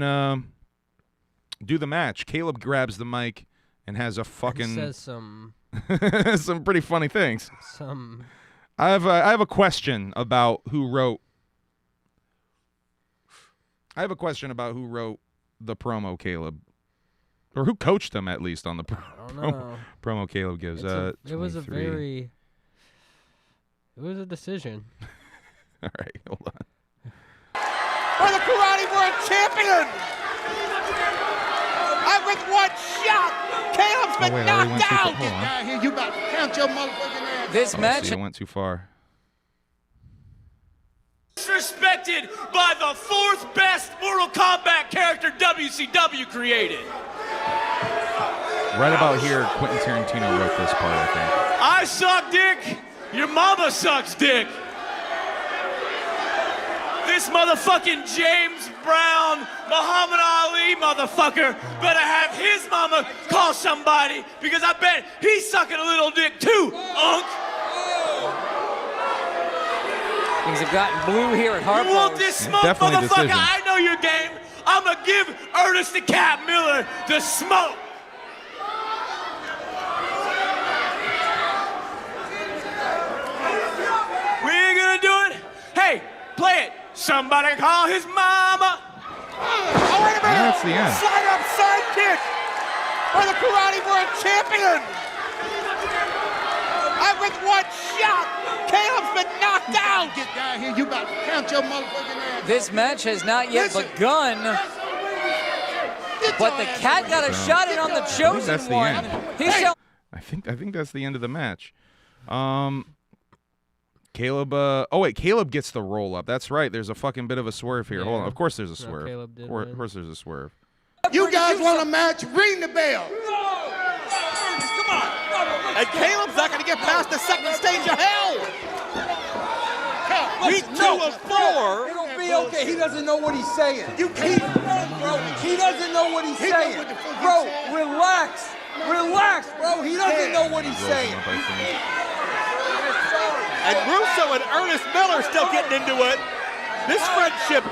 do the match. Caleb grabs the mic and has a fucking... He says some... some pretty funny things. Some... I have a question about who wrote I have a question about who wrote the promo, Caleb. Or who coached him, at least, on the promo Caleb gives. It was a decision. All right, hold on. For the Karate World Champion! And with one shot, Caleb's been knocked out! Get down here, you about to count your motherfucking ass. This match... See, I went too far. Disrespected by the 4th best Mortal Kombat character WCW created. Right about here, Quentin Tarantino wrote this part, I think. I suck dick, your mama sucks dick. This motherfucking James Brown, Muhammad Ali motherfucker better have his mama call somebody because I bet he's sucking a little dick too, unk. Things have gotten blue here at Harpo's. You want this smoke, motherfucker? I know your game. I'ma give Ernest the Cat Miller the smoke. We ain't gonna do it. Hey, play it. Somebody call his mama. Oh, wait a minute. That's the end. Slide up sidekick for the Karate World Champion. And with one shot, Caleb's been knocked out. Get down here, you about to count your motherfucking ass. This match has not yet begun. But the cat got a shot in on the chosen that's the one. end. I think that's the end of the match. Caleb, oh wait, Caleb gets the roll up. That's right. There's a fucking bit of a swerve here. Hold on. Of course there's a swerve. Caleb did Of course there's a swerve. You guys want a match? Ring the bell. And Caleb's not going to get past the second stage of hell. Week 2 of 4. It'll be okay. He doesn't know what he's saying. You can't, bro. He doesn't know what he's saying. Bro, relax. Relax, bro. He doesn't know what he's saying. And Russo and Ernest Miller still getting into it. This friendship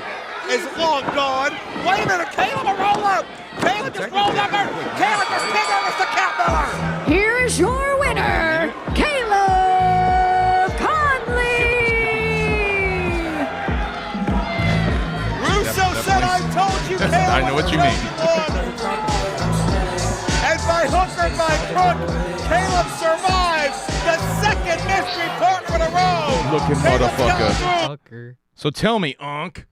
is long gone. Wait a minute, Caleb, a roll up. Caleb just rolled up. Caleb just pinned Ernest the Cat Miller. Here is your winner, Caleb Conley. Russo said, I told you, Caleb. I know what you mean. And by hook or by crook, Caleb survives the second mystery partner in a row. Looking motherfucker. So tell me, Unk.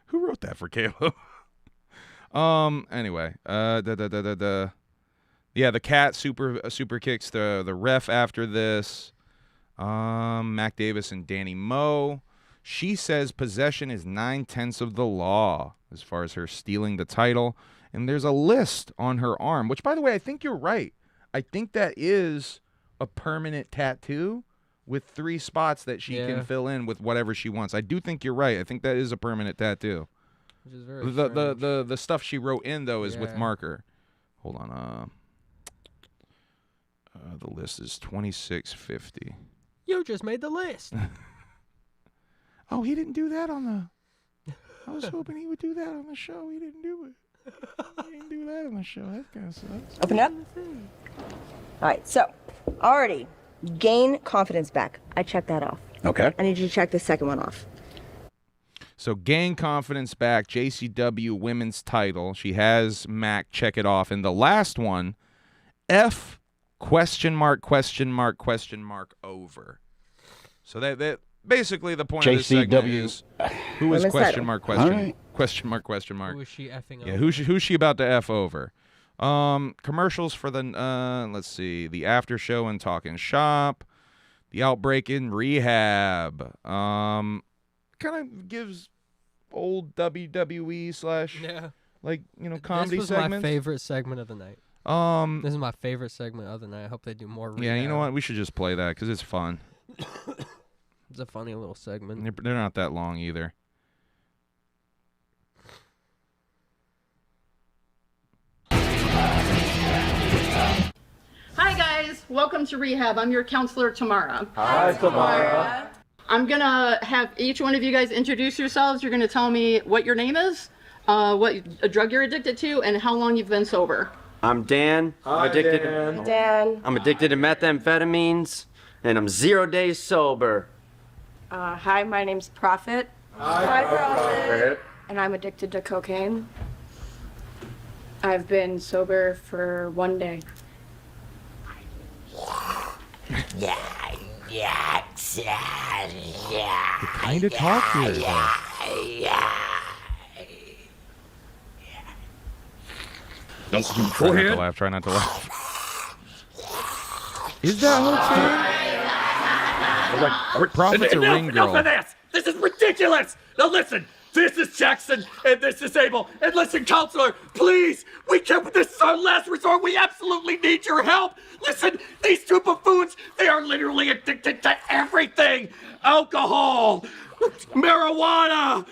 Who wrote that for Caleb? Anyway, yeah, the cat super kicks the ref after this. Mac Davis and Danny Moe. She says possession is 9/10 of the law as far as her stealing the title. And there's a list on her arm, which, by the way, I think you're right. I think that is a permanent tattoo with 3 spots that she can fill in with whatever she wants. I do think you're right. I think that is a permanent tattoo. Which is very the stuff she wrote in, though, is with marker. Hold on. The list is 2650. You just made the list. Oh, he didn't do that on the... I was hoping he would do that on the show. He didn't do it. He didn't do that on the show. That kind of sucks. Open it up. All right, so already gain confidence back. I checked that off. Okay. I need you to check the second one off. So gain confidence back, JCW women's title. She has Mac check it off. And the last one, F ? Over. So that basically the point of this segment is who is ? Right. Question mark. Who is she effing over? Yeah, who's she about to F over? Commercials for the let's see, the after show and Talking Shop, the Outbreak in Rehab. Kind of gives old WWE / comedy this was segments. My favorite segment of the night. This is my favorite segment of the night. I hope they do more. Rehab. Yeah, you know what? We should just play that because it's fun. It's a funny little segment. They're not that long either. Hi guys, welcome to Rehab. I'm your counselor, Tamara. Hi, Tamara. I'm gonna have each one of you guys introduce yourselves. You're gonna tell me what your name is, what drug you're addicted to, and how long you've been sober. I'm Dan. Hi, Dan. I'm addicted to methamphetamines, and I'm 0 days sober. Hi, my name's Prophet. Hi, CrossFit. And I'm addicted to cocaine. I've been sober for 1 day. Yeah. You kind of talk here. Try not to laugh. Try not to laugh. Is that okay? Prophet's a ring girl. Enough of this! This is ridiculous! Now listen, this is Jackson, and this is Abel. And listen, counselor, please, this is our last resort. We absolutely need your help. Listen, these two buffoons, they are literally addicted to everything. Alcohol, marijuana,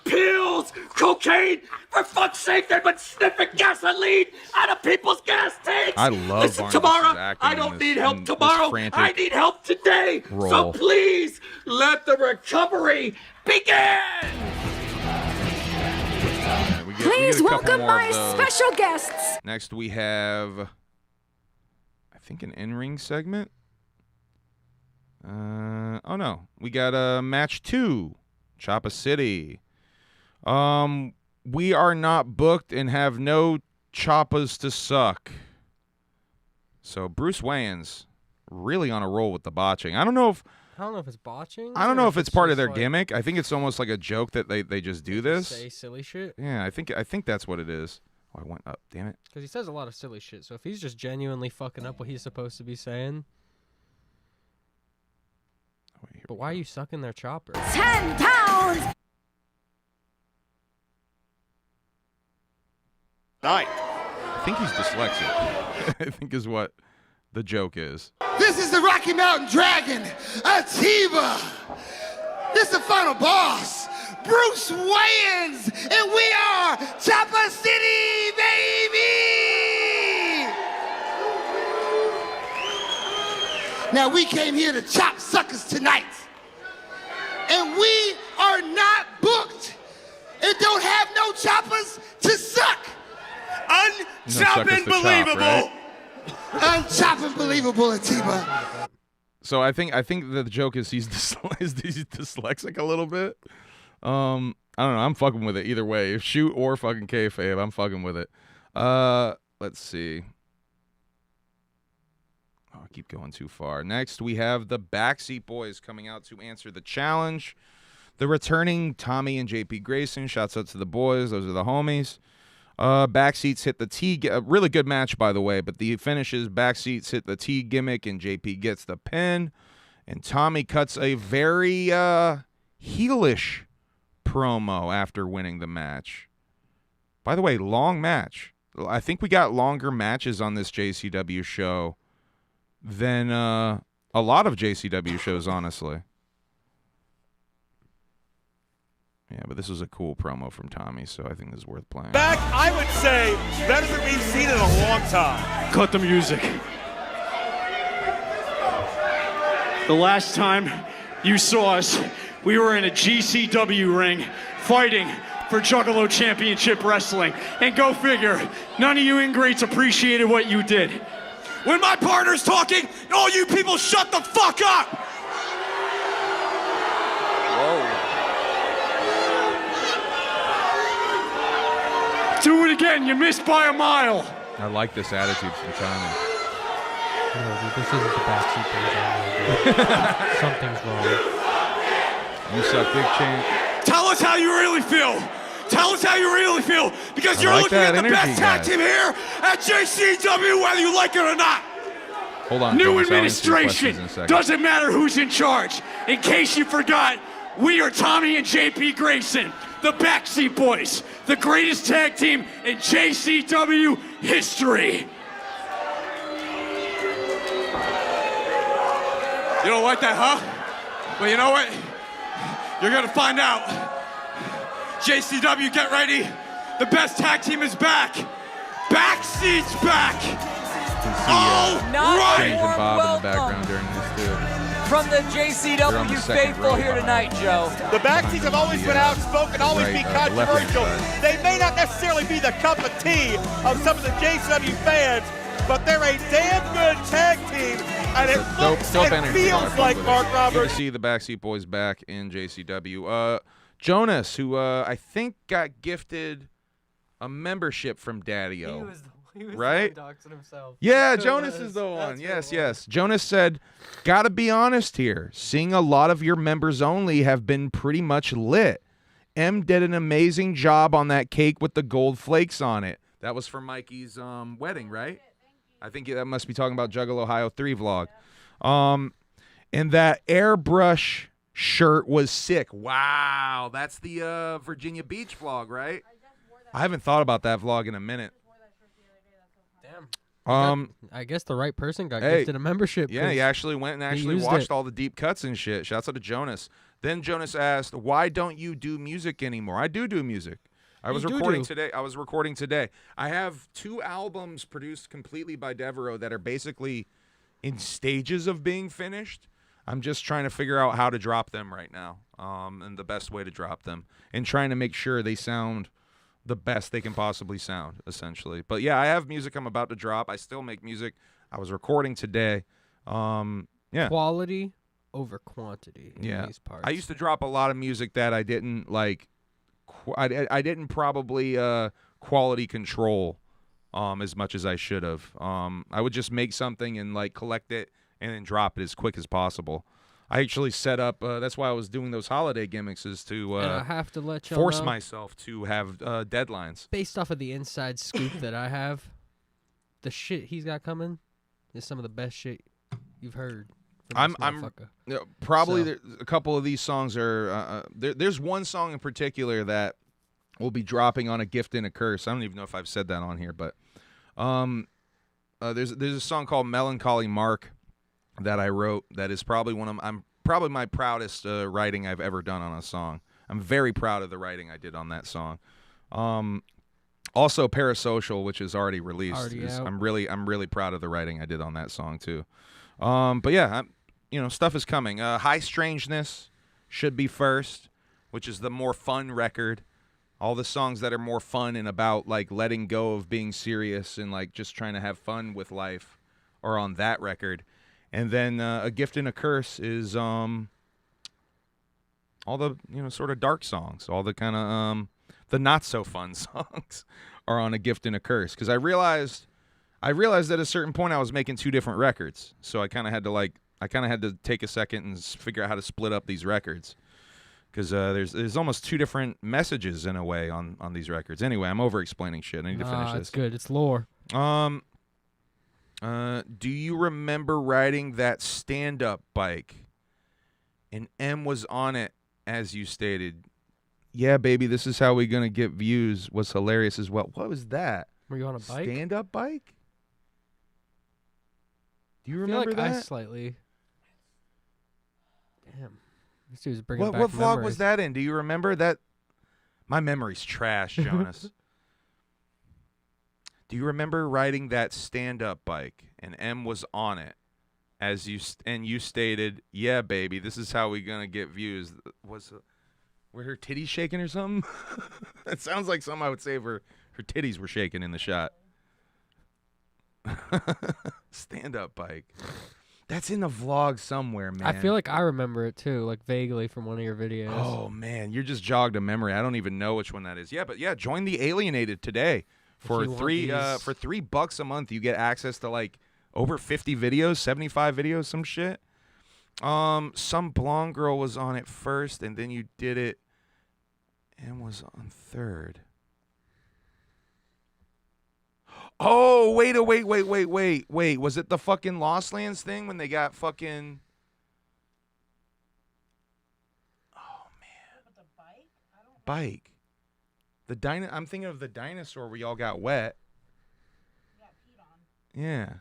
pills, cocaine. For fuck's sake, they've been sniffing gasoline out of people's gas tanks. I love Listen, Barnabas' tomorrow, acting I don't in need this- help in tomorrow. this frantic I need help today. So role. please, let the recovery begin. We get Please a couple welcome more my of those. special guests. Next, we have, I think, an in-ring segment. Oh no, we got match 2, Choppa City. We are not booked and have no choppas to suck. So Bruce Wayans really on a roll with the botching. I don't know if it's botching. I don't know if it's part of their just gimmick. I think it's almost like a joke that they just do this. Say silly shit. Yeah, I think that's what it is. Oh, I went up. Damn it. Because he says a lot of silly shit. So if he's just genuinely fucking up what he's supposed to be saying. But why are you sucking their chopper? 10 pounds. I think he's dyslexic. I think is what the joke is. This is the Rocky Mountain Dragon, Atiba. This is the final boss, Bruce Wayans, and we are Choppa City, baby! Now we came here to chop suckers tonight, and we are not booked and don't have no choppers to suck. Unchopping believable. Unchopping believable, Atiba. So I think the joke is he's dyslexic a little bit. I don't know. I'm fucking with it either way. If shoot or fucking kayfabe, I'm fucking with it. Let's see. Oh, I keep going too far. Next, we have the Backseat Boys coming out to answer the challenge. The returning Tommy and JP Grayson. Shouts out to the boys. Those are the homies. Backseats hit the T. A really good match, by the way, but the finishes, Backseats hit the T gimmick, and JP gets the pin. And Tommy cuts a very heelish promo after winning the match. By the way, long match. I think we got longer matches on this JCW show than a lot of JCW shows, honestly. Yeah, but this was a cool promo from Tommy, so I think this is worth playing. Back, I would say, better than we've seen in a long time. Cut the music. The last time you saw us, we were in a GCW ring fighting for Juggalo Championship Wrestling. And go figure, none of you ingrates appreciated what you did. When my partner's talking, all you people shut the fuck up! Whoa. Do it again, you missed by a mile. I like this attitude from Tommy. No, dude, this isn't the Backseat Boys. Something's wrong. You suck big champ. Tell us how you really feel. Tell us how you really feel, because I you're like looking that at the energy, best tag guys. team here at JCW, whether you like it or not. Hold on. New Thomas, I'll answer your questions administration. in a second. Doesn't matter who's in charge. In case you forgot, we are Tommy and JP Grayson, the Backseat Boys, the greatest tag team in JCW history. You don't like that, huh? Well, you know what? You're gonna find out. JCW, get ready. The best tag team is back. Backseat's back. All right. James and Bob in the background during this too. From the They're on JCW the second faithful row here tonight, Joe. The Backseats have always been outspoken, always right, be the left-hand controversial. side. They may not necessarily be the cup of tea of some of the JCW fans, but they're a damn good tag team, and it looks Dope and energy. feels like, Mark Good Roberts, to see the Backseat Boys back in JCW. Jonas, who I think got gifted a membership from Daddy-O. He was right? the one doxing himself. Yeah, That's Jonas is the one. Yes. Jonas said, gotta be honest here. Seeing a lot of your members only have been pretty much lit. M did an amazing job on that cake with the gold flakes on it. That was for Mikey's wedding, right? I think that must be talking about Juggalo Ohio 3 vlog. And that airbrush shirt was sick. Wow, that's the Virginia Beach vlog, right? I haven't thought about that vlog in a minute. Damn. I guess the right person got gifted a membership. Yeah, he actually went and watched all the deep cuts and shit. Shouts out to Jonas. Then Jonas asked, "Why don't you do music anymore?" I do music. I was recording today. I have 2 albums produced completely by Devereaux that are basically in stages of being finished. I'm just trying to figure out how to drop them right now, and the best way to drop them, and trying to make sure they sound the best they can possibly sound, essentially. But yeah, I have music I'm about to drop. I still make music. I was recording today. Yeah. Quality over quantity in these parts. I used to drop a lot of music that I didn't like. I didn't probably quality control as much as I should have. I would just make something and like collect it and then drop it as quick as possible. I actually set up. That's why I was doing those holiday gimmicks, is to I have to let you force know, myself to have deadlines. Based off of the inside scoop that I have, the shit he's got coming is some of the best shit you've heard. I'm probably a couple of these songs are. There's one song in particular that will be dropping on A Gift and a Curse. I don't even know if I've said that on here, but there's a song called Melancholy Mark that I wrote that is probably probably my proudest writing I've ever done on a song. I'm very proud of the writing I did on that song. Also Parasocial, which is already released. I'm really proud of the writing I did on that song too. But yeah, stuff is coming. High Strangeness should be first, which is the more fun record. All the songs that are more fun and about like letting go of being serious and like just trying to have fun with life are on that record. And then A Gift and a Curse is all the sort of dark songs, all the kind of the not so fun songs are on A Gift and a Curse. Because I realized at a certain point I was making 2 different records, so I kind of had to take a second and figure out how to split up these records. Because there's almost 2 different messages in a way on these records. Anyway, I'm over explaining shit. I need to finish this. It's good. It's lore. Do you remember riding that stand-up bike? And M was on it, as you stated. Yeah, baby, this is how we gonna get views. Was hilarious as well. What was that? Were you on a bike? Stand-up bike? Do you I remember feel like that? I slightly. Damn, this dude's bringing back What vlog memories. was that in? Do you remember that? My memory's trash, Jonas. Do you remember riding that stand-up bike and M was on it, as you stated, "Yeah, baby, this is how we gonna get views." Were her titties shaking or something? That sounds like something I would say if her titties were shaking in the shot. Stand-up bike. That's in the vlog somewhere, man. I feel like I remember it too, like vaguely from one of your videos. Oh man, you're just jogged a memory. I don't even know which one that is. Yeah, but yeah, join the Alienated today. For $3 a month, you get access to like over 50 videos, 75 videos, some shit. Some blonde girl was on it first, and then you did it and was on third. Oh, wait. Was it the fucking Lost Lands thing when they got fucking... Oh, man. Bike. I'm thinking of the dinosaur where y'all got wet. Yeah.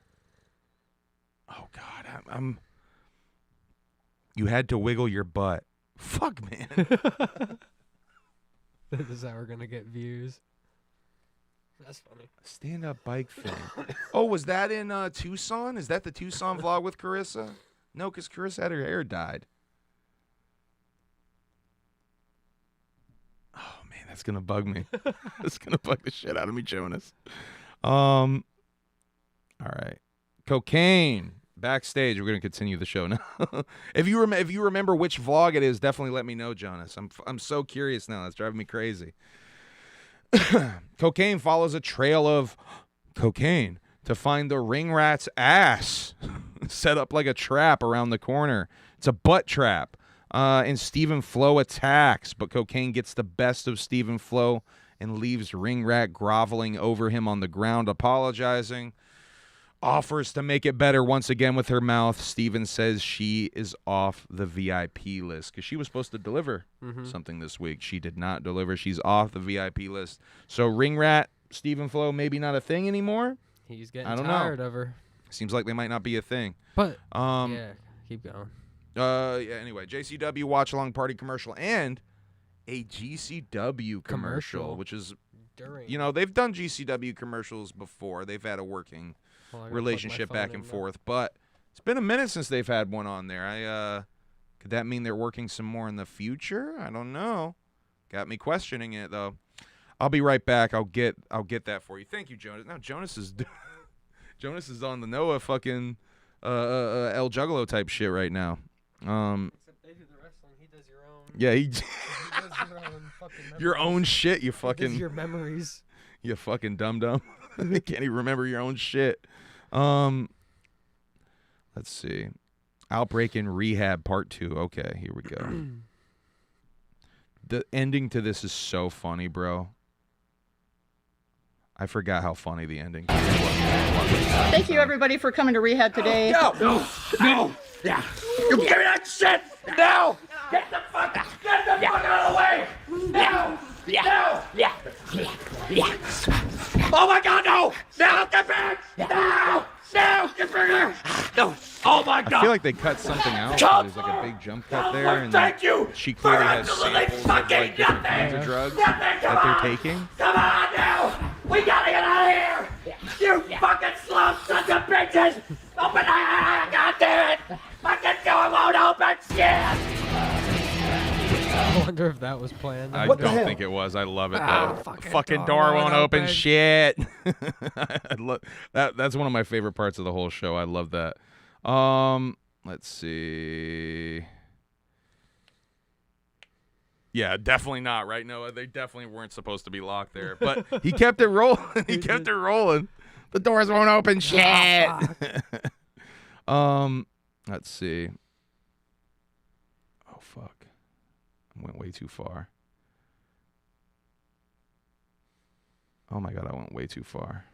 Oh, God. I'm... You had to wiggle your butt. Fuck, man. This is how we're going to get views. That's funny. Stand-up bike thing. Oh, was that in Tucson? Is that the Tucson vlog with Carissa? No, because Carissa had her hair dyed. Oh, man, that's going to bug me. That's going to bug the shit out of me, Jonas. All right. Cocaine. backstage. We're gonna continue the show now. If you remember which vlog it is, definitely let me know, Jonas. I'm so curious now. That's driving me crazy. Cocaine follows a trail of cocaine to find the ring rat's ass set up like a trap around the corner. It's a butt trap. And Stephen Flo attacks, but Cocaine gets the best of Stephen Flo and leaves Ring Rat groveling over him on the ground, apologizing. Offers to make it better once again with her mouth. Steven says she is off the VIP list because she was supposed to deliver something this week. She did not deliver. She's off the VIP list. So Ring Rat, Stephen Flo, maybe not a thing anymore. He's getting tired of her. Seems like they might not be a thing. But yeah, keep going. Anyway, JCW watch along party commercial and a GCW commercial, which is they've done GCW commercials before. They've had a working relationship back and forth, but it's been a minute since they've had one on there. Could that mean they're working some more in the future? I don't know. Got me questioning it though. I'll be right back. I'll get that for you. Thank you, Jonas. Now Jonas is Jonas is on the Noah fucking El Juggalo type shit right now. Except they do the wrestling. He does your own. Yeah, he does your own fucking memories. Your own shit. You fucking. He does your memories. You fucking dum dum. You can't even remember your own shit. Let's see. Outbreak in Rehab Part 2. Okay, here we go. The ending to this is so funny, bro. I forgot how funny the ending was. Thank you, everybody, for coming to rehab today. No! Yeah. You give me that shit! No! Get the fuck out of the way! No! Yeah. Oh my God, no! No, get back! No! Get back! No! Oh my God! I feel like they cut something out. There's like a big jump cut there, and thank you! She clearly has samples of like different kinds of drugs that they're taking. Come on now! We gotta get out of here! You fucking slum sons of bitches! Open the God damn it! Fucking door won't open! Shit! I wonder if that was planned. I don't think it was. I love it though. Fucking door won't open. Shit. That's one of my favorite parts of the whole show. I love that. Let's see. Yeah, definitely not, right, Noah? They definitely weren't supposed to be locked there. But he kept it rolling. He kept it rolling. The doors won't open. Shit. Let's see. Oh, fuck. I went way too far. Oh, my God, I went way too far.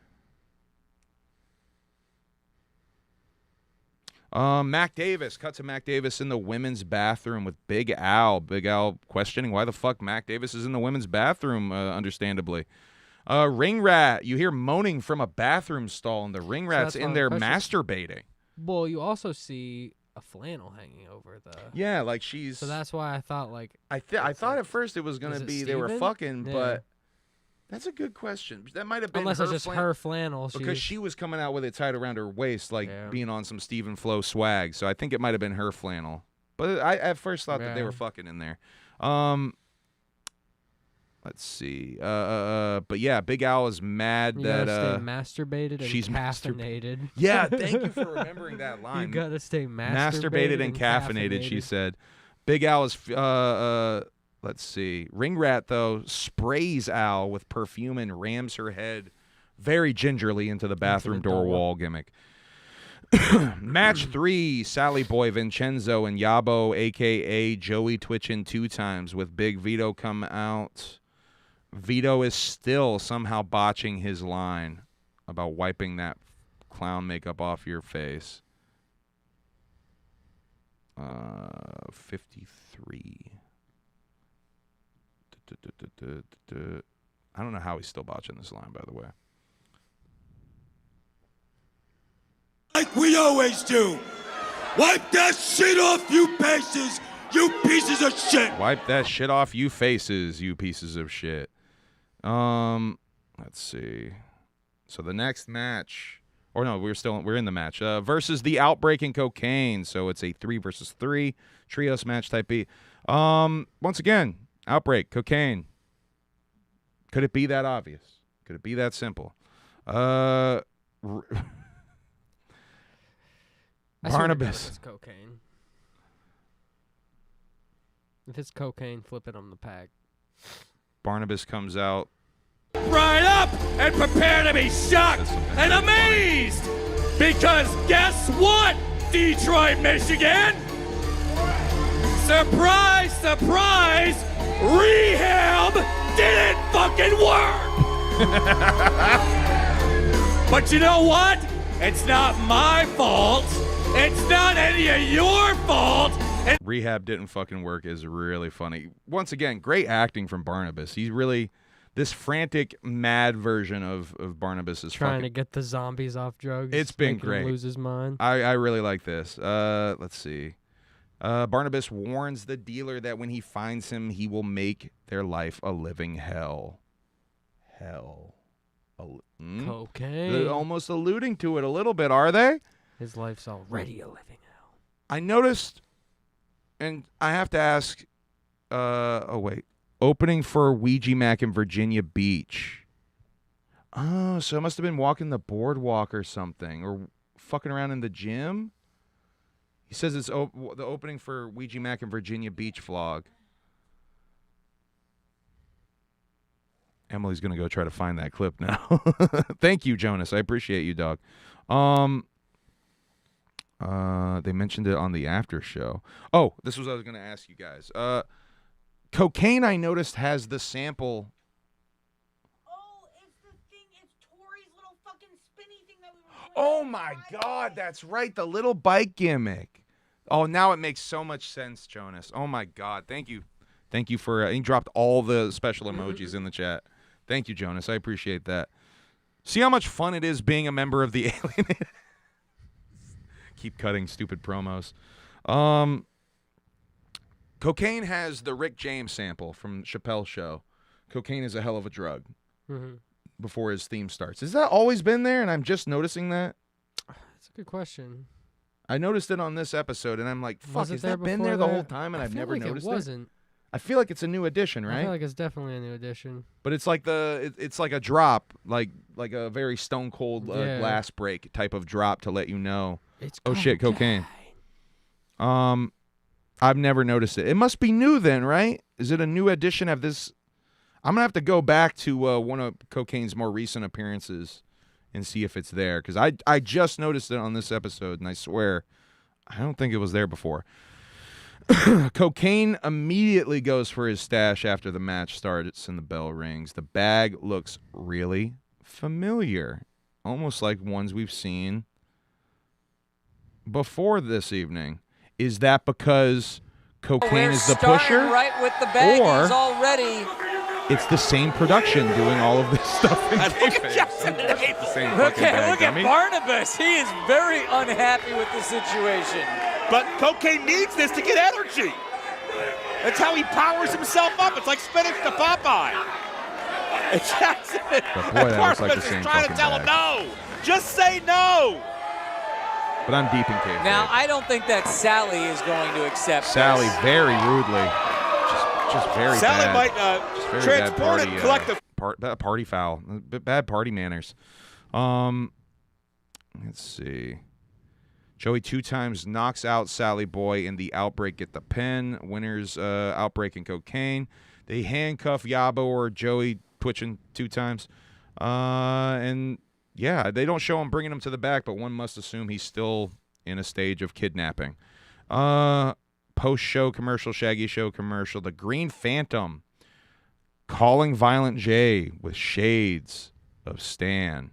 Mac Davis. Cut to Mac Davis in the women's bathroom with Big Al. Big Al questioning why the fuck Mac Davis is in the women's bathroom, understandably. Ring Rat. You hear moaning from a bathroom stall, and the Ring Rat's in there masturbating. Well, you also see a flannel hanging over the... Yeah, like she's... So that's why I thought, like... I thought at first it was going to be they were fucking, but... That's a good question. That might have been unless it's just her flannel. Because she was coming out with it tied around her waist, like being on some Stephen Flo swag. So I think it might have been her flannel. But I at first thought that they were fucking in there. Let's see. But yeah, Big Al is mad that stay masturbated and she's caffeinated. Yeah, thank you for remembering that line. You gotta stay masturbated and caffeinated. She said. Big Al is let's see. Ring Rat, though, sprays Al with perfume and rams her head very gingerly into the bathroom door wall gimmick. Match 3, Sally Boy, Vincenzo, and Yabo, a.k.a. Joey Twitchin 2 times, with Big Vito come out. Vito is still somehow botching his line about wiping that clown makeup off your face. 53. I don't know how he's still botching this line, by the way. Like we always do. Wipe that shit off, you faces, you pieces of shit. Wipe that shit off, you faces, you pieces of shit. Let's see. So the next match, or no, we're in the match. Versus the Outbreak and Cocaine. So it's a 3 versus 3 trios match type B. Once again. Outbreak, Cocaine. Could it be that obvious? Could it be that simple? I Barnabas. It's cocaine. If it's cocaine, flip it on the pack. Barnabas comes out. Right up and prepare to be shocked and amazed. Because guess what, Detroit, Michigan? Surprise, surprise, rehab didn't fucking work. But you know what? It's not my fault. It's not any of your fault. Rehab didn't fucking work is really funny. Once again, great acting from Barnabas. He's really this frantic, mad version of Barnabas is trying to get the zombies off drugs. It's been great. Him lose his mind. I really like this. Let's see. Barnabas warns the dealer that when he finds him, he will make their life a living hell. Hell. Cocaine. They're almost alluding to it a little bit, are they? His life's already a living hell. I noticed, and I have to ask, opening for Ouija Mac in Virginia Beach. Oh, so it must have been walking the boardwalk or something, or fucking around in the gym. He says it's the opening for Ouija Mac in Virginia Beach vlog. Emily's going to go try to find that clip now. Thank you, Jonas. I appreciate you, dog. They mentioned it on the after show. Oh, this was what I was going to ask you guys. Cocaine, I noticed, has the sample. Oh, it's the thing. It's Tori's little fucking spinny thing that we were doing. Oh, my God. That's right. The little bike gimmick. Oh, now it makes so much sense, Jonas. Oh, my God. Thank you. Thank you for he dropped all the special emojis in the chat. Thank you, Jonas. I appreciate that. See how much fun it is being a member of the Alienated? Keep cutting stupid promos. Cocaine has the Rick James sample from Chappelle's show. Cocaine is a hell of a drug. Before his theme starts. Has that always been there and I'm just noticing that? That's a good question. I noticed it on this episode and I'm like, fuck, has that been there the whole time and I've never noticed it? It wasn't. I feel like it's a new addition, right? I feel like it's definitely a new addition. But it's like it's like a drop, like a very stone cold glass break type of drop to let you know. It's shit, cocaine. I've never noticed it. It must be new then, right? Is it a new edition of this? I'm gonna have to go back to one of Cocaine's more recent appearances and see if it's there because I just noticed it on this episode and I swear I don't think it was there before. Cocaine immediately goes for his stash after the match starts and the bell rings. The bag looks really familiar, almost like ones we've seen before this evening. Is that because Cocaine is the pusher? Right with the bag or already. It's the same production doing all of this stuff. Look at Barnabas. He is very unhappy with the situation. But Cocaine needs this to get energy. That's how he powers himself up. It's like spinach to Popeye. Jackson. But boy, that looks like the same trying to tell him no. Just say no. But I'm deep in kayfabe. Now, I don't think that Sally is going to accept Sally this. very rudely. Just very Sally bad. might transport it and collect the party foul. Bad party manners. Let's see. Joey 2 times knocks out Sally Boy in the Outbreak get the pin. Winners Outbreak and Cocaine. They handcuff Yabo or Joey twitching 2 times. And yeah, they don't show him bringing him to the back, but one must assume he's still in a stage of kidnapping. Post-show commercial, Shaggy show commercial. The Green Phantom calling Violent J with shades of Stan.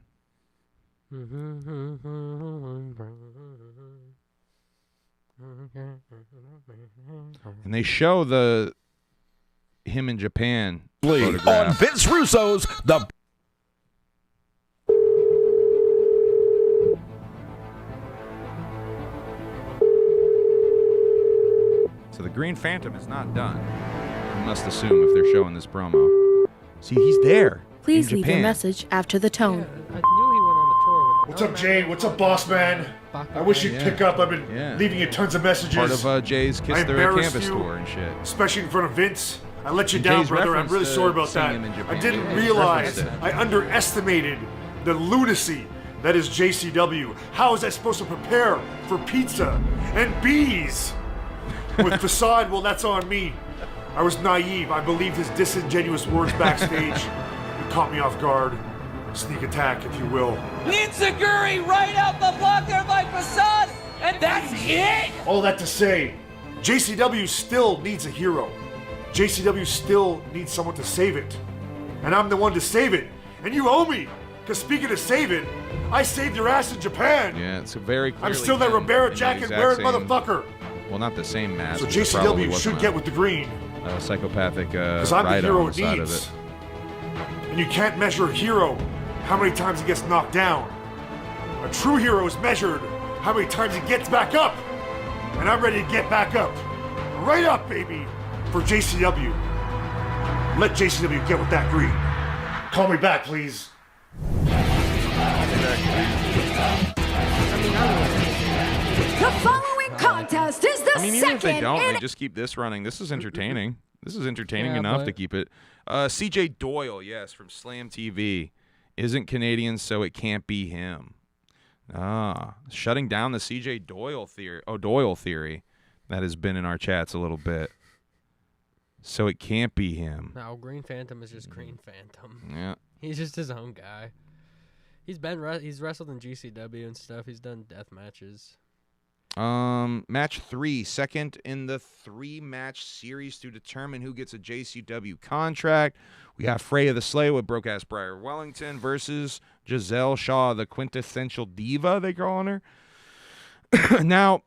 And they show him in Japan photograph. On Vince Russo's The So the Green Phantom is not done. You must assume if they're showing this promo. See, he's there. Please in leave Japan. your message after the tone. I knew he went on the tour with What's up, Jay? What's up, boss man? I wish you'd pick up. I've been leaving you tons of messages. Part of Jay's Kiss I the embarrassed Canvas you, tour and shit. especially in front of Vince. I let you And down, Jay's brother. I'm reference really to sorry about seeing that. him in Japan. I didn't Yeah, realize. referenced it. I underestimated the lunacy That is JCW. How is that supposed to prepare for pizza and bees? With facade, well, that's on me. I was naive. I believed his disingenuous words backstage. It caught me off guard. Sneak attack, if you will. Nitsuguri right out the block there by Facade, and that's it! All that to say, JCW still needs a hero. JCW still needs someone to save it. And I'm the one to save it. And you owe me. Because speaking of saving, I saved your ass in Japan. Yeah, it's a very clearly I'm still that Ribera jacket wearing motherfucker. Well, not the same mask. So JCW should get with the green. Psychopathic Because I'm the ride hero on the it side needs. of it. And you can't measure a hero how many times he gets knocked down. A true hero is measured how many times he gets back up. And I'm ready to get back up. Right up, baby, for JCW. Let JCW get with that green. Call me back, please. The following contest is the Even if second they don't, in they just keep this running. This is entertaining. This is entertaining Yeah, enough but- to keep it. CJ Doyle, yes, from Slam TV. Isn't Canadian, so it can't be him. Shutting down the CJ Doyle theory that has been in our chats a little bit. So it can't be him. No, Green Phantom is just Green Phantom. Yeah. He's just his own guy. He's wrestled in GCW and stuff. He's done death matches. Match 3, second in the 3-match series to determine who gets a JCW contract. We got Freya the Slayer with broke-ass Briar Wellington versus Giselle Shaw, the quintessential diva, they calling her. Now,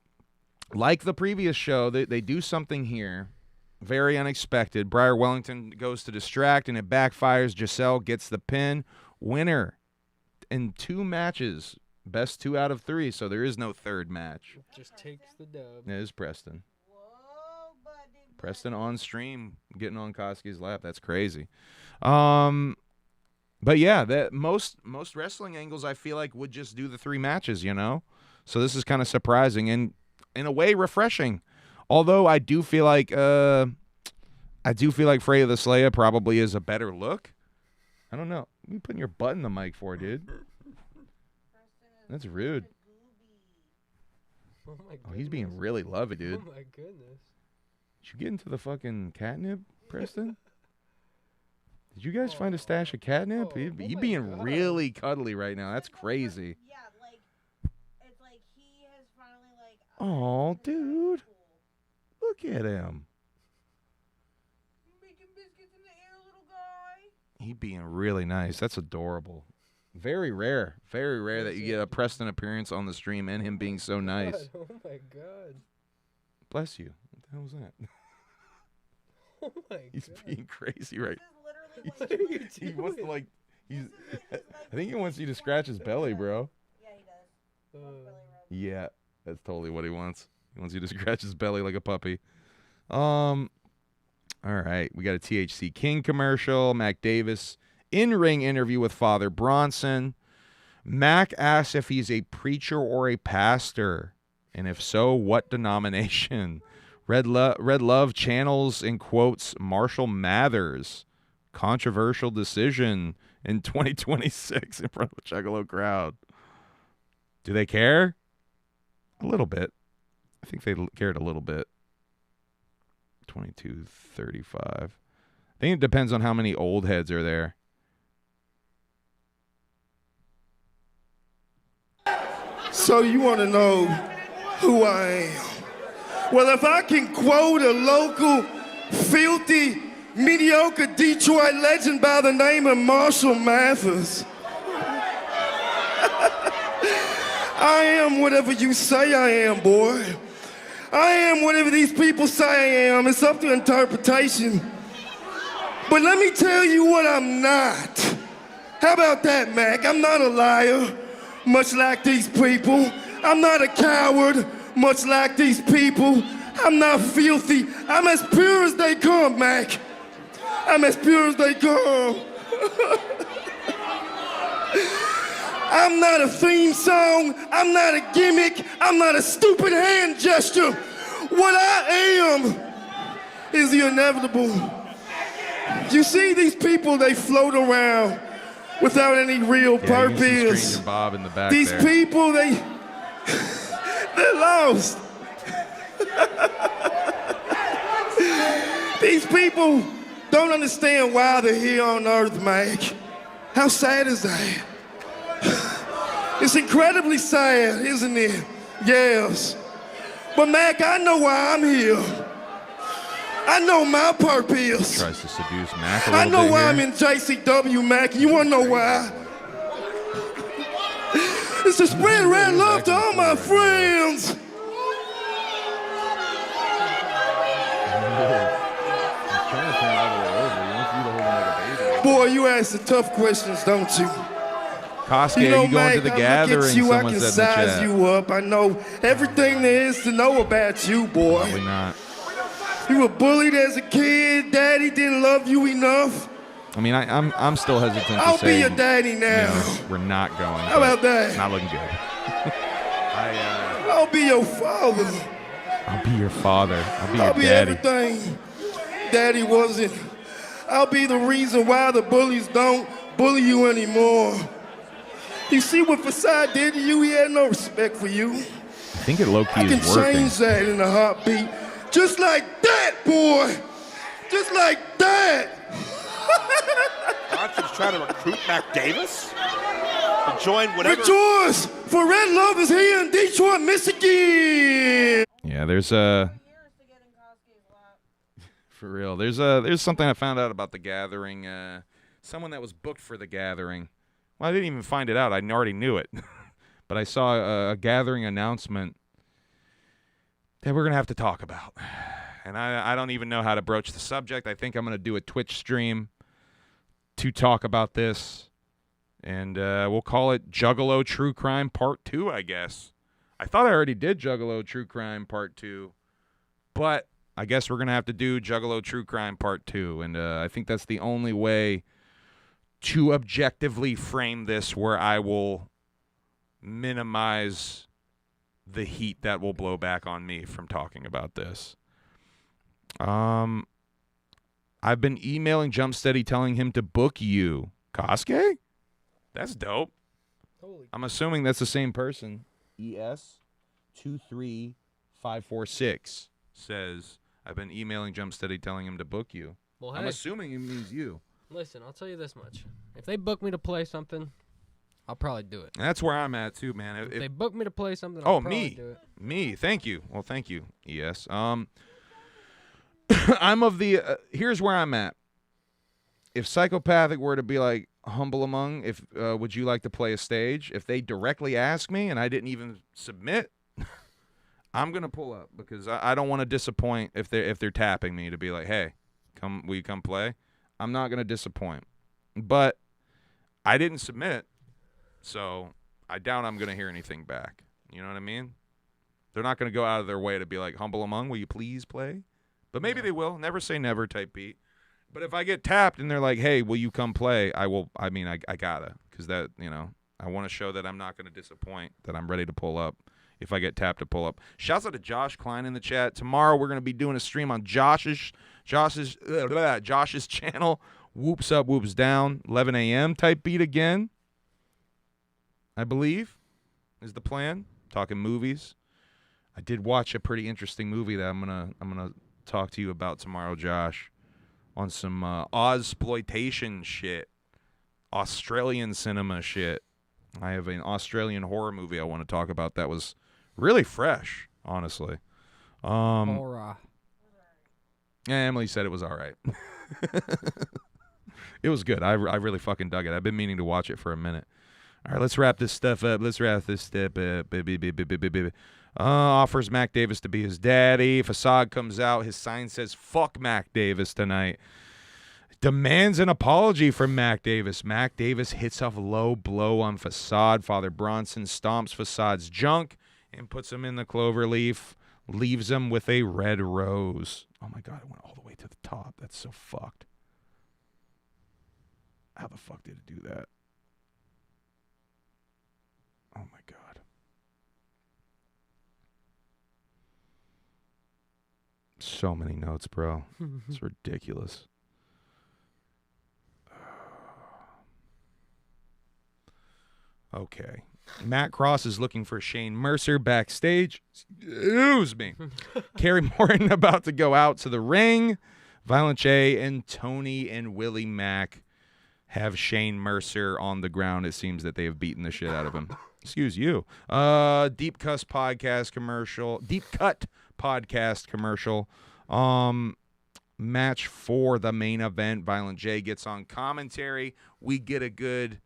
like the previous show, they do something here very unexpected. Briar Wellington goes to distract, and it backfires. Giselle gets the pin. Winner in 2 matches. Best 2 out of 3, so there is no third match. Just takes the dub. It is Preston. Preston on stream, getting on Koski's lap. That's crazy. But yeah, that most wrestling angles I feel like would just do the 3 matches, you know? So this is kind of surprising and in a way refreshing. Although I do feel like Freya the Slayer probably is a better look. I don't know. What are you putting your butt in the mic for, dude? That's rude. Oh, my Oh, he's being really lovey, dude. Oh, my goodness. Did you get into the fucking catnip, Preston? Did you guys find a stash of catnip? You being really cuddly right now. That's crazy. Yeah, like, it's like he has finally, like... Oh, dude. Look at him. Making biscuits in the air, little guy. He being really nice. That's adorable. Very rare that you get a Preston appearance on the stream and him being so nice. Oh my god. Bless you. What the hell was that? Oh my He's god. being crazy right now. What are you He wants to doing? I think he wants you to scratch his belly, bro. Yeah, he does. Yeah, that's totally what he wants. He wants you to scratch his belly like a puppy. All right, we got a THC King commercial. Mac Davis in-ring interview with Father Bronson. Mac asks if he's a preacher or a pastor, and if so, what denomination. Red Love channels and quotes Marshall Mathers. Controversial decision in 2026 in front of a Juggalo crowd. Do they care? A little bit. I think they cared a little bit. 22:35. I think it depends on how many old heads are there. So you want to know who I am? Well, if I can quote a local, filthy, mediocre Detroit legend by the name of Marshall Mathers, I am whatever you say I am, boy. I am whatever these people say I am. It's up to interpretation. But let me tell you what I'm not. How about that, Mac? I'm not a liar, much like these people. I'm not a coward, much like these people. I'm not filthy. I'm as pure as they come, Mac. I'm as pure as they come. I'm not a theme song. I'm not a gimmick. I'm not a stupid hand gesture. What I am is the inevitable. You see these people, they float around without any real Yeah, you can see purpose. Stranger Bob in the back These there. people, they're lost. These people don't understand why they're here on Earth, Mike. How sad is that? It's incredibly sad, isn't it? Yes. But Mac, I know why I'm here. I know my purpose. Tries to seduce Mac a I little know bit why here. I'm in JCW, Mac. You wanna know why? It's to spread red love to all my friends. Boy, you ask the tough questions, don't you? Kasuke, You know, you going to Mike, the I gathering? look at you, I Someone can said in the size chat. you up. I know everything there is to know about you, boy. Probably not. You were bullied as a kid. Daddy didn't love you enough. I mean, I'm still hesitant to I'll say. be your daddy now. You know, we're not going. How about that? It's not looking good. I'll be your father. I'll be your father. I'll be I'll your be daddy. everything Daddy wasn't. I'll be the reason why the bullies don't bully you anymore. You see what Facade did to you? He had no respect for you. I think it low-key I can is working. change that in a heartbeat. Just like that, boy. Just like that. Johnson's trying to recruit Mac Davis to join whatever. Rejoice, for Red Love is here in Detroit, Michigan. Yeah, there's for real. There's something I found out about the gathering. Someone that was booked for the gathering. Well, I didn't even find it out. I already knew it, but I saw a gathering announcement that we're gonna have to talk about, and I don't even know how to broach the subject. I think I'm gonna do a Twitch stream to talk about this, and we'll call it Juggalo True Crime Part 2, I guess. I thought I already did Juggalo True Crime Part 2, but I guess we're going to have to do Juggalo True Crime Part 2, and I think that's the only way to objectively frame this where I will minimize the heat that will blow back on me from talking about this. I've been emailing Jumpsteady telling him to book you. Kasuke? That's dope. I'm assuming that's the same person. ES23546 says, I've been emailing Jumpsteady telling him to book you. Well, I'm hey. assuming it means you. Listen, I'll tell you this much. If they book me to play something, I'll probably do it. And that's where I'm at too, man. If they book me to play something, I'll probably do it. Me. Thank you. Well, thank you, ES. I'm of the here's where I'm at. If Psychopathic were to be like Humble Among, if would you like to play a stage? If they directly ask me and I didn't even submit, I'm gonna pull up because I don't want to disappoint if they're tapping me to be like, hey, will you come play? I'm not gonna disappoint, but I didn't submit, so I doubt I'm gonna hear anything back. You know what I mean? They're not gonna go out of their way to be like, Humble Among, will you please play? But maybe they will. Never say never type beat. But if I get tapped and they're like, hey, will you come play? I will. I mean, I gotta. Because that, I want to show that I'm not going to disappoint, that I'm ready to pull up if I get tapped to pull up. Shouts out to Josh Klein in the chat. Tomorrow we're going to be doing a stream on Josh's channel. Whoops up, whoops down. 11 a.m. type beat again. I believe is the plan. Talking movies. I did watch a pretty interesting movie that I'm gonna talk to you about tomorrow, Josh, on some Ozploitation shit, Australian cinema shit. I have an Australian horror movie I want to talk about that was really fresh, honestly. Horror. Yeah, Emily said it was all right. It was good. I really fucking dug it. I've been meaning to watch it for a minute. All right, let's wrap this stuff up. Offers Mac Davis to be his daddy. Facade comes out. His sign says, fuck Mac Davis tonight. Demands an apology from Mac Davis. Mac Davis hits a low blow on Facade. Father Bronson stomps Facade's junk and puts him in the clover leaf. Leaves him with a red rose. Oh, my God. It went all the way to the top. That's so fucked. How the fuck did it do that? Oh, my God. So many notes, bro. It's ridiculous. Okay. Matt Cross is looking for Shane Mercer backstage. Excuse me. Kerry Morton about to go out to the ring. Violent J and Tony and Willie Mack have Shane Mercer on the ground. It seems that they have beaten the shit out of him. Excuse you. Deep Cut podcast commercial. Match for the main event. Violent J gets on commentary. We get a good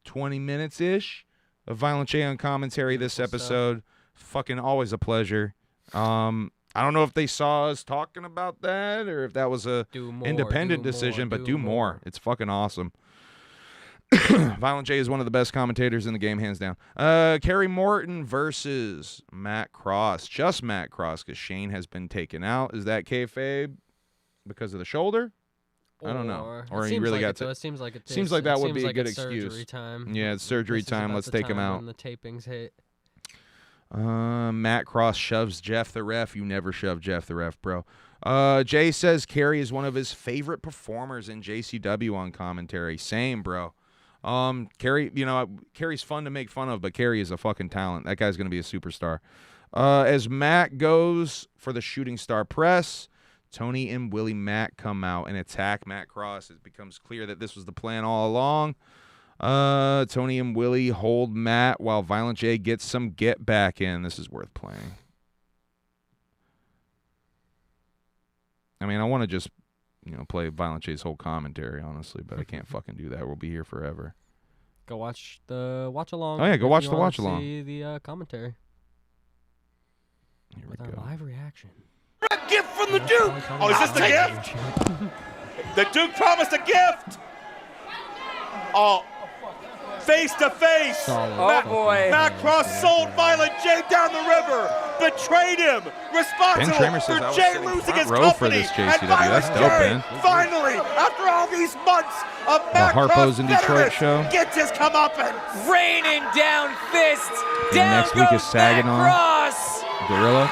20 minutes-ish of Violent J on commentary this episode. Fucking always a pleasure. I don't know if they saw us talking about that or if that was a independent decision, but do more. It's fucking awesome. Violent J is one of the best commentators in the game, hands down. Kerry Morton versus Matt Cross. Just Matt Cross, because Shane has been taken out. Is that kayfabe because of the shoulder? I don't know. Or he really got to. It seems like it is. Seems like that would be a good surgery excuse. Time. Yeah, it's surgery time. Let's take him out. When the tapings hit. Matt Cross shoves Jeff the ref. You never shove Jeff the ref, bro. Jay says Kerry is one of his favorite performers in JCW on commentary. Same, bro. Kerry, Kerry's fun to make fun of, but Kerry is a fucking talent. That guy's going to be a superstar. As Matt goes for the shooting star press, Tony and Willie Mack come out and attack Matt Cross. It becomes clear that this was the plan all along. Tony and Willie hold Matt while Violent J gets some get back in. This is worth playing. I mean, I want to just, play Violent J's whole commentary, honestly, but I can't fucking do that. We'll be here forever. Go watch the watch along. Oh yeah, go watch the watch along. See the commentary. Here with we our go. live reaction. A gift from the Duke. Oh, is this the gift? The Duke promised a gift. Oh, face to face. Matt Cross sold Violent J down the river, betrayed him, responsible for Jay losing his company. And Violent J, finally, after all these months of Matt Harpo's Cross in Detroit show. gets his comeuppance. Raining down fists. And next week is Saginaw. Cross. Gorilla.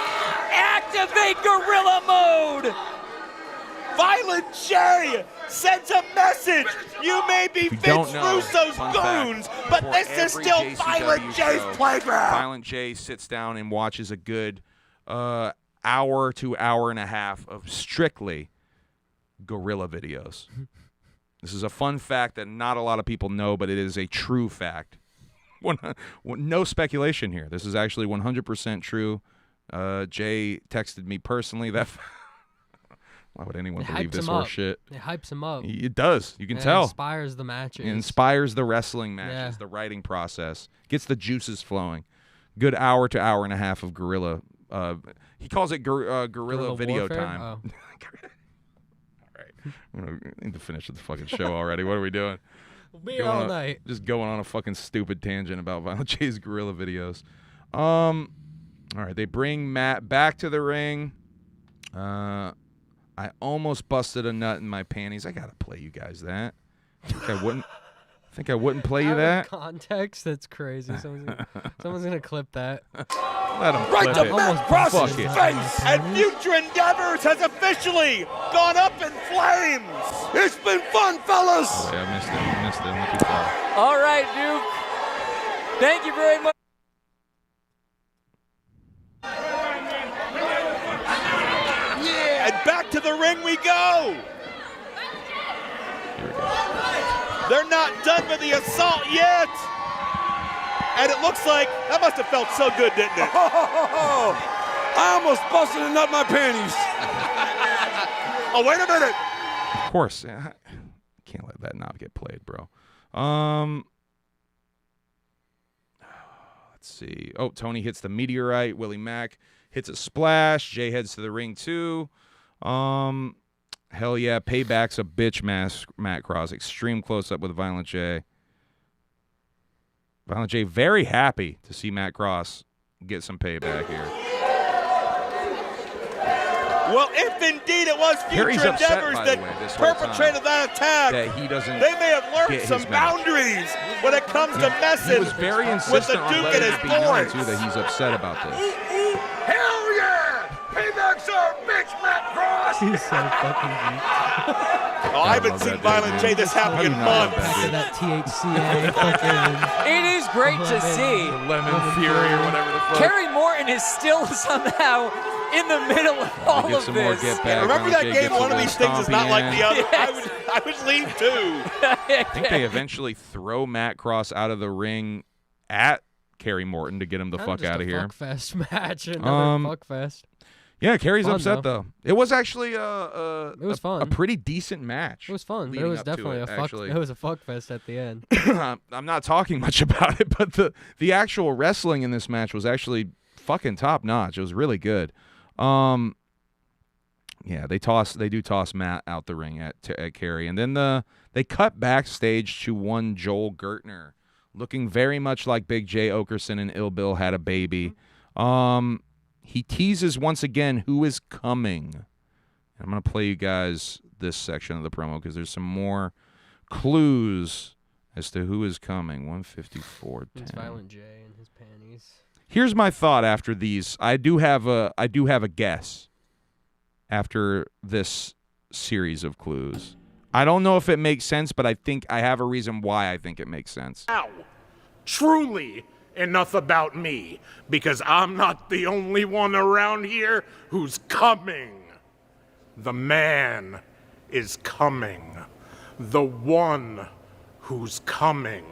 Activate gorilla mode. Violent J sends a message. You may be Vince Russo's goons, but this is still Violent J's playground. Violent J sits down and watches a good hour to hour and a half of strictly gorilla videos. This is a fun fact that not a lot of people know, but it is a true fact. No speculation here. This is actually 100% true. Jay texted me personally that. Why would anyone believe this horse shit? It hypes him up. It does. You can It tell. Inspires the matches. It inspires the wrestling matches, the writing process. Gets the juices flowing. Good hour to hour and a half of gorilla. He calls it gorilla video warfare? time. Oh. All right. I need to finish the fucking show already. What are we doing? We'll be here all night. Just going on a fucking stupid tangent about Violent J's gorilla videos. All right. They bring Matt back to the ring. I almost busted a nut in my panties. I gotta play you guys that. I think I wouldn't play you that. Context, that's crazy. Someone's gonna clip that. Let him Right clip to it. Matt Cross's Fuck it. face, and Future Endeavors has officially gone up in flames. It's been fun, fellas. Oh, yeah, I missed it. I'm looking for All right, Duke. Thank you very much. And back to the ring we go. They're not done with the assault yet. And it looks like that must have felt so good, didn't it? I almost busted a nut in my panties. Oh, wait a minute. Of course. I can't let that not get played, bro. Let's see. Oh, Tony hits the meteorite. Willie Mack hits a splash. Jay heads to the ring, too. Hell yeah. Payback's a bitch, Matt Cross. Extreme close-up with Violent J. Violent J very happy to see Matt Cross get some payback here. Well, if indeed it was Future Endeavors that perpetrated that attack, that he doesn't they may have learned some boundaries when it comes to messing He was very with the insistent on Duke and letting his it be known, boys. too, that he's upset about this. Hell yeah! Payback's our bitch, Matt Cross! He's so fucking Oh, I haven't seen Violent J this happy in months. That THCA fucking. It is great to see. Lemon Fury or whatever the fuck. Kerry Morton is still somehow in the middle of all Get of some more this. get back. Remember that Jay game? gets One a of these things is not like the other. Yes. I would leave too. I think they eventually throw Matt Cross out of the ring at Kerry Morton to get him the fuck out of here. Fuckfest match. Another fuckfest. Yeah, Kerry's Fun, upset though. It was actually It was fun. a pretty decent match. It was fun, but it leading was up to definitely it, a fuck. actually. It was a fuckfest at the end. I'm not talking much about it, but the actual wrestling in this match was actually fucking top notch. It was really good. Yeah, they do toss Matt out the ring at Kerry, and then they cut backstage to one Joel Gertner, looking very much like Big J Okerson and Ill Bill had a baby. He teases once again who is coming. I'm gonna play you guys this section of the promo because there's some more clues as to who is coming. 154.10. It's Violent J and his panties. Here's my thought after these. I do have a guess after this series of clues. I don't know if it makes sense, but I think I have a reason why I think it makes sense. Now, truly enough about me, because I'm not the only one around here who's coming. The man is coming. The one who's coming.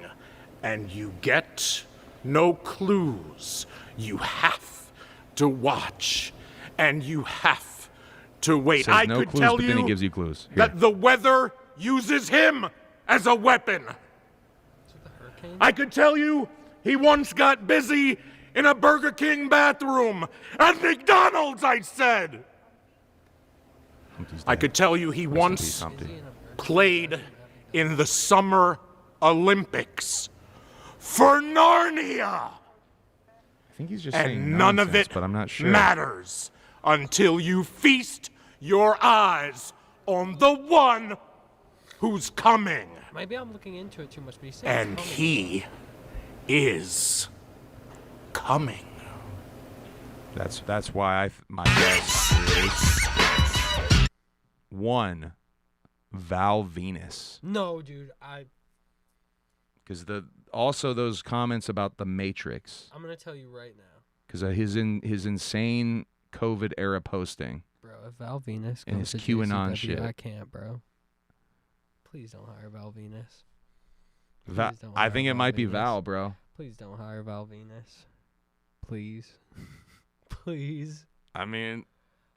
And you get no clues. You have to watch. And you have to wait. Says I no could clues, tell but you then he gives you clues. Here. that the weather uses him as a weapon. I could tell you he once got busy in a Burger King bathroom at McDonald's, I said. I could tell you he once played in the Summer Olympics for Narnia. I think he's just saying And none nonsense, of it but I'm not sure. matters until you feast your eyes on the one who's coming. Maybe I'm looking into it too much, but he's saying And coming. he is coming. That's why my guess is 1, Val Venus. No, dude, Because also those comments about the Matrix. I'm gonna tell you right now. Because of his insane COVID era posting. Bro, if Val Venus and comes his to QAnon JCW, shit. I can't, bro. Please don't hire Val Venus. I think it might be Val, bro. Please don't hire Val Venus. Please. Please. I mean,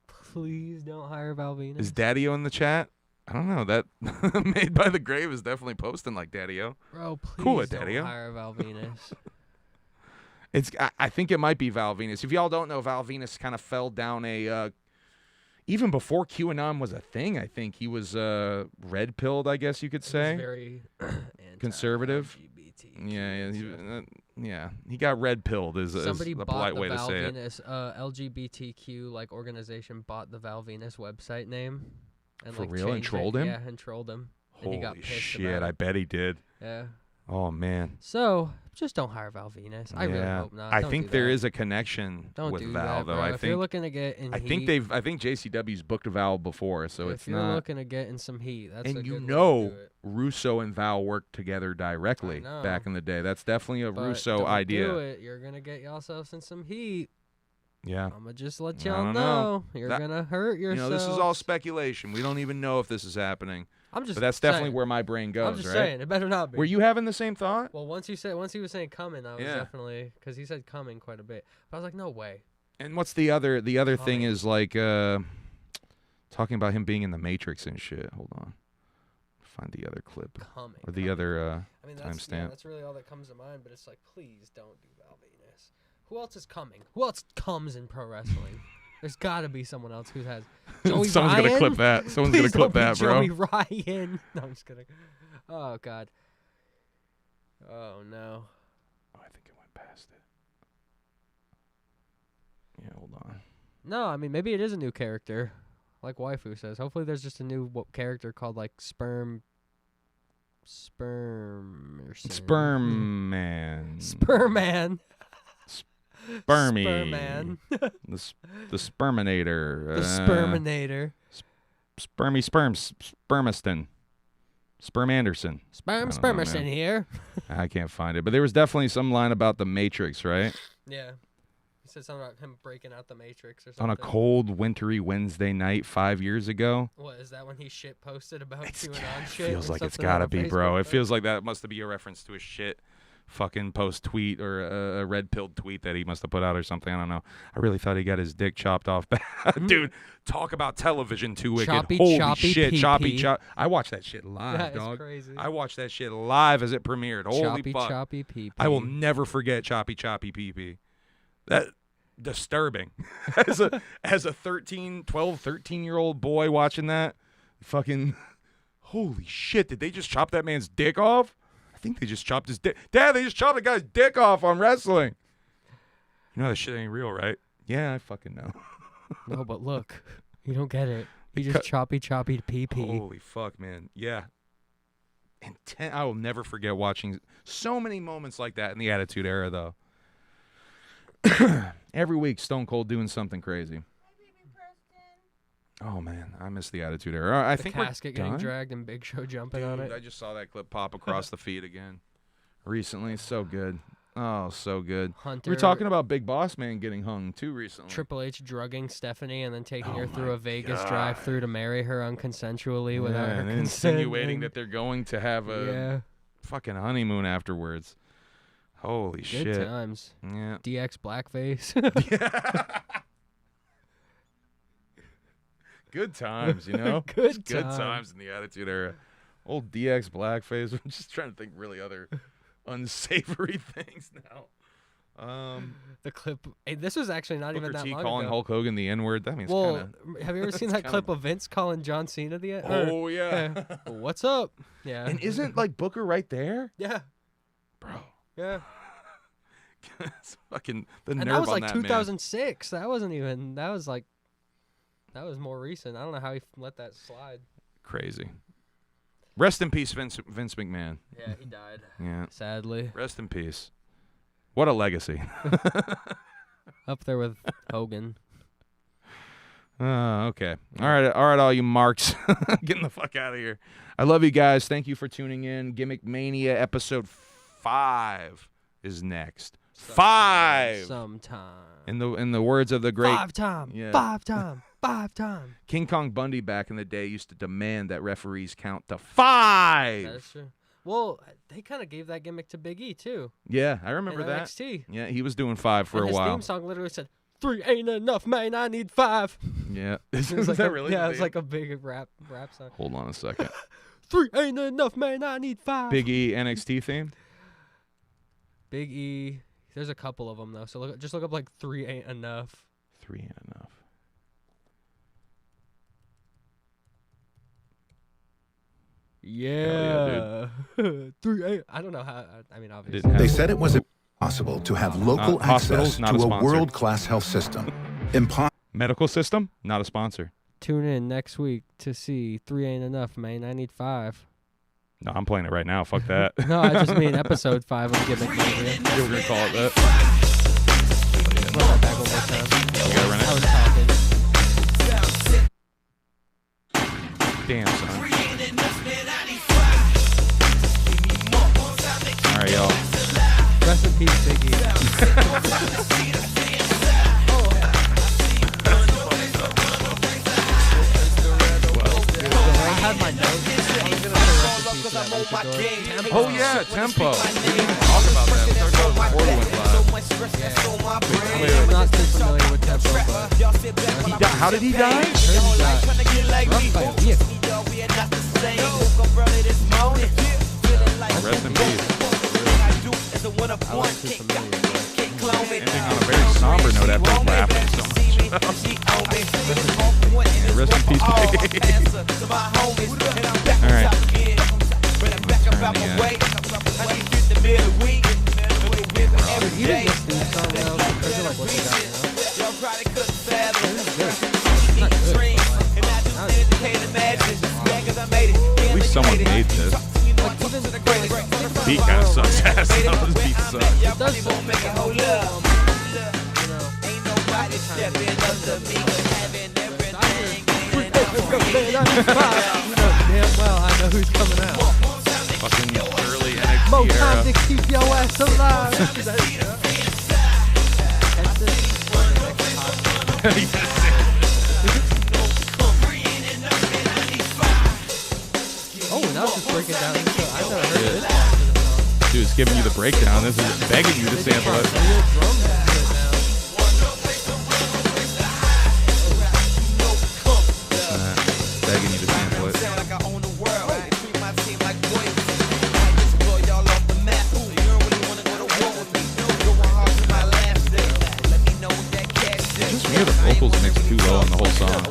Please don't hire Val Venus. is Daddy-O in the chat? I don't know. That Made by the Grave is definitely posting like Daddy-O. Bro, please cool with don't Daddy-O. hire Val Venus. I think it might be Val Venus. If y'all don't know, Val Venus kind of fell down even before QAnon was a thing. I think he was red-pilled, I guess you could say. He's very conservative. Yeah, he got red-pilled is Somebody a bought polite the way Val to say Venus, LGBTQ organization bought the Val Venus website name. And, For like, real? And changed trolled it. him? Yeah, and trolled him. And he got Holy pissed shit, about I it. bet he did. Yeah. Oh, man. So, just don't hire Val Venus. I really hope not. I Don't think do there that. is a connection Don't with do Val, that, though. bro. I If think you're looking to get in I think heat- I think JCW's booked Val before, so if it's you're not. looking to get in some heat, that's a And good way to know, do it. Russo and Val worked together directly know. back in the day. That's definitely a But Russo don't idea. Do it. You're gonna get yourselves in some heat. Yeah. I'm gonna just let I y'all don't know. know. You're That- gonna hurt yourself. This is all speculation. We don't even know if this is happening. I'm just but that's definitely saying. where my brain goes, I'm just right? saying, it better not be. Were you having the same thought? Well, once he was saying coming, I was Yeah. definitely, because he said coming quite a bit. But I was like, no way. And what's the other thing Coming. is like talking about him being in the Matrix and shit. Hold on. Find the other clip. Coming. Or the other I mean, that's, timestamp. that's really all that comes to mind. But it's like, please don't do Val Venus. Who else is coming? Who else comes in pro wrestling? There's got to be someone else who has. Joey Someone's Ryan? gonna clip that. Someone's gonna Please clip don't be that, bro. Joey Ryan. No, I'm just kidding. Oh God. Oh no. I think it went past it. Yeah, hold on. No, I mean maybe it is a new character, like Waifu says. Hopefully, there's just a new character called like Sperm Man. Sperm Man. Sperman. Spermy. Sperman. the Sperminator. The Sperminator. Spermiston. Sperm Anderson. Spermerson here. I can't find it, but there was definitely some line about the Matrix, right? Yeah. He said something about him breaking out the Matrix or something. On a cold, wintry Wednesday night 5 years ago. What, is that when he shit posted about QAnon It shit? feels or like it's something gotta on be, bro. Facebook? It feels like that must be a reference to a shit fucking post tweet or a red-pilled tweet that he must have put out or something. I don't know. I really thought he got his dick chopped off. Dude, talk about television too wicked. Choppy, Holy choppy shit, pee-pee. choppy, chop. I watched that shit live, That is dog. crazy. I watched that shit live as it premiered. Holy Choppy, fuck. choppy pee-pee. I will never forget choppy, choppy pee-pee. That disturbing. as a 13-year-old boy watching that, fucking holy shit, did they just chop that man's dick off? I think they just chopped his dick. Dad, they just chopped a guy's dick off on wrestling. You know that shit ain't real, right? Yeah, I fucking know. No, but look, you don't get it. He just choppy pee-pee. Holy fuck, man. Yeah. I will never forget watching so many moments like that in the Attitude Era, though. Every week, Stone Cold doing something crazy. Oh, man. I miss the Attitude Era. I think casket we're getting done. dragged and Big Show jumping on it. I just saw that clip pop across the feed again recently. So good. Oh, so good. Hunter- We were talking about Big Boss Man getting hung, too, recently. Triple H drugging Stephanie and then taking her Oh through my a Vegas God. drive-through to marry her unconsensually without her and consent. insinuating that they're going to have a fucking honeymoon afterwards. Holy shit. Good times. Yeah. DX blackface. Good times, you know? Good Good times. times in the Attitude Era. Old DX blackface. I'm just trying to think really other unsavory things now. The clip. Hey, this was actually not even Booker that T long calling ago. Hulk Hogan the N-word. That means Well, kind of... have you ever seen that clip of Vince calling John Cena the N? Oh, yeah. What's up? Yeah. And isn't, like, Booker right there? Yeah. Bro. Yeah. It's fucking the And nerve that was on like that man. 2006. That wasn't even. That was like. That was more recent. I don't know how he let that slide. Crazy. Rest in peace, Vince McMahon. Yeah, he died. Yeah. Sadly. Rest in peace. What a legacy. Up there with Hogan. Okay. All right, all you marks. Getting the fuck out of here. I love you guys. Thank you for tuning in. Gimmickmania episode 5 is next. 5. Sometime. In the words of the great 5 time. Yeah. 5 time. 5 time. King Kong Bundy back in the day used to demand that referees count to 5. That's true. Well, they kind of gave that gimmick to Big E too. Yeah, I remember in that. NXT. Yeah, he was doing 5 for And a his while. theme song literally said, 3 ain't enough, man. I need 5. Yeah. Is Is that really? Yeah, the it's theme? like a big rap song. Hold on a second. 3 ain't enough, man. I need 5. Big E NXT theme? Big E. There's a couple of them though. So just look up like 3 ain't enough. 3 ain't enough. Yeah. 3 ain't. I don't know how. I mean, obviously. They said it was impossible to have local hospitals, access not to a a sponsor. world-class health system. Medical system? Not a sponsor. Tune in next week to see 3 ain't enough, man. I need 5. No, I'm playing it right now. Fuck that. No, I just mean episode 5 of Gimmickmania. You were going to call it that? Run that back one more time. You gotta run it? I was talking. Damn, son. All right, y'all. Rest in peace, Biggie. I had my notes. I was gonna say rest in peace to that luchador. Oh, yeah, Tempo. We didn't even talk about that. We talked about it before we went live. I'm not too familiar with Tempo, but How did he die? Run by a vehicle. Rest in peace. I wasn't too familiar with it. Ending on a very somber note after laughing so much. Yeah, rest in peace. All right. Dude, you didn't listen to this song though, compared to like what you got now. At least someone made this. The beat kind of sucks ass. This beat sucks. It does suck. Damn well, I know who's coming out. Fucking early NXT More era. time to keep your ass alive. Oh, now it's just breaking down. I've never heard of this. Dude, it's giving you the breakdown. This is begging you to sample it. Begging you to sample it. Just hear the vocals mixed too low on the whole song.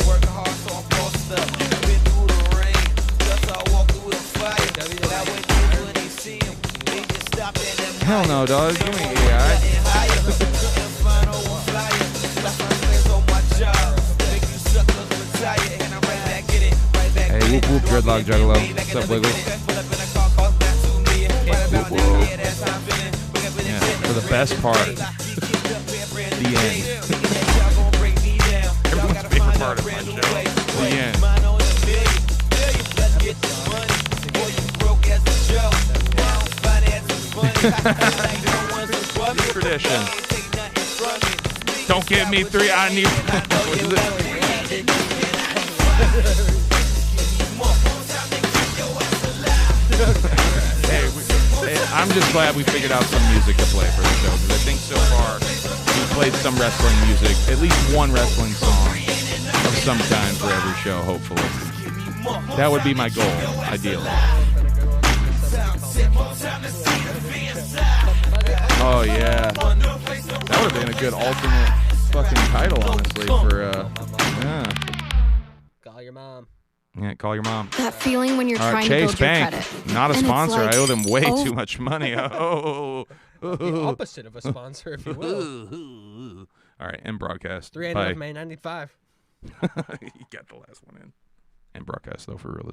Hell no, dog. Give me AI. Hey, whoop whoop, dreadlock juggalo. What's up, Wiggles? Whoop whoop. Yeah, for the best part. The end. Everyone's favorite part of my show. The end. Tradition. Don't give me 3. I need. What is it? Hey, I'm just glad we figured out some music to play for the show, because I think so far we played some wrestling music, at least one wrestling song of some kind for every show, hopefully. That would be my goal, ideally. Oh yeah, that would have been a good alternate fucking title, honestly. For yeah. Call your mom. Yeah, call your mom. That feeling when you're All right, trying Chase to build Bank, your credit. not a And it's sponsor. like, I owe them way oh. too much money. Oh, The opposite of a sponsor, if you will. All right, end broadcast. 3 Bye. May 95. You got the last one in. End broadcast though, for real.